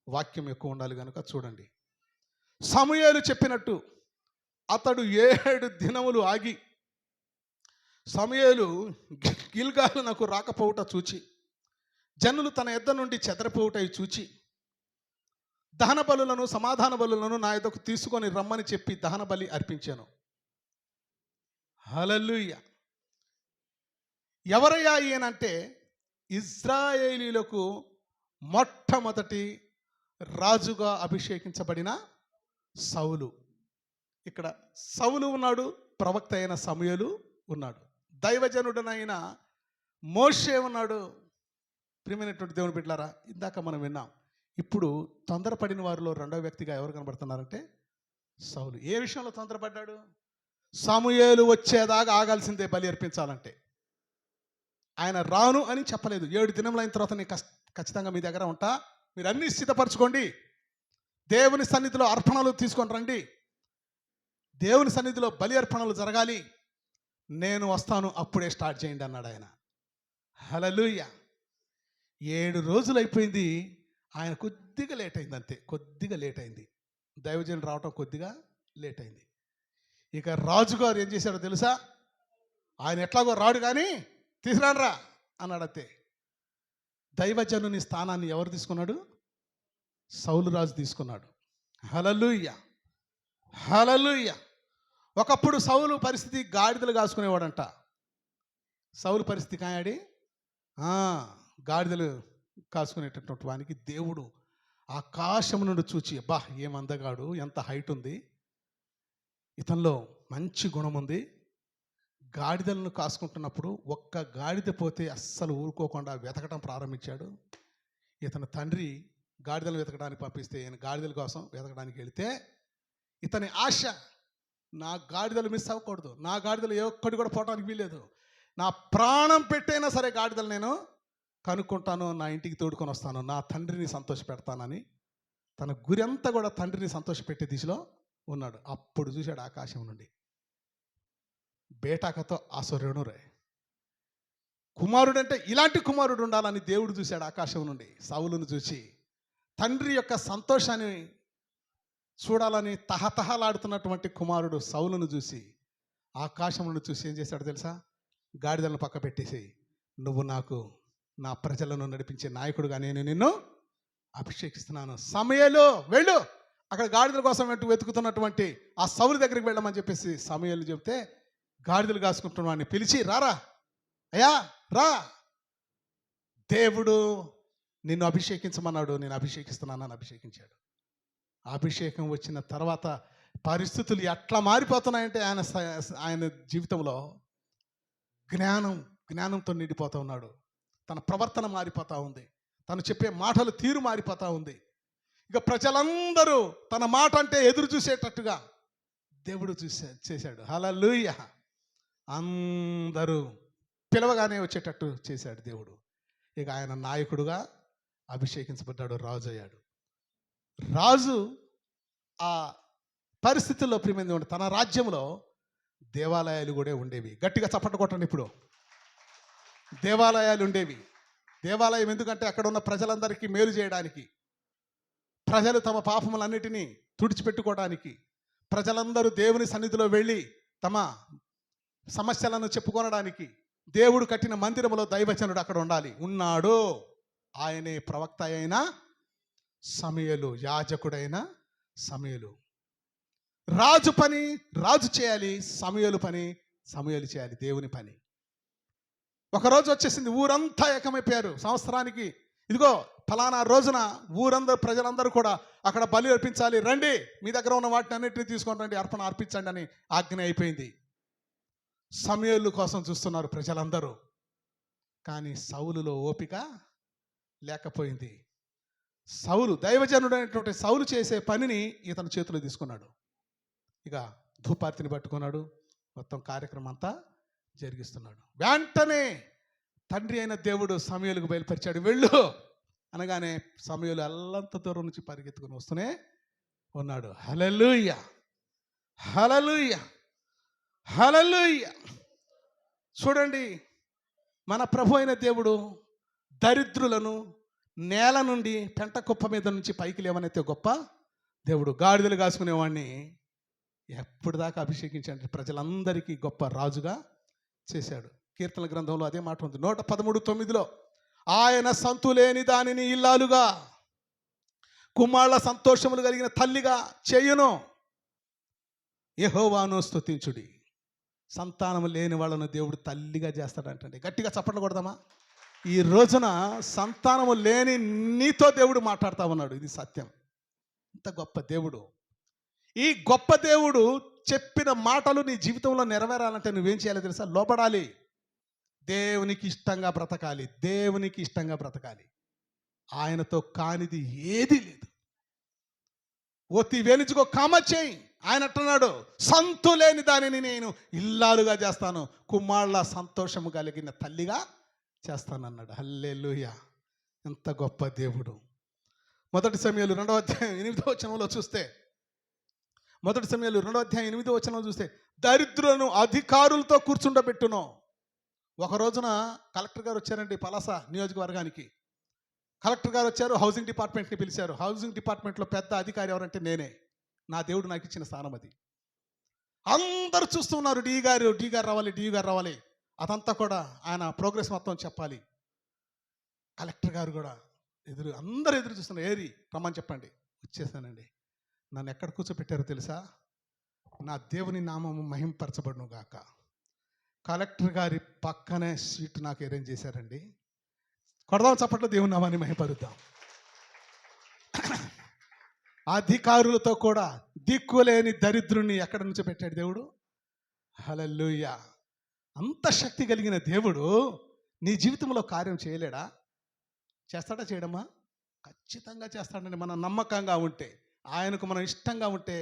వాక్యం ఎక్కువ ఉండాలి కనుక చూడండి. సమూయేలు చెప్పినట్టు అతడు 7 దినములు ఆగి సమూయేలు గిల్గాలునకు రాకపోవుట చూచి, జనులు తన యొద్ద నుండి చెదరిపోవుట చూచి, దహన బలులను సమాధాన బలులను నా యొద్దకు తీసుకొని రమ్మని చెప్పి దహన బలి అర్పించాను. హల్లెలూయా. ఎవరయ్యా ఈయనంటే ఇజ్రాయేలీలకు మొట్టమొదటి రాజుగా అభిషేకించబడిన సౌలు. ఇక్కడ సౌలు ఉన్నాడు, ప్రవక్త అయిన సమూయేలు ఉన్నాడు, దైవజనుడనైన మోషే ఉన్నాడు. ప్రియమైనటువంటి దేవుని బిడ్డలారా, ఇందాక మనం విన్నాం. ఇప్పుడు తొందరపడిన వారిలో రెండవ వ్యక్తిగా ఎవరు కనబడుతున్నారంటే సౌలు. ఏ విషయంలో తొందరపడ్డాడు? సమూయేలు వచ్చేదాకా ఆగాల్సిందే బలి అర్పించాలంటే. ఆయన రాను అని చెప్పలేదు. 7 దినములు అయిన తర్వాత నేను ఖచ్చితంగా మీ దగ్గర ఉంటా, మీరు అన్ని సిద్ధపరచుకోండి, దేవుని సన్నిధిలో అర్పణలు తీసుకొని రండి, దేవుని సన్నిధిలో బలి అర్పణలు జరగాలి, నేను వస్తాను, అప్పుడే స్టార్ట్ చేయండి అన్నాడు ఆయన. హల్లెలూయా. 7 రోజులు అయిపోయింది, ఆయన కొద్దిగా లేట్ అయింది, అంతే, కొద్దిగా లేట్ అయింది. దైవజనుడు రావటం కొద్దిగా లేట్ అయింది. ఇక రాజుగారు ఏం చేశాడో తెలుసా? ఆయన ఎట్లాగో రాడు కానీ తీసుకురానరా అన్నాడు, అంతే. దైవజనుని స్థానాన్ని ఎవరు తీసుకున్నాడు? సౌలు రాజు తీసుకున్నాడు. హల్లెలూయా, హల్లెలూయా. ఒకప్పుడు సౌలు పరిస్థితి గాడిదలు కాసుకునేవాడంట. సౌలు పరిస్థితి కాయాడి గాడిదలు కాసుకునేటటువంటి వానికి దేవుడు ఆకాశం నుండి చూచి, అబ్బా ఏం అందగాడు, ఎంత హైట్ ఉంది, ఇతనిలో మంచి గుణం ఉంది. గాడిదలను కాసుకుంటున్నప్పుడు ఒక్క గాడిద పోతే అస్సలు ఊరుకోకుండా వెతకడం ప్రారంభించాడు. ఇతని తండ్రి గాడిదలు వెతకడానికి పంపిస్తే ఈయన గాడిదల కోసం వెతకడానికి వెళితే ఇతని ఆశ, నా గాడిదలు మిస్ అవ్వకూడదు, నా గాడిదలు ఏ ఒక్కటి కూడా పోవడానికి వీల్లేదు, నా ప్రాణం పెట్టైనా సరే గాడిదలు నేను కనుక్కుంటాను, నా ఇంటికి తోడుకొని వస్తాను, నా తండ్రిని సంతోష పెడతానని తన గురి అంతా కూడా తండ్రిని సంతోషపెట్టే దిశలో ఉన్నాడు. అప్పుడు చూశాడు ఆకాశం నుండి బేటాకతో ఆశ్చర్యను రే, కుమారుడు అంటే ఇలాంటి కుమారుడు ఉండాలని దేవుడు చూశాడు ఆకాశం నుండి. సౌలును చూసి తండ్రి యొక్క సంతోషాన్ని చూడాలని తహతహలాడుతున్నటువంటి కుమారుడు సౌలును చూసి ఆకాశం నుండి చూసి ఏం చేశాడు తెలుసా? గాడిదలను పక్క పెట్టేసి, నువ్వు నాకు నా ప్రజలను నడిపించే నాయకుడుగా నేను నిన్ను అభిషేకిస్తున్నాను, సమయలు వెళ్ళు, అక్కడ గాడిదల కోసం వెతుకుతున్నటువంటి ఆ సౌలు దగ్గరికి వెళ్ళమని చెప్పేసి సమయలు చెబితే గాడిదలు కాసుకుంటున్న వాడిని పిలిచి, రారా అయ్యా రా, దేవుడు నిన్ను అభిషేకించమన్నాడు, నేను అభిషేకిస్తున్నానని అభిషేకించాడు. అభిషేకం వచ్చిన తర్వాత పరిస్థితులు ఎట్లా మారిపోతున్నాయంటే ఆయన జీవితంలో జ్ఞానంతో నిండిపోతూ ఉన్నాడు. తన ప్రవర్తన మారిపోతూ ఉంది, తను చెప్పే మాటలు తీరు మారిపోతూ ఉంది. ఇక ప్రజలందరూ తన మాట అంటే ఎదురు చూసేటట్టుగా దేవుడు చేశాడు. హల్లెలూయా. అందరూ పిలవగానే వచ్చేటట్టు చేశాడు దేవుడు. ఇక ఆయన నాయకుడుగా అభిషేకించబడ్డాడు, రాజు అయ్యాడు. రాజు ఆ పరిస్థితుల్లో ప్రియమైనది ఉండే తన రాజ్యంలో దేవాలయాలు కూడా ఉండేవి. గట్టిగా చప్పట్లు కొట్టండి. ఇప్పుడు దేవాలయాలు ఉండేవి. దేవాలయం ఎందుకంటే అక్కడ ఉన్న ప్రజలందరికీ మేలు చేయడానికి, ప్రజలు తమ పాపములన్నిటినీ తుడిచిపెట్టుకోవడానికి, ప్రజలందరూ దేవుని సన్నిధిలో వెళ్ళి తమ సమస్యలను చెప్పుకొనడానికి దేవుడు కట్టిన మందిరంలో దైవజనుడు అక్కడ ఉన్నాడు. ఆయనే ప్రవక్త అయిన సమూయేలు, యాజకుడైన సమూయేలు. రాజు పని రాజు చేయాలి, సమూయేలు పని సమూయేలు చేయాలి, దేవుని పని. ఒకరోజు వచ్చేసింది, ఊరంతా ఏకమైపోయారు. సంవత్సరానికి ఇదిగో ఫలానా రోజున ఊరందరూ ప్రజలందరూ కూడా అక్కడ బలి అర్పించాలి, రండి, మీ దగ్గర ఉన్న వాటిని అన్నింటినీ తీసుకొని రండి, అర్పణ అర్పించండి అని ఆజ్ఞ అయిపోయింది. సమూయేలు కోసం చూస్తున్నారు ప్రజలందరూ. కానీ సౌలులో ఓపిక లేకపోయింది. సౌలు, దైవజనుడు అయినటువంటి సౌలు చేసే పనిని ఇతను చేతిలో తీసుకున్నాడు. ఇక ధూపార్తిని పట్టుకున్నాడు, మొత్తం కార్యక్రమం అంతా జరిగిస్తున్నాడు. వెంటనే తండ్రి అయిన దేవుడు సమూయేలుకు బయలుపరిచాడు, వెళ్ళు అనగానే సమూయేలు అల్లంత దూరం నుంచి పరిగెత్తుకుని వస్తూనే ఉన్నాడు. హల్లెలూయా, హల్లెలూయా, హల్లెలూయా. చూడండి, మన ప్రభు అయిన దేవుడు దరిద్రులను నేల నుండి పెంట కుప్ప మీద నుంచి పైకి లేవనైతే గొప్ప దేవుడు. గాడిదలు కాసుకునేవాడిని ఎప్పుడు దాకా అభిషేకించాడు, ప్రజలందరికీ గొప్ప రాజుగా చేశాడు. కీర్తన గ్రంథంలో అదే మాట ఉంది. 113:9 ఆయన సంతులేని దానిని ఇల్లాలుగా, కుమారుల సంతోషములు కలిగిన తల్లిగా చేయును, యెహోవాను స్తుతించుడి. సంతానము లేని వాళ్ళను దేవుడు తల్లిగా చేస్తాడంటండి. గట్టిగా చప్పట్లు కొడదామా? ఈ రోజున సంతానము లేని నీతో దేవుడు మాట్లాడుతూ ఉన్నాడు. ఇది సత్యం. ఇంత గొప్ప దేవుడు. ఈ గొప్ప దేవుడు చెప్పిన మాటలు నీ జీవితంలో నెరవేరాలంటే నువ్వేం చేయాలో తెలుసా? లోబడాలి, దేవునికి ఇష్టంగా బ్రతకాలి, దేవునికి ఇష్టంగా బ్రతకాలి. ఆయనతో కానిది ఏది లేదు. ఒత్తి వేలించుకో, కామ చేయి. ఆయన అంటున్నాడు, సంతులేని దానిని నేను ఇల్లాలుగా చేస్తాను, కుమారుల సంతోషము కలిగిన తల్లిగా చేస్తానన్నాడు. హల్లెలూయా. ఎంత గొప్ప దేవుడు. 1 సమూయేలు 2:8 చూస్తే, 1 సమూయేలు 2:8 చూస్తే, దరిద్రులను అధికారులతో కూర్చుండబెట్టును. ఒక రోజున కలెక్టర్ గారు వచ్చారండి పలాస నియోజకవర్గానికి. కలెక్టర్ గారు వచ్చారు, హౌసింగ్ డిపార్ట్మెంట్ని పిలిచారు. హౌసింగ్ డిపార్ట్మెంట్లో పెద్ద అధికారి ఎవరంటే నేనే. నా దేవుడు నాకు ఇచ్చిన స్థానం అది. అందరూ చూస్తున్నారు, డి గారు రావాలి. అదంతా కూడా ఆయన ప్రోగ్రెస్ మొత్తం చెప్పాలి. కలెక్టర్ గారు కూడా అందరూ ఎదురు చూస్తున్నారు, ఏరి రమ్మని చెప్పండి. వచ్చేసానండి. నన్ను ఎక్కడ కూర్చోపెట్టారో తెలుసా? నా దేవుని నామము మహింపరచబడును గాక. కలెక్టర్ గారి పక్కనే సీటు నాకు అరేంజ్ చేశారండి. కొడదాం చప్పట్లు, దేవుని నామాన్ని మహిమపరుద్దాం. అధికారులతో కూడా దిక్కులేని దరిద్రుణ్ణి ఎక్కడి నుంచి పెట్టాడు దేవుడు? హల్లెలూయా. అంత శక్తి కలిగిన దేవుడు నీ జీవితంలో కార్యం చేయలేడా? చేస్తాడా? చేయడమా? ఖచ్చితంగా చేస్తాడండి. మనం నమ్మకంగా ఉంటే, ఆయనకు మనం ఇష్టంగా ఉంటే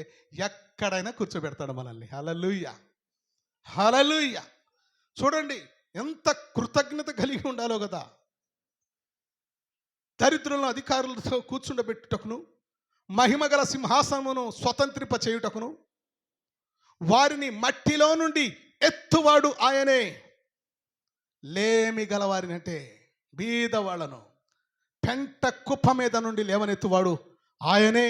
ఎక్కడైనా కూర్చోబెడతాడు మనల్ని. హల్లెలూయా, హల్లెలూయా. చూడండి ఎంత కృతజ్ఞత కలిగి ఉండాలో కదా. దరిద్రులను అధికారులతో కూర్చుండబెట్టుటకును, మహిమగల సింహాసనమును స్వతంత్రింప చేయుటకును, వారిని మట్టిలో నుండి ఎత్తువాడు ఆయనే. లేమి గలవారిని అంటే బీదవాళ్లను పెంట కుప్ప మీద నుండి లేవనెత్తువాడు ఆయనే.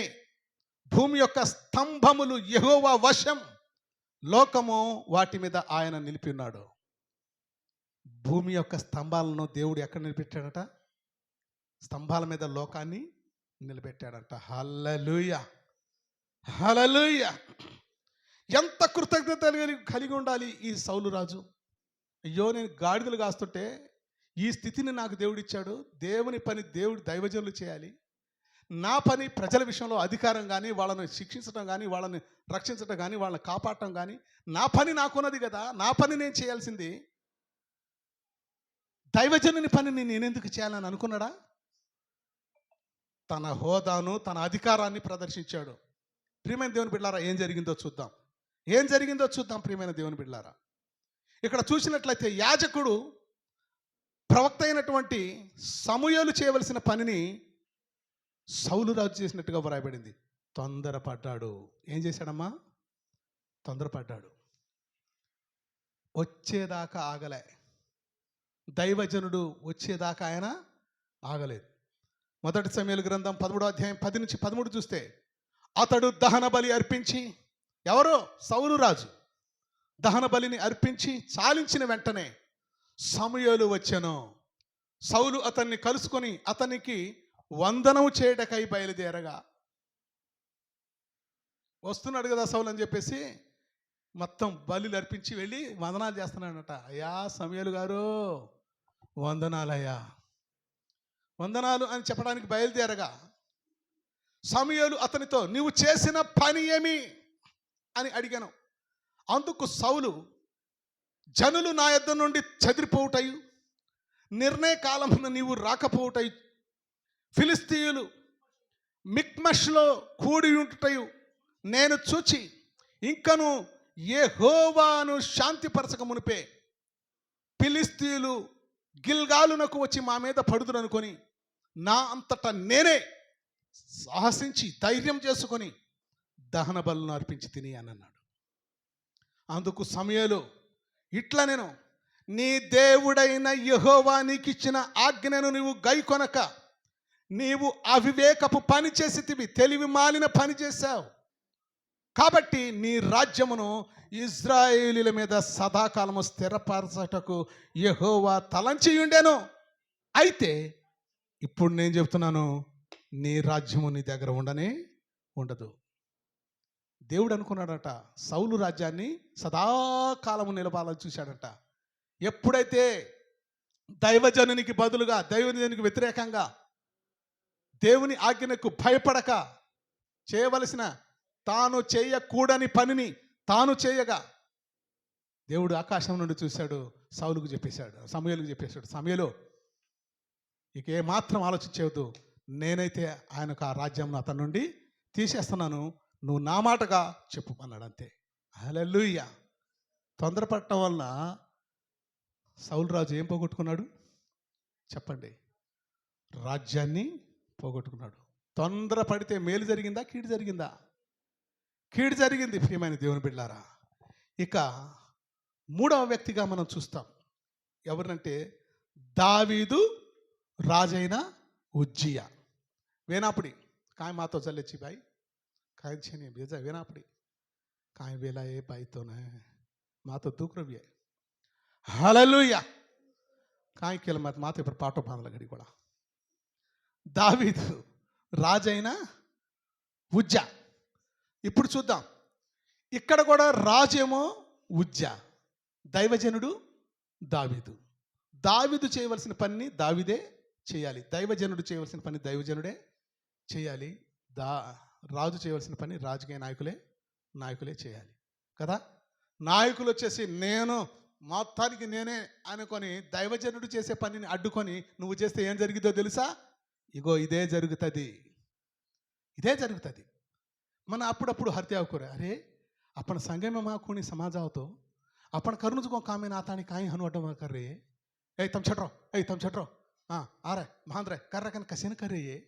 భూమి యొక్క స్తంభములు యెహోవా వశం, లోకము వాటి మీద ఆయన నిలిపి ఉన్నాడు. భూమి యొక్క స్తంభాలను దేవుడు ఎక్కడ నిలబెట్టాడట? స్తంభాల మీద లోకాన్ని నిలబెట్టాడంట. హల్లెలూయా, హల్లెలూయా. ఎంత కృతజ్ఞత కలిగి ఉండాలి ఈ సౌలు రాజు. అయ్యో, నేను గాడిదలు కాస్తుంటే ఈ స్థితిని నాకు దేవుడిచ్చాడు. దేవుని పని దేవుడు దైవజనులు చేయాలి. నా పని ప్రజల విషయంలో అధికారం కానీ, వాళ్ళని శిక్షించడం కానీ, వాళ్ళని రక్షించడం కానీ, వాళ్ళని కాపాడటం కానీ నా పని నాకున్నది కదా. నా పని నేను చేయాల్సింది. దైవజనుని పనిని నేనెందుకు చేయాలని అనుకున్నాడా? తన హోదాను, తన అధికారాన్ని ప్రదర్శించాడు. ప్రియమైన దేవుని బిడ్డలారా, ఏం జరిగిందో చూద్దాం. ఏం జరిగిందో చూద్దాం ప్రియమైన దేవుని బిడ్డలారా. ఇక్కడ చూసినట్లయితే యాజకుడు, ప్రవక్త అయినటువంటి సమూయేలు చేయవలసిన పనిని సౌలు రాజు చేసినట్టుగా వ్రాయబడింది. తొందరపడ్డాడు. ఏం చేశాడమ్మా? తొందరపడ్డాడు. వచ్చేదాకా ఆగలే. దైవజనుడు వచ్చేదాకా ఆయన ఆగలేదు. మొదటి సమూయేలు గ్రంథం 13వ అధ్యాయం 10 నుంచి 13 చూస్తే, అతడు దహన బలి అర్పించి, ఎవరో సౌలు రాజు దహన బలిని అర్పించి చాలించిన వెంటనే సమూయేలు వచ్చెను. సౌలు అతన్ని కలుసుకొని అతనికి వందనం చేయటకై బయలుదేరగా, వస్తున్నాడు కదా సౌలు అని చెప్పేసి మొత్తం బలులు అర్పించి వెళ్ళి వందనాలు చేస్తున్నాడట. అయ్యా సమూయేలు గారు, వందనాలయ్యా, వందనాలు అని చెప్పడానికి బయలుదేరగా, సమూయేలు అతనితో నీవు చేసిన పని ఏమి అని అడిగాను. అందుకు సౌలు, జనులు నా యొద్ద నుండి చెదిరిపోవుటయు, నిర్ణయ కాలమున నీవు రాకపోవుటయు, ఫిలిస్తీయులు మిక్మష్లో కూడి ఉంటుటయు నేను చూచి, ఇంకను యెహోవాను శాంతిపరచక మునిపే ఫిలిస్తీయులు గిల్గాలునకు వచ్చి మా మీద పడుదురనుకొని నా అంతటా నేనే సాహసించి ధైర్యం చేసుకొని దహన బలులను అర్పించి తిని అని అన్నాడు. అందుకు సమూయేలు, ఇట్లా నేను నీ దేవుడైన యెహోవా నీకిచ్చిన ఆజ్ఞను నీవు గైకొనక నీవు అవివేకపు పని చేసితివి, తెలివి మాలిన పని చేశావు. కాబట్టి నీ రాజ్యమును ఇజ్రాయేలీల మీద సదాకాలము స్థిరపరచటకు యెహోవా తలంచి ఉండెను. అయితే ఇప్పుడు నేను చెప్తున్నాను, నీ రాజ్యము నీ దగ్గర ఉండనే ఉండదు. దేవుడు అనుకున్నాడట సౌలు రాజ్యాన్ని సదాకాలము నిలపాలని చూశాడట. ఎప్పుడైతే దైవజనునికి బదులుగా, దైవజనునికి వ్యతిరేకంగా, దేవుని ఆజ్ఞకు భయపడక చేయవలసిన తాను చేయకూడని పనిని తాను చేయగా, దేవుడు ఆకాశం నుండి చూశాడు, సౌలుకు చెప్పేశాడు, సమూయేలుకు చెప్పేశాడు, సమూయేలు ఇక ఏమాత్రం ఆలోచించవద్దు, నేనైతే ఆయనకు ఆ రాజ్యం అతని నుండి తీసేస్తున్నాను, నువ్వు నా మాటగా చెప్పు అన్నాడు. అంతే. హల్లెలూయా. తొందరపడటం వలన సౌలు రాజు ఏం పోగొట్టుకున్నాడు చెప్పండి? రాజ్యాన్ని పోగొట్టుకున్నాడు. తొందరపడితే మేలు జరిగిందా, కీడు జరిగిందా? కీడు జరిగింది ప్రియమైన దేవుని బిడ్డలారా. ఇక మూడవ వ్యక్తిగా మనం చూస్తాం. ఎవరినంటే దావీదు రాజైన ఉజ్జియా. వేనాపుడి కాయ మాతో చల్లెచ్చి బాయ్ काय छेने भेजा वेना पड़ी काय वेला ए पाई तो न मातो दुख रविए हालेलुया काय केल मत माते पर पाटो बांधला गड़ी కూడా దావీదు రాజైన ఉజ్జా. ఇప్పుడు చూద్దాం, ఇక్కడ కూడా రాజేమో ఉజ్జా, దైవజనుడు దావీదు. దావీదు చేయవలసిన పనిని దావీదే చేయాలి. దైవజనుడు చేయవలసిన పని దైవజనుడే చేయాలి. రాజు చేయవలసిన పని రాజకీయ నాయకులే చేయాలి కదా. నాయకులు వచ్చేసి నేను మొత్తానికి నేనే అనుకొని దైవజనుడు చేసే పనిని అడ్డుకొని నువ్వు చేస్తే ఏం జరిగిద్దో తెలుసా? ఇగో ఇదే జరుగుతుంది. మన అప్పుడప్పుడు हत्या अरे अपन संगे में माँ खूनी समाज आओ तो अपन करुण को काम में नाता काई हनुअटो में कर रही है. तुम छट रहो हाँ आ रहे महान रहे कर रहे कसी न कर रही है.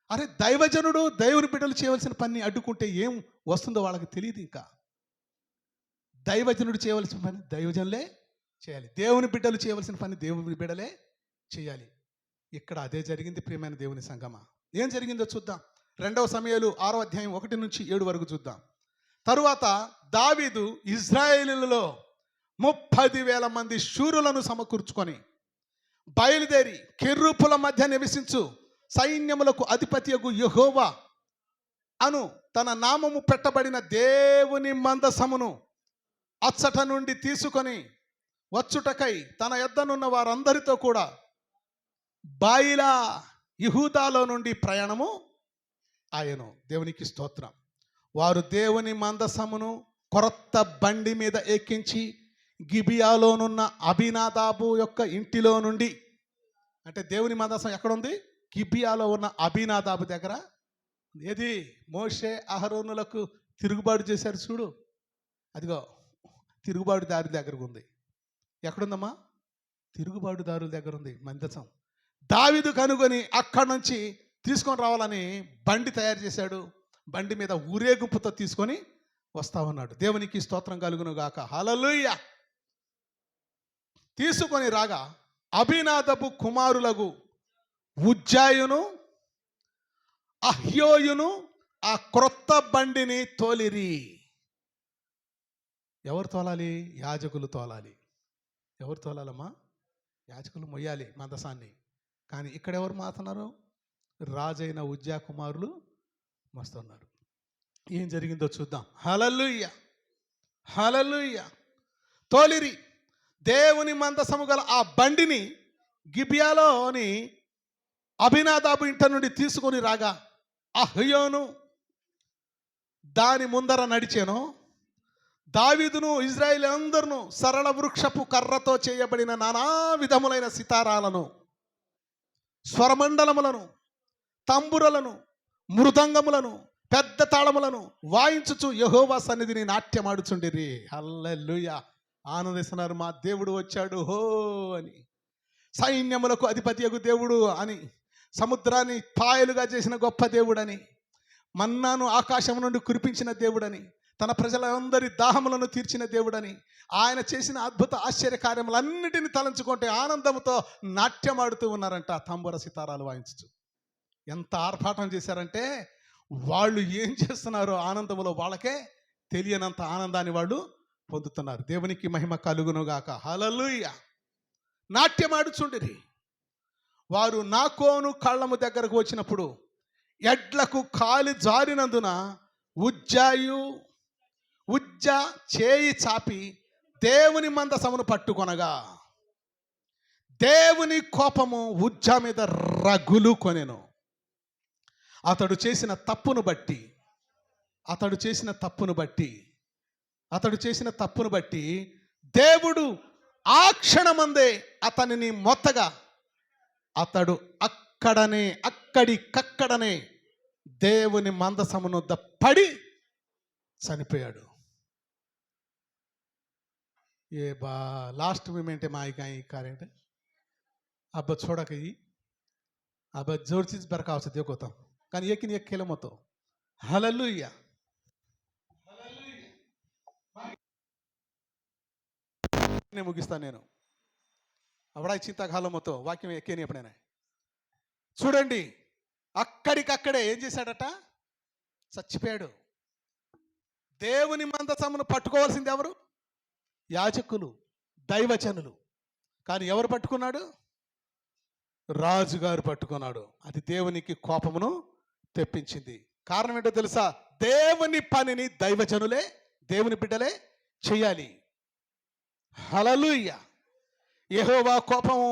అరే దైవజనుడు దేవుని బిడ్డలు చేయవలసిన పని అడ్డుకుంటే ఏం వస్తుందో వాళ్ళకి తెలియదు. ఇంకా దైవజనుడు చేయవలసిన పని దైవజనులే చేయాలి. దేవుని బిడ్డలు చేయవలసిన పని దేవుని బిడ్డలే చేయాలి. ఇక్కడ అదే జరిగింది ప్రియమైన దేవుని సంగమా. ఏం జరిగిందో చూద్దాం. 2 సమూయేలు 6వ అధ్యాయం 1 నుంచి 7 వరకు చూద్దాం. తరువాత దావీదు ఇశ్రాయేలులో 30,000 మంది శూరులను సమకూర్చుకొని బయలుదేరి కెరూపుల మధ్య నివసించు సైన్యములకు అధిపతియగు యెహోవా అను తన నామము పెట్టబడిన దేవుని మందసమును అచ్చట నుండి తీసుకొని వచ్చుటకై తన యొద్దనున్న వారందరితో కూడా బాయిలా యెహూదాలో నుండి ప్రయాణము ఆయను. దేవునికి స్తోత్రం. వారు దేవుని మందసమును కొరత బండి మీద ఎక్కించి గిబియాలోనున్న అబీనాదాబు యొక్క ఇంటిలో నుండి, అంటే దేవుని మందసం ఎక్కడుంది? గిబియాలో ఉన్న అబీనాదాబు దగ్గర. ఏది మోషే అహరోనులకు తిరుగుబాటు చేశారు చూడు, అదిగో తిరుగుబాటుదారు దగ్గర ఉంది. ఎక్కడుందమ్మా? తిరుగుబాటుదారుల దగ్గర ఉంది మందసం. దావీదు కనుగొని అక్కడి నుంచి తీసుకొని రావాలని బండి తయారు చేశాడు. బండి మీద ఊరేగింపుతో తీసుకొని వస్తా ఉన్నాడు. దేవునికి స్తోత్రం కలుగును గాక. హల్లెలూయా. తీసుకొని రాగా అబీనాదాబు కుమారులకు ఉజ్జాయును అహ్యోయును ఆ క్రొత్త బండిని తోలిరి. ఎవరు తోలాలి? యాజకులు తోలాలి. ఎవరు తోలాలమ్మా? యాజకులు మొయ్యాలి మందసాన్ని. కానీ ఇక్కడ ఎవరు మాతున్నారు? రాజైన ఉజ్జా కుమారులు మస్తున్నారు. ఏం జరిగిందో చూద్దాం. హల్లెలూయా హల్లెలూయా. తోలిరి. దేవుని మందసము గల ఆ బండిని గిబియాలోని అబీనాదాబు ఇంట నుండి తీసుకొని రాగా అహ్యోను దాని ముందర నడిచాను. దావీదును ఇశ్రాయేలు అందరును సరళ వృక్షపు కర్రతో చేయబడిన నానా విధములైన సితారాలను, స్వరమండలములను, తంబురలను, మృదంగములను, పెద్ద తాళములను వాయించుచు యెహోవా సన్నిధిని నాట్యమాడుచుండిరి. హల్లెలూయా. ఆనందిస్తున్నారు. మా దేవుడు వచ్చాడు హో అని. సైన్యములకు అధిపతియగు దేవుడు అని, సముద్రాన్ని పాయలుగా చేసిన గొప్ప దేవుడని, మన్నాను ఆకాశం నుండి కురిపించిన దేవుడని, తన ప్రజలందరి దాహములను తీర్చిన దేవుడని, ఆయన చేసిన అద్భుత ఆశ్చర్య కార్యములన్నిటిని తలంచుకుంటే ఆనందంతో నాట్యమాడుతూ ఉన్నారంట తంబుర సితారాలు వాయించు. ఎంత ఆర్భాటం చేశారంటే వాళ్ళు ఏం చేస్తున్నారో ఆనందములో వాళ్ళకే తెలియనంత ఆనందాన్ని వాళ్ళు పొందుతున్నారు. దేవునికి మహిమ కలుగునుగాక. హల్లెలూయా. నాట్యమాడుచుండిరి. వారు నాకోను కళ్ళము దగ్గరకు వచ్చినప్పుడు ఎడ్లకు కాలి జారినందున ఉజ్జా చేయి చాపి దేవుని మందసమును పట్టుకొనగా దేవుని కోపము ఉజ్జా మీద రగులు కొనెను. అతడు చేసిన తప్పును బట్టి దేవుడు ఆ క్షణమందే అతనిని మొత్తగా అతడు అక్కడికక్కడనే దేవుని మందసమును పడి చనిపోయాడు. ఏ బా लास्ट मोमेंट है माई कहीं करेंट अब छोड़ा कहीं अब जोर चीज बरकाव से देखो तो కానీ ఏకిని ఎక్కేలమతో. హల్లెలూయా. నేను ముగిస్తాను. నేను అవడా చింత కాలమతో వాక్యం ఎక్కేని ఎప్పుడైనా చూడండి. అక్కడికక్కడే ఏం చేశాడట? చచ్చిపోయాడు. దేవుని మందసమును పట్టుకోవాల్సింది ఎవరు? యాజకులు, దైవజనులు. కానీ ఎవరు పట్టుకున్నాడు? రాజుగారు పట్టుకున్నాడు. అది దేవునికి కోపమును తెప్పించింది. కారణం ఏంటో తెలుసా? దేవుని పనిని దైవజనులే, దేవుని బిడ్డలే చేయాలి. హల్లెలూయా. యెహోవా కోపము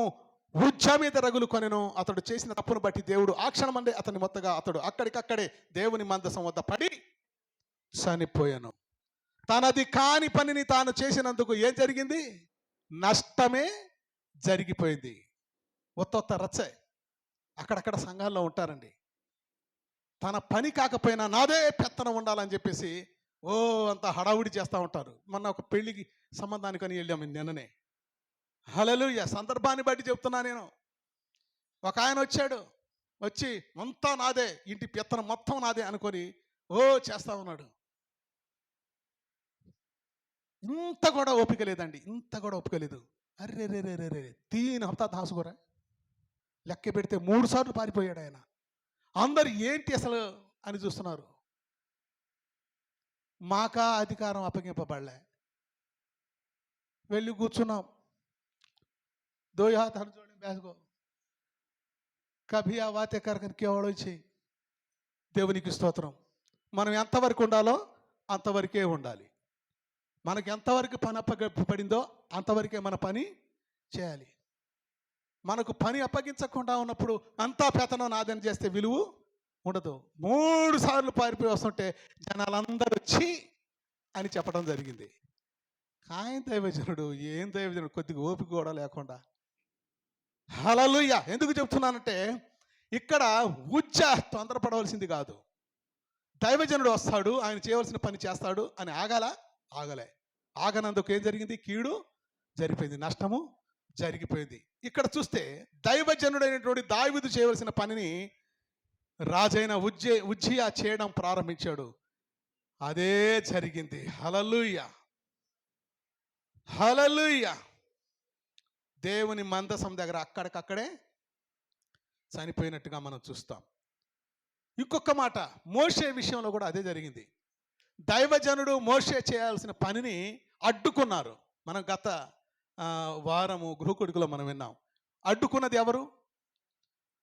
ఉజ్జా మీద రగులు కొనెను. అతడు చేసిన తప్పును బట్టి దేవుడు ఆ క్షణమందే అతని మొత్తగా అతడు అక్కడికక్కడే దేవుని మందసం వద్ద పడి చనిపోయాను. తనది కాని పనిని తాను చేసినందుకు ఏం జరిగింది? నష్టమే జరిగిపోయింది. ఒత్తొత్త రచ్చే అక్కడక్కడ సంఘాల్లో ఉంటారండి. తన పని కాకపోయినా నాదే పెత్తనం ఉండాలని చెప్పేసి అంత హడావుడి చేస్తూ ఉంటారు. మొన్న ఒక పెళ్లికి సంబంధానికని వెళ్ళాము నిన్ననే. హల్లెలూయా. సందర్భాన్ని బట్టి చెప్తున్నా నేను. ఒక ఆయన వచ్చి అంతా నాదే, ఇంటి పెత్తనం మొత్తం నాదే అనుకొని చేస్తా ఉన్నాడు. ఇంత కూడా ఓపిక లేదండి, ఇంత కూడా ఓపిక లేదు. అర్రే రే రే రే రే 3 హప్తా దాసుకోరా లెక్క పెడితే 3 సార్లు పారిపోయాడు ఆయన. అందరు ఏంటి అసలు అని చూస్తున్నారు. మాకా అధికారం అప్పగింపబడలే. వెళ్ళి కూర్చున్నాం. దో हाथ हाथ जोड़े बैठ गो कभी ఆ వాతే కరకరికి వచ్చి. దేవునికి స్తోత్రం. మనం ఎంతవరకు ఉండాలో అంతవరకే ఉండాలి. మనకి ఎంతవరకు పని అప్పగింపబడిందో అంతవరకే మన పని చేయాలి. మనకు పని అప్పగించకుండా ఉన్నప్పుడు అంతా పెత్తనం నాదని చేస్తే విలువ ఉండదు. 3 సార్లు పారిపోయి వస్తుంటే జనాలందరూ వచ్చి అని చెప్పడం జరిగింది. ఆయన దైవజనుడు, ఏం దైవజనుడు, కొద్దిగా ఓపిక కూడా లేకుండా. హల్లెలూయా. ఎందుకు చెప్తున్నానంటే ఇక్కడ తొందరపడవలసింది కాదు. దైవజనుడు వస్తాడు, ఆయన చేయవలసిన పని చేస్తాడు అని ఆగలే. ఆగనందుకు ఏం జరిగింది? కీడు జరిగిపోయింది, నష్టము జరిగిపోయింది. ఇక్కడ చూస్తే దైవజనుడైనటువంటి దావీదు చేయవలసిన పనిని రాజైన ఉజ్జియా చేయడం ప్రారంభించాడు. అదే జరిగింది. హల్లెలూయా. హల్లెలూయా. దేవుని మందసం దగ్గర అక్కడికక్కడే చనిపోయినట్టుగా మనం చూస్తాం. ఇంకొక మాట, మోషే విషయంలో కూడా అదే జరిగింది. దైవజనుడు మోషే చేయాల్సిన పనిని అడ్డుకున్నారు. మనం గత వారము గృహకుడికలో మనం విన్నాం. అడ్డుకున్నది ఎవరు?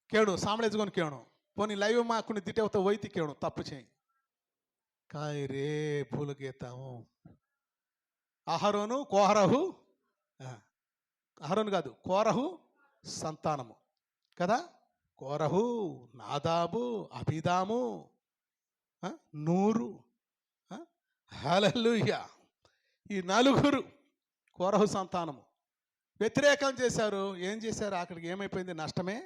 కేడు సాంబళేజుకొని కేవడం పోనీ లైవ్ మాకుని దిట్టవుతా వైతి కేవడం తప్పు చేయి కాయ రే పూల గీతాము. అహరోను కోరహు, అహరోను కాదు కోరహు సంతానము కదా. కోరహు, నాదాబు, అబిదాము, నూరు, హల్లెలూయా. ఈ 4 కోరహు సంతానము వ్యతిరేకం చేశారు. ఏం చేశారు? అక్కడికి ఏమైపోయింది? నష్టమే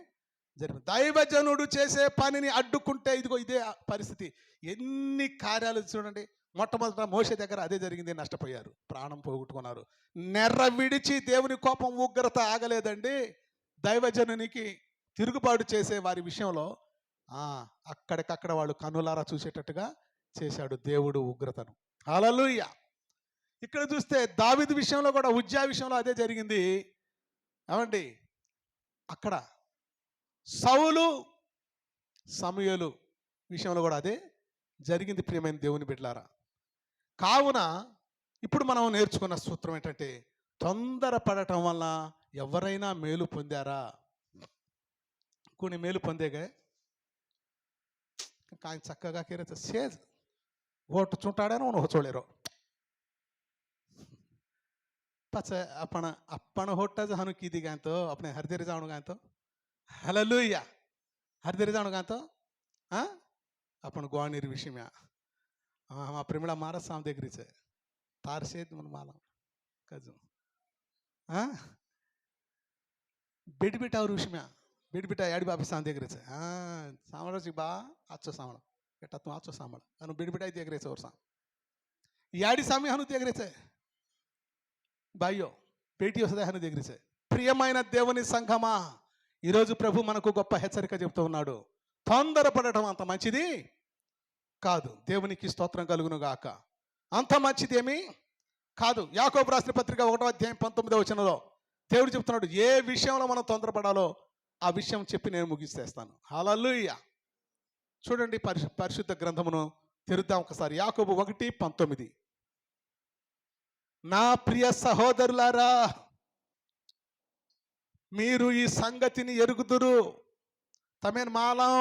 జరిగింది. దైవజనుడు చేసే పనిని అడ్డుకుంటే ఇదే పరిస్థితి. ఎన్ని కార్యాలు చూడండి. మొట్టమొదట మోషే దగ్గర అదే జరిగింది, నష్టపోయారు, ప్రాణం పోగొట్టుకున్నారు. నెర్ర విడిచి దేవుని కోపం ఉగ్రత ఆగలేదండి. దైవజనునికి తిరుగుబాటు చేసే వారి విషయంలో అక్కడికక్కడ వాళ్ళు కన్నులారా చూసేటట్టుగా చేశాడు దేవుడు ఉగ్రతను. హల్లెలూయా. ఇక్కడ చూస్తే దావీదు విషయంలో కూడా, ఉజ్జా విషయంలో అదే జరిగింది. ఏమండి, అక్కడ సౌలు సమూయేలు విషయంలో కూడా అదే జరిగింది. ప్రియమైన దేవుని బిడ్డలారా, కావున ఇప్పుడు మనం నేర్చుకున్న సూత్రం ఏంటంటే, తొందరపడటం వల్ల ఎవరైనా మేలు పొందారా? కొన్ని మేలు పొందేగా కానీ చక్కగా కేరైతే సేజ్ ఓటు చుంటాడేనో ఒక చోళేరో पछ अपन होटा हनु की दी गाय तो अपने हरदेरी जाणु गाय तो हालेलुया हरदेरी जाणु गाय तो अपन ग्वानीर विषय में हम प्रेमला मारा साम देख रही है तार से मन माला कजू बेट बेटा और विषय में बेट बेटा याडी बापी साम देख रही है सामड़ा सी बा आचो सामड़ा बेटा तुम आचो सामड़ा हनु बेट बेटा देख रही है और साम याडी सामी हनु देख रही है బాయ్యో పేటీ వస్తుంది ఆయన దగ్గర. ప్రియమైన దేవుని సంఘమా, ఈరోజు ప్రభు మనకు గొప్ప హెచ్చరిక చెప్తూ ఉన్నాడు. తొందరపడటం అంత మంచిది కాదు. దేవునికి స్తోత్రం కలుగును గాక. అంత మంచిదేమీ కాదు. యాకోబు రాసిన పత్రిక 1వ అధ్యాయం 19వ వచనంలో దేవుడు చెప్తున్నాడు, ఏ విషయంలో మనం తొందరపడాలో ఆ విషయం చెప్పి నేను ముగిస్తేస్తాను. హల్లెలూయా. చూడండి, పరిశుద్ధ గ్రంథమును తెరుద్దాం ఒకసారి. యాకోబు 1:19. నా ప్రియ సహోదరులారా, మీరు ఈ సంగతిని ఎరుగుదురు. తమేన్ మాలం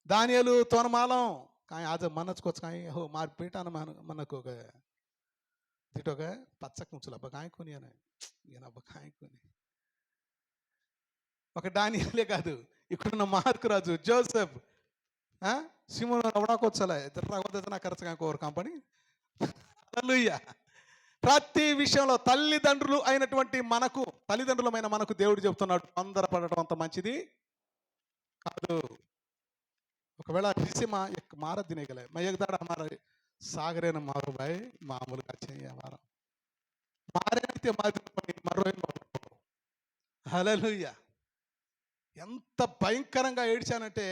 దానియేలు తోనమాలం కానీ आज मनच कोच काही हो मार पेटानं मनको ग तिटो ग पच्चक मुचला बघाय कोणी नाही येना बघाय कोणी ఒక డానియలే కాదు, ఇక్కడున్న మార్కు రాజు, జోసెఫ్, సిమోను అవడాకొచ్చలే నా ఖర్చుగా కోరు కంపెనీ. హల్లెలూయా. ప్రతి విషయంలో తల్లిదండ్రులు అయినటువంటి మనకు, తల్లిదండ్రులమైన మనకు దేవుడు చెప్తున్నాడు, తొందరపడటం అంత మంచిది కాదు. ఒకవేళ రిసిమ మార తినేగలే మయ్యదాడ మార సాగరేన మారు బాయ్ మామూలుగా చెయ్యవారం మారైతే మారి మరో. హల్లెలూయా. ఎంత భయంకరంగా ఏడ్చానంటే,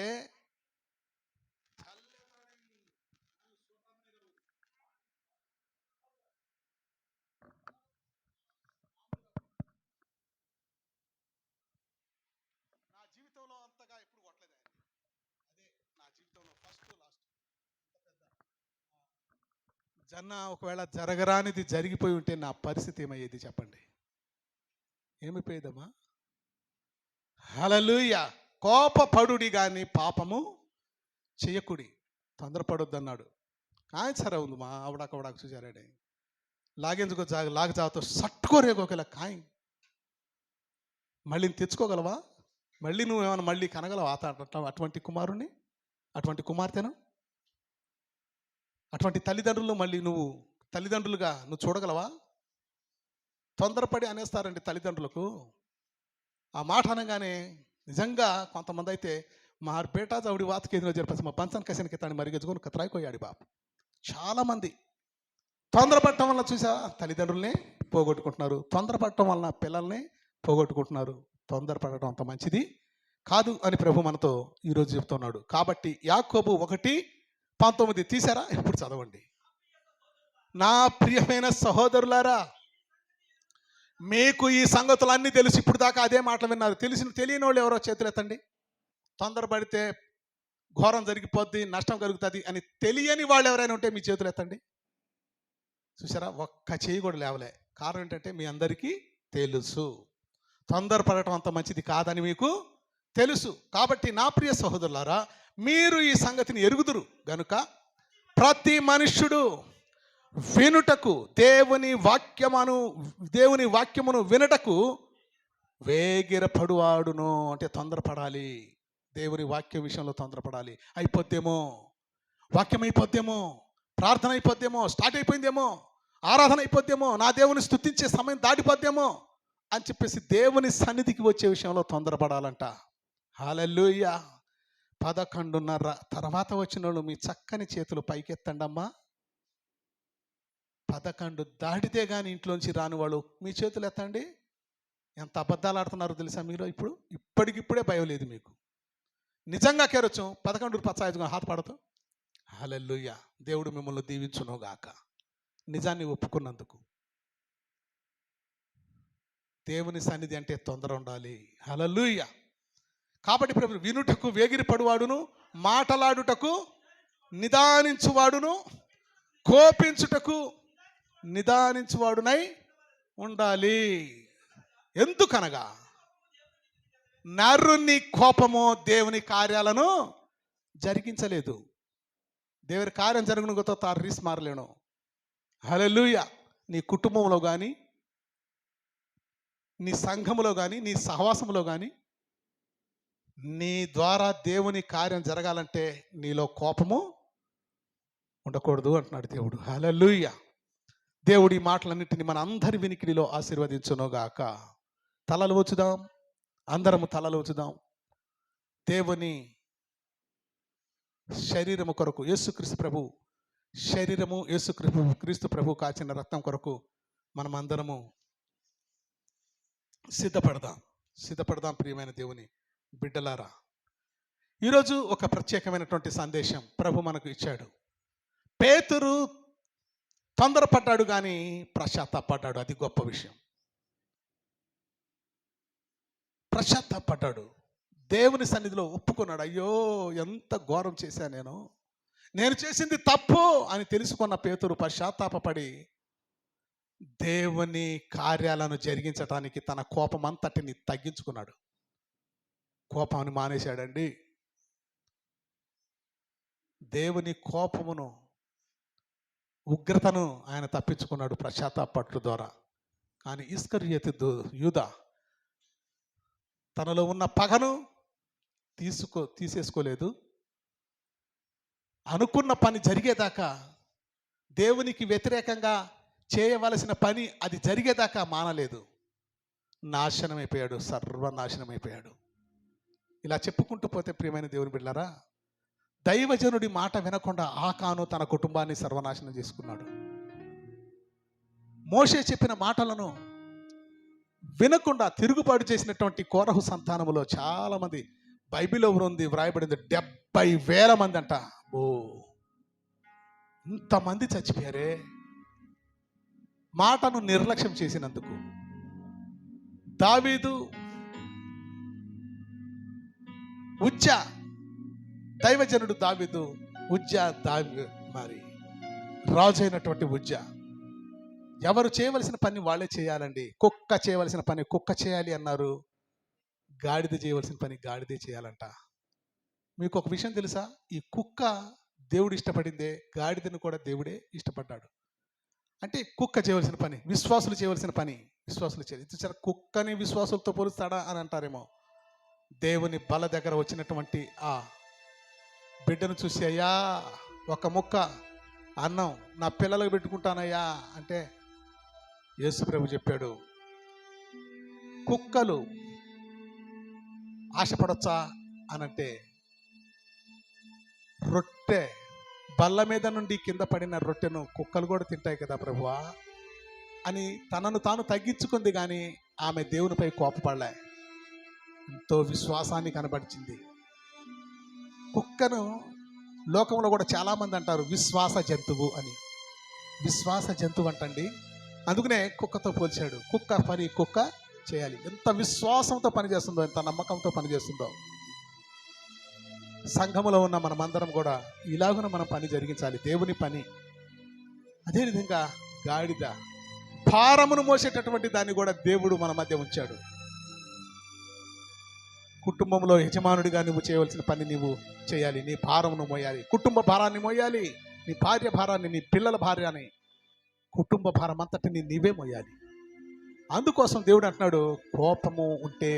నా జీవితంలో అంతగా ఎప్పుడు కొట్టలేదు. అదే నా జీవితంలో ఫస్ట్ లాస్ట్. జన్న ఒకవేళ జరగరానిది జరిగిపోయి ఉంటే నా పరిస్థితి ఏమయ్యేది చెప్పండి? ఏమైపోయేదమ్మా? హల్లెలూయా. కోపపడుడి కానీ పాపము చెయ్యకుడి, తొందరపడొద్దు అన్నాడు. ఆయన సరే ఉంది మా ఆవిడకవడాకు చూసారాడే లాగేందుకో లాగ జాతో సట్టుకోరేగోకేలా కాయి మళ్ళీ తెచ్చుకోగలవా? మళ్ళీ నువ్వేమైనా మళ్ళీ కనగలవా అటువంటి కుమారుణ్ణి, అటువంటి కుమార్తెను, అటువంటి తల్లిదండ్రులు మళ్ళీ నువ్వు తల్లిదండ్రులుగా నువ్వు చూడగలవా? తొందరపడి అనేస్తారండి తల్లిదండ్రులకు. ఆ మాట అనగానే నిజంగా కొంతమంది అయితే మా బేటా చౌడి వాతకేదిలో జరిపేసి మా పంచన్ కసిన తాను మరిగెచ్చుకొని కత్రాయిపోయాడు బాబు. చాలామంది తొందరపడటం వల్ల చూసా తల్లిదండ్రుల్ని పోగొట్టుకుంటున్నారు, తొందరపడటం వలన పిల్లల్ని పోగొట్టుకుంటున్నారు. తొందరపడటం అంత మంచిది కాదు అని ప్రభు మనతో ఈరోజు చెప్తున్నాడు. కాబట్టి యాకోబు 1:19 తీసారా? ఇప్పుడు చదవండి. నా ప్రియమైన సహోదరులారా, మీకు ఈ సంగతులన్నీ తెలుసు. ఇప్పుడు దాకా అదే మాటలు విన్నారు. తెలియని వాళ్ళు ఎవరో చేతులు ఎత్తండి. తొందరపడితే ఘోరం జరిగిపోద్ది, నష్టం కలుగుతుంది అని తెలియని వాళ్ళు ఎవరైనా ఉంటే మీ చేతులు ఎత్తండి. చూసారా, ఒక్క చేయి కూడా లేవలే. కారణం ఏంటంటే మీ అందరికీ తెలుసు తొందరపడటం అంత మంచిది కాదని మీకు తెలుసు. కాబట్టి నా ప్రియ సహోదరులారా, మీరు ఈ సంగతిని ఎరుగుదురు గనుక ప్రతి మనుష్యుడు వినుటకు దేవుని వాక్యమును వినుటకు వేగిరపడువాడును. అంటే తొందరపడాలి, దేవుని వాక్య విషయంలో తొందరపడాలి. అయిపోద్దేమో, వాక్యం అయిపోద్దేమో, ప్రార్థన అయిపోద్దేమో, స్టార్ట్ అయిపోయిందేమో, ఆరాధన అయిపోద్దేమో, నా దేవుని స్తుతించే సమయం దాటిపోద్దేమో అని చెప్పేసి దేవుని సన్నిధికి వచ్చే విషయంలో తొందరపడాలంట. హల్లెలూయా. 11:30 తర్వాత వచ్చిన వాళ్ళు మీ చక్కని చేతులు పైకెత్తండమ్మా. 11 దాటితే కానీ ఇంట్లోంచి రాని వాళ్ళు మీ చేతులు ఎత్తండి. ఎంత అబద్ధాలు ఆడుతున్నారో తెలుసా మీరు? ఇప్పటికిప్పుడే భయం లేదు మీకు. నిజంగా కేరొచ్చు 11:15 హాత పడతాం. హల్లెలూయా. దేవుడు మిమ్మల్ని దీవించునుగాక. నిజాన్ని ఒప్పుకున్నందుకు. దేవుని సన్నిధి అంటే తొందర ఉండాలి. హల్లెలూయా. కాబట్టి ప్రభు వినుటకు వేగిరపడువాడును, మాటలాడుటకు నిదానించువాడును, కోపించుటకు నిదానించువాడునై ఉండాలి. ఎందుకనగా నరుని కోపము దేవుని కార్యాలను జరిగించలేదు. దేవుని కార్యం జరుగునుగతో తాను రీస్ మారలేను. హల్లెలూయా. నీ కుటుంబంలో కానీ, నీ సంఘములో కానీ, నీ సహవాసంలో కానీ నీ ద్వారా దేవుని కార్యం జరగాలంటే నీలో కోపము ఉండకూడదు అంటున్నాడు దేవుడు. హల్లెలూయా. దేవుడి మాటలన్నింటినీ మన అందరి వినికిడిలో ఆశీర్వదించునుగాక. తలలు వచ్చుదాం, అందరము తలలు వచ్చుదాం. దేవుని శరీరము కొరకు యేసుక్రీస్తు ప్రభు శరీరము, యేసుక్రీస్తు ప్రభు కాచిన రక్తం కొరకు మనం అందరము సిద్ధపడదాం ప్రియమైన దేవుని బిడ్డలారా. ఈరోజు ఒక ప్రత్యేకమైనటువంటి సందేశం ప్రభు మనకు ఇచ్చాడు. పేతురు తొందరపడ్డాడు కానీ పశ్చాత్తాపడ్డాడు. అది గొప్ప విషయం. పశ్చాత్తాపడ్డాడు, దేవుని సన్నిధిలో ఒప్పుకున్నాడు. అయ్యో ఎంత ఘోరం చేశా నేను చేసింది తప్పు అని తెలుసుకున్న పేతురు పశ్చాత్తాపడి దేవుని కార్యాలను జరిగించడానికి తన కోపం అంతటిని తగ్గించుకున్నాడు. కోపాన్ని మానేశాడండి. దేవుని కోపమును, ఉగ్రతను ఆయన తప్పించుకున్నాడు పశ్చాత్తాపట్ల ద్వారా. కానీ ఇస్కరియోతు యూదా తనలో ఉన్న పగను తీసేసుకోలేదు. అనుకున్న పని జరిగేదాకా, దేవునికి వ్యతిరేకంగా చేయవలసిన పని అది జరిగేదాకా మానలేదు. నాశనమైపోయాడు, సర్వనాశనమైపోయాడు. ఇలా చెప్పుకుంటూ పోతే ప్రియమైన దేవుని బిడ్డలారా, దైవజనుడి మాట వినకుండా ఆకాను తన కుటుంబాన్ని సర్వనాశనం చేసుకున్నాడు. మోషే చెప్పిన మాటలను వినకుండా తిరుగుబాటు చేసినటువంటి కోరహు సంతానములో చాలామంది, బైబిల్లో ఉంది, వ్రాయబడింది 70,000 మంది అంట. ఓ, ఇంతమంది చచ్చిపోయారే మాటను నిర్లక్ష్యం చేసినందుకు. దావీదు ఉజ్జా, దైవజనుడు దావీదు ఉజ్జా, మరి రాజు అయినటువంటి ఉజ్జా. ఎవరు చేయవలసిన పని వాళ్ళే చేయాలండి. కుక్క చేయవలసిన పని కుక్క చేయాలి అన్నారు, గాడిద చేయవలసిన పని గాడిదే చేయాలంట. మీకు ఒక విషయం తెలుసా? ఈ కుక్క దేవుడు ఇష్టపడిందే, గాడిదను కూడా దేవుడే ఇష్టపడ్డాడు. అంటే కుక్క చేయవలసిన పని విశ్వాసులు చేయవలసిన పని విశ్వాసులు చేయాలి. కుక్కని విశ్వాసులతో పోలుస్తాడా అని అంటారేమో. దేవుని బల దగ్గర వచ్చినటువంటి ఆ బిడ్డను చూసి, అయ్యా ఒక ముక్క అన్నం నా పిల్లలకు పెట్టుకుంటానయ్యా అంటే యేసు ప్రభు చెప్పాడు, కుక్కలు ఆశపడొచ్చా అనంటే, రొట్టె బల్ల మీద నుండి కింద పడిన రొట్టెను కుక్కలు కూడా తింటాయి కదా ప్రభువా అని తనను తాను తగ్గించుకుంది. కానీ ఆమె దేవునిపై కోపపడలే, ఎంతో విశ్వాసాన్ని కనబడిచింది. కుక్కను లోకంలో కూడా చాలామంది అంటారు విశ్వాస జంతువు అని. విశ్వాస జంతువు అంటండి, అందుకనే కుక్కతో పోల్చాడు. కుక్క పని కుక్క చేయాలి. ఎంత విశ్వాసంతో పనిచేస్తుందో, ఎంత నమ్మకంతో పనిచేస్తుందో. సంఘములో ఉన్న మనమందరం కూడా ఇలాగున మనం పని జరిగించాలి, దేవుని పని. అదేవిధంగా గాడిద భారమును మోసేటటువంటి దాన్ని కూడా దేవుడు మన మధ్య ఉంచాడు. కుటుంబంలో యజమానుడిగా నువ్వు చేయవలసిన పని నువ్వు చేయాలి. నీ భారమును మోయాలి, కుటుంబ భారాన్ని మోయాలి, నీ భార్య భారాన్ని, నీ పిల్లల భార్యని, కుటుంబ భారం అంతటిని నీవే మోయాలి. అందుకోసం దేవుడు అంటున్నాడు, కోపము ఉంటే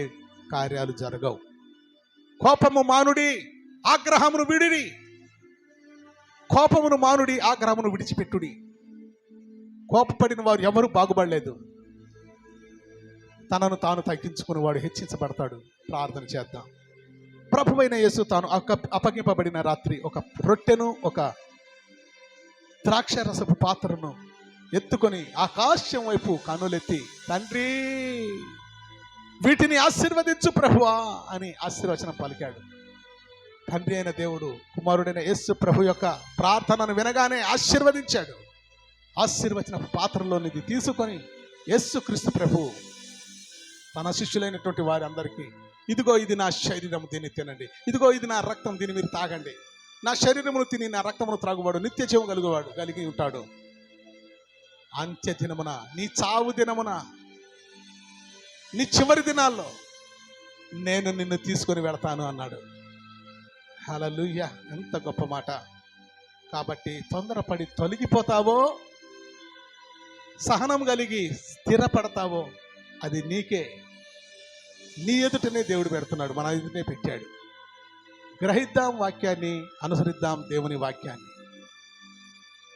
కార్యాలు జరగవు. కోపము మానుడి, ఆగ్రహమును విడిడి. కోపమును మానుడి, ఆగ్రహమును విడిచిపెట్టుడి. కోపపడిన వారు ఎవరు బాగుపడలేదు. తనను తాను తగ్గించుకుని వాడు హెచ్చించబడతాడు. ప్రార్థన చేద్దాం. ప్రభువైన యేసు తాను అప్పగింపబడిన రాత్రి ఒక రొట్టెను ఒక ద్రాక్షరసపు పాత్రను ఎత్తుకొని ఆకాశం వైపు కనులెత్తి, తండ్రి వీటిని ఆశీర్వదించు ప్రభువా అని ఆశీర్వచనం పలికాడు. తండ్రి అయిన దేవుడు కుమారుడైన యేసు ప్రభు యొక్క ప్రార్థనను వినగానే ఆశీర్వదించాడు. ఆశీర్వచన పాత్రలోనిది తీసుకొని యేసు క్రీస్తు ప్రభు తన శిష్యులైనటువంటి వారి అందరికీ, ఇదిగో ఇది నా శరీరం, దీన్ని తినండి. ఇదిగో ఇది నా రక్తం, దీన్ని మీరు తాగండి. నా శరీరమును తిని నా రక్తమును త్రాగువాడు నిత్య జీవం కలిగి ఉంటాడు. అంత్య దినమున, నీ చావు దినమున, నీ చివరి దినాల్లో నేను నిన్ను తీసుకొని వెళతాను అన్నాడు. హల్లెలూయా, ఎంత గొప్ప మాట. కాబట్టి తొందరపడి తొలగిపోతావో, సహనం కలిగి స్థిరపడతావో అది నీకే. నీ ఎదుటనే దేవుడు పెడుతున్నాడు, మన ఎదుటనే పెట్టాడు. గ్రహిద్దాం వాక్యాన్ని, అనుసరిద్దాం దేవుని వాక్యాన్ని.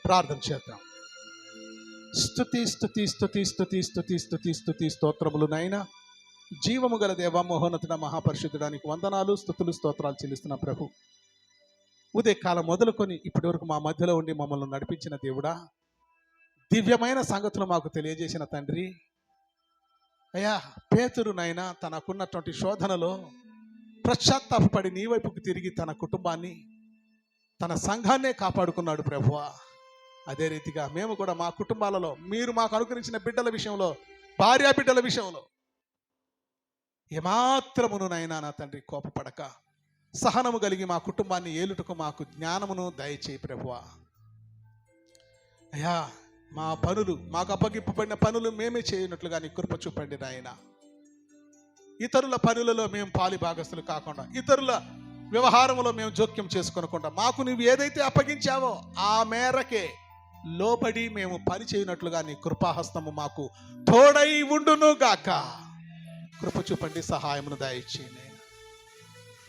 ప్రార్థన చేద్దాం. స్తుతి స్తుతి స్తుతి స్తుతి స్తుతి స్తుతి స్తుతి స్తోత్రములు నాయనా. జీవము గల దేవ, మహోన్నతుడ, మహాపరిశుద్ధుడానికి వందనాలు, స్తుతులు, స్తోత్రాలు చెల్లిస్తున్న ప్రభు. ఉదయకాలం మొదలుకొని ఇప్పటి వరకు మా మధ్యలో ఉండి మమ్మల్ని నడిపించిన దేవుడా, దివ్యమైన సంగతులు మాకు తెలియజేసిన తండ్రి. అయ్యా, పేతురు నాయనా తనకున్నటువంటి శోధనలో పశ్చాత్తాపడి నీ వైపుకు తిరిగి తన కుటుంబాన్ని, తన సంఘాన్నే కాపాడుకున్నాడు ప్రభువా. అదే రీతిగా మేము కూడా మా కుటుంబాలలో మీరు మాకు అనుగ్రహించిన బిడ్డల విషయంలో, భార్యా బిడ్డల విషయంలో ఏమాత్రమును నైనా నా తండ్రి కోపపడక సహనము కలిగి మా కుటుంబాన్ని ఏలుటకు మాకు జ్ఞానమును దయచేయి ప్రభువా. అయ్యా, మా పనులు, మాకు అప్పగింపబడిన పనులు మేమే చేయనట్లుగా నీ కృప చూపండి నాయన. ఇతరుల పనులలో మేము పాలి భాగస్తులు కాకుండా, ఇతరుల వ్యవహారంలో మేము జోక్యం చేసుకోనకుండా, మాకు నువ్వు ఏదైతే అప్పగించావో ఆ మేరకే లోబడి మేము పని చేయనట్లుగా నీ కృపాహస్తము మాకు తోడై ఉండును గాక. కృప చూపండి, సహాయమును దయచేయండి నాయనా.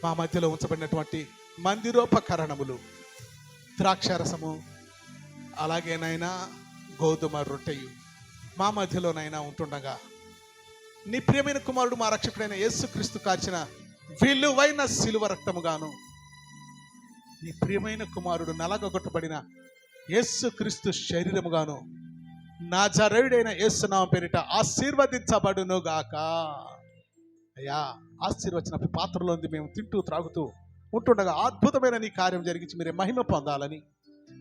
మా మధ్యలో ఉంచబడినటువంటి మందిరోపకరణములు, ద్రాక్షారసము, అలాగేనైనా గోధుమ రొట్టెయు మా మధ్యలోనైనా ఉంటుండగా నీ ప్రియమైన కుమారుడు మా రక్షకుడైన యేసుక్రీస్తు కార్చిన విలువైన శిలువ రక్తముగాను, నీ ప్రియమైన కుమారుడు నలగొట్టబడిన యేసుక్రీస్తు శరీరముగాను నాజరేయుడైన యేసునామం పేరిట ఆశీర్వదించబడును గాక. అయ్యా, ఆశీర్వచన పాత్రలో మేము తింటూ త్రాగుతూ ఉంటుండగా అద్భుతమైన నీ కార్యం జరిగించి మీరే మహిమ పొందాలని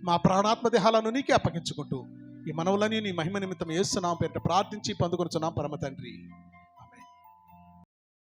మా ప్రాణాత్మ దేహాలను నీకే అప్పగించుకుంటూ ఈ మనవులని నీ మహిమ నిమిత్తం యేసునామం పేరిట ప్రార్థించి పొందుకొనుచున్నాం పరమ తండ్రి.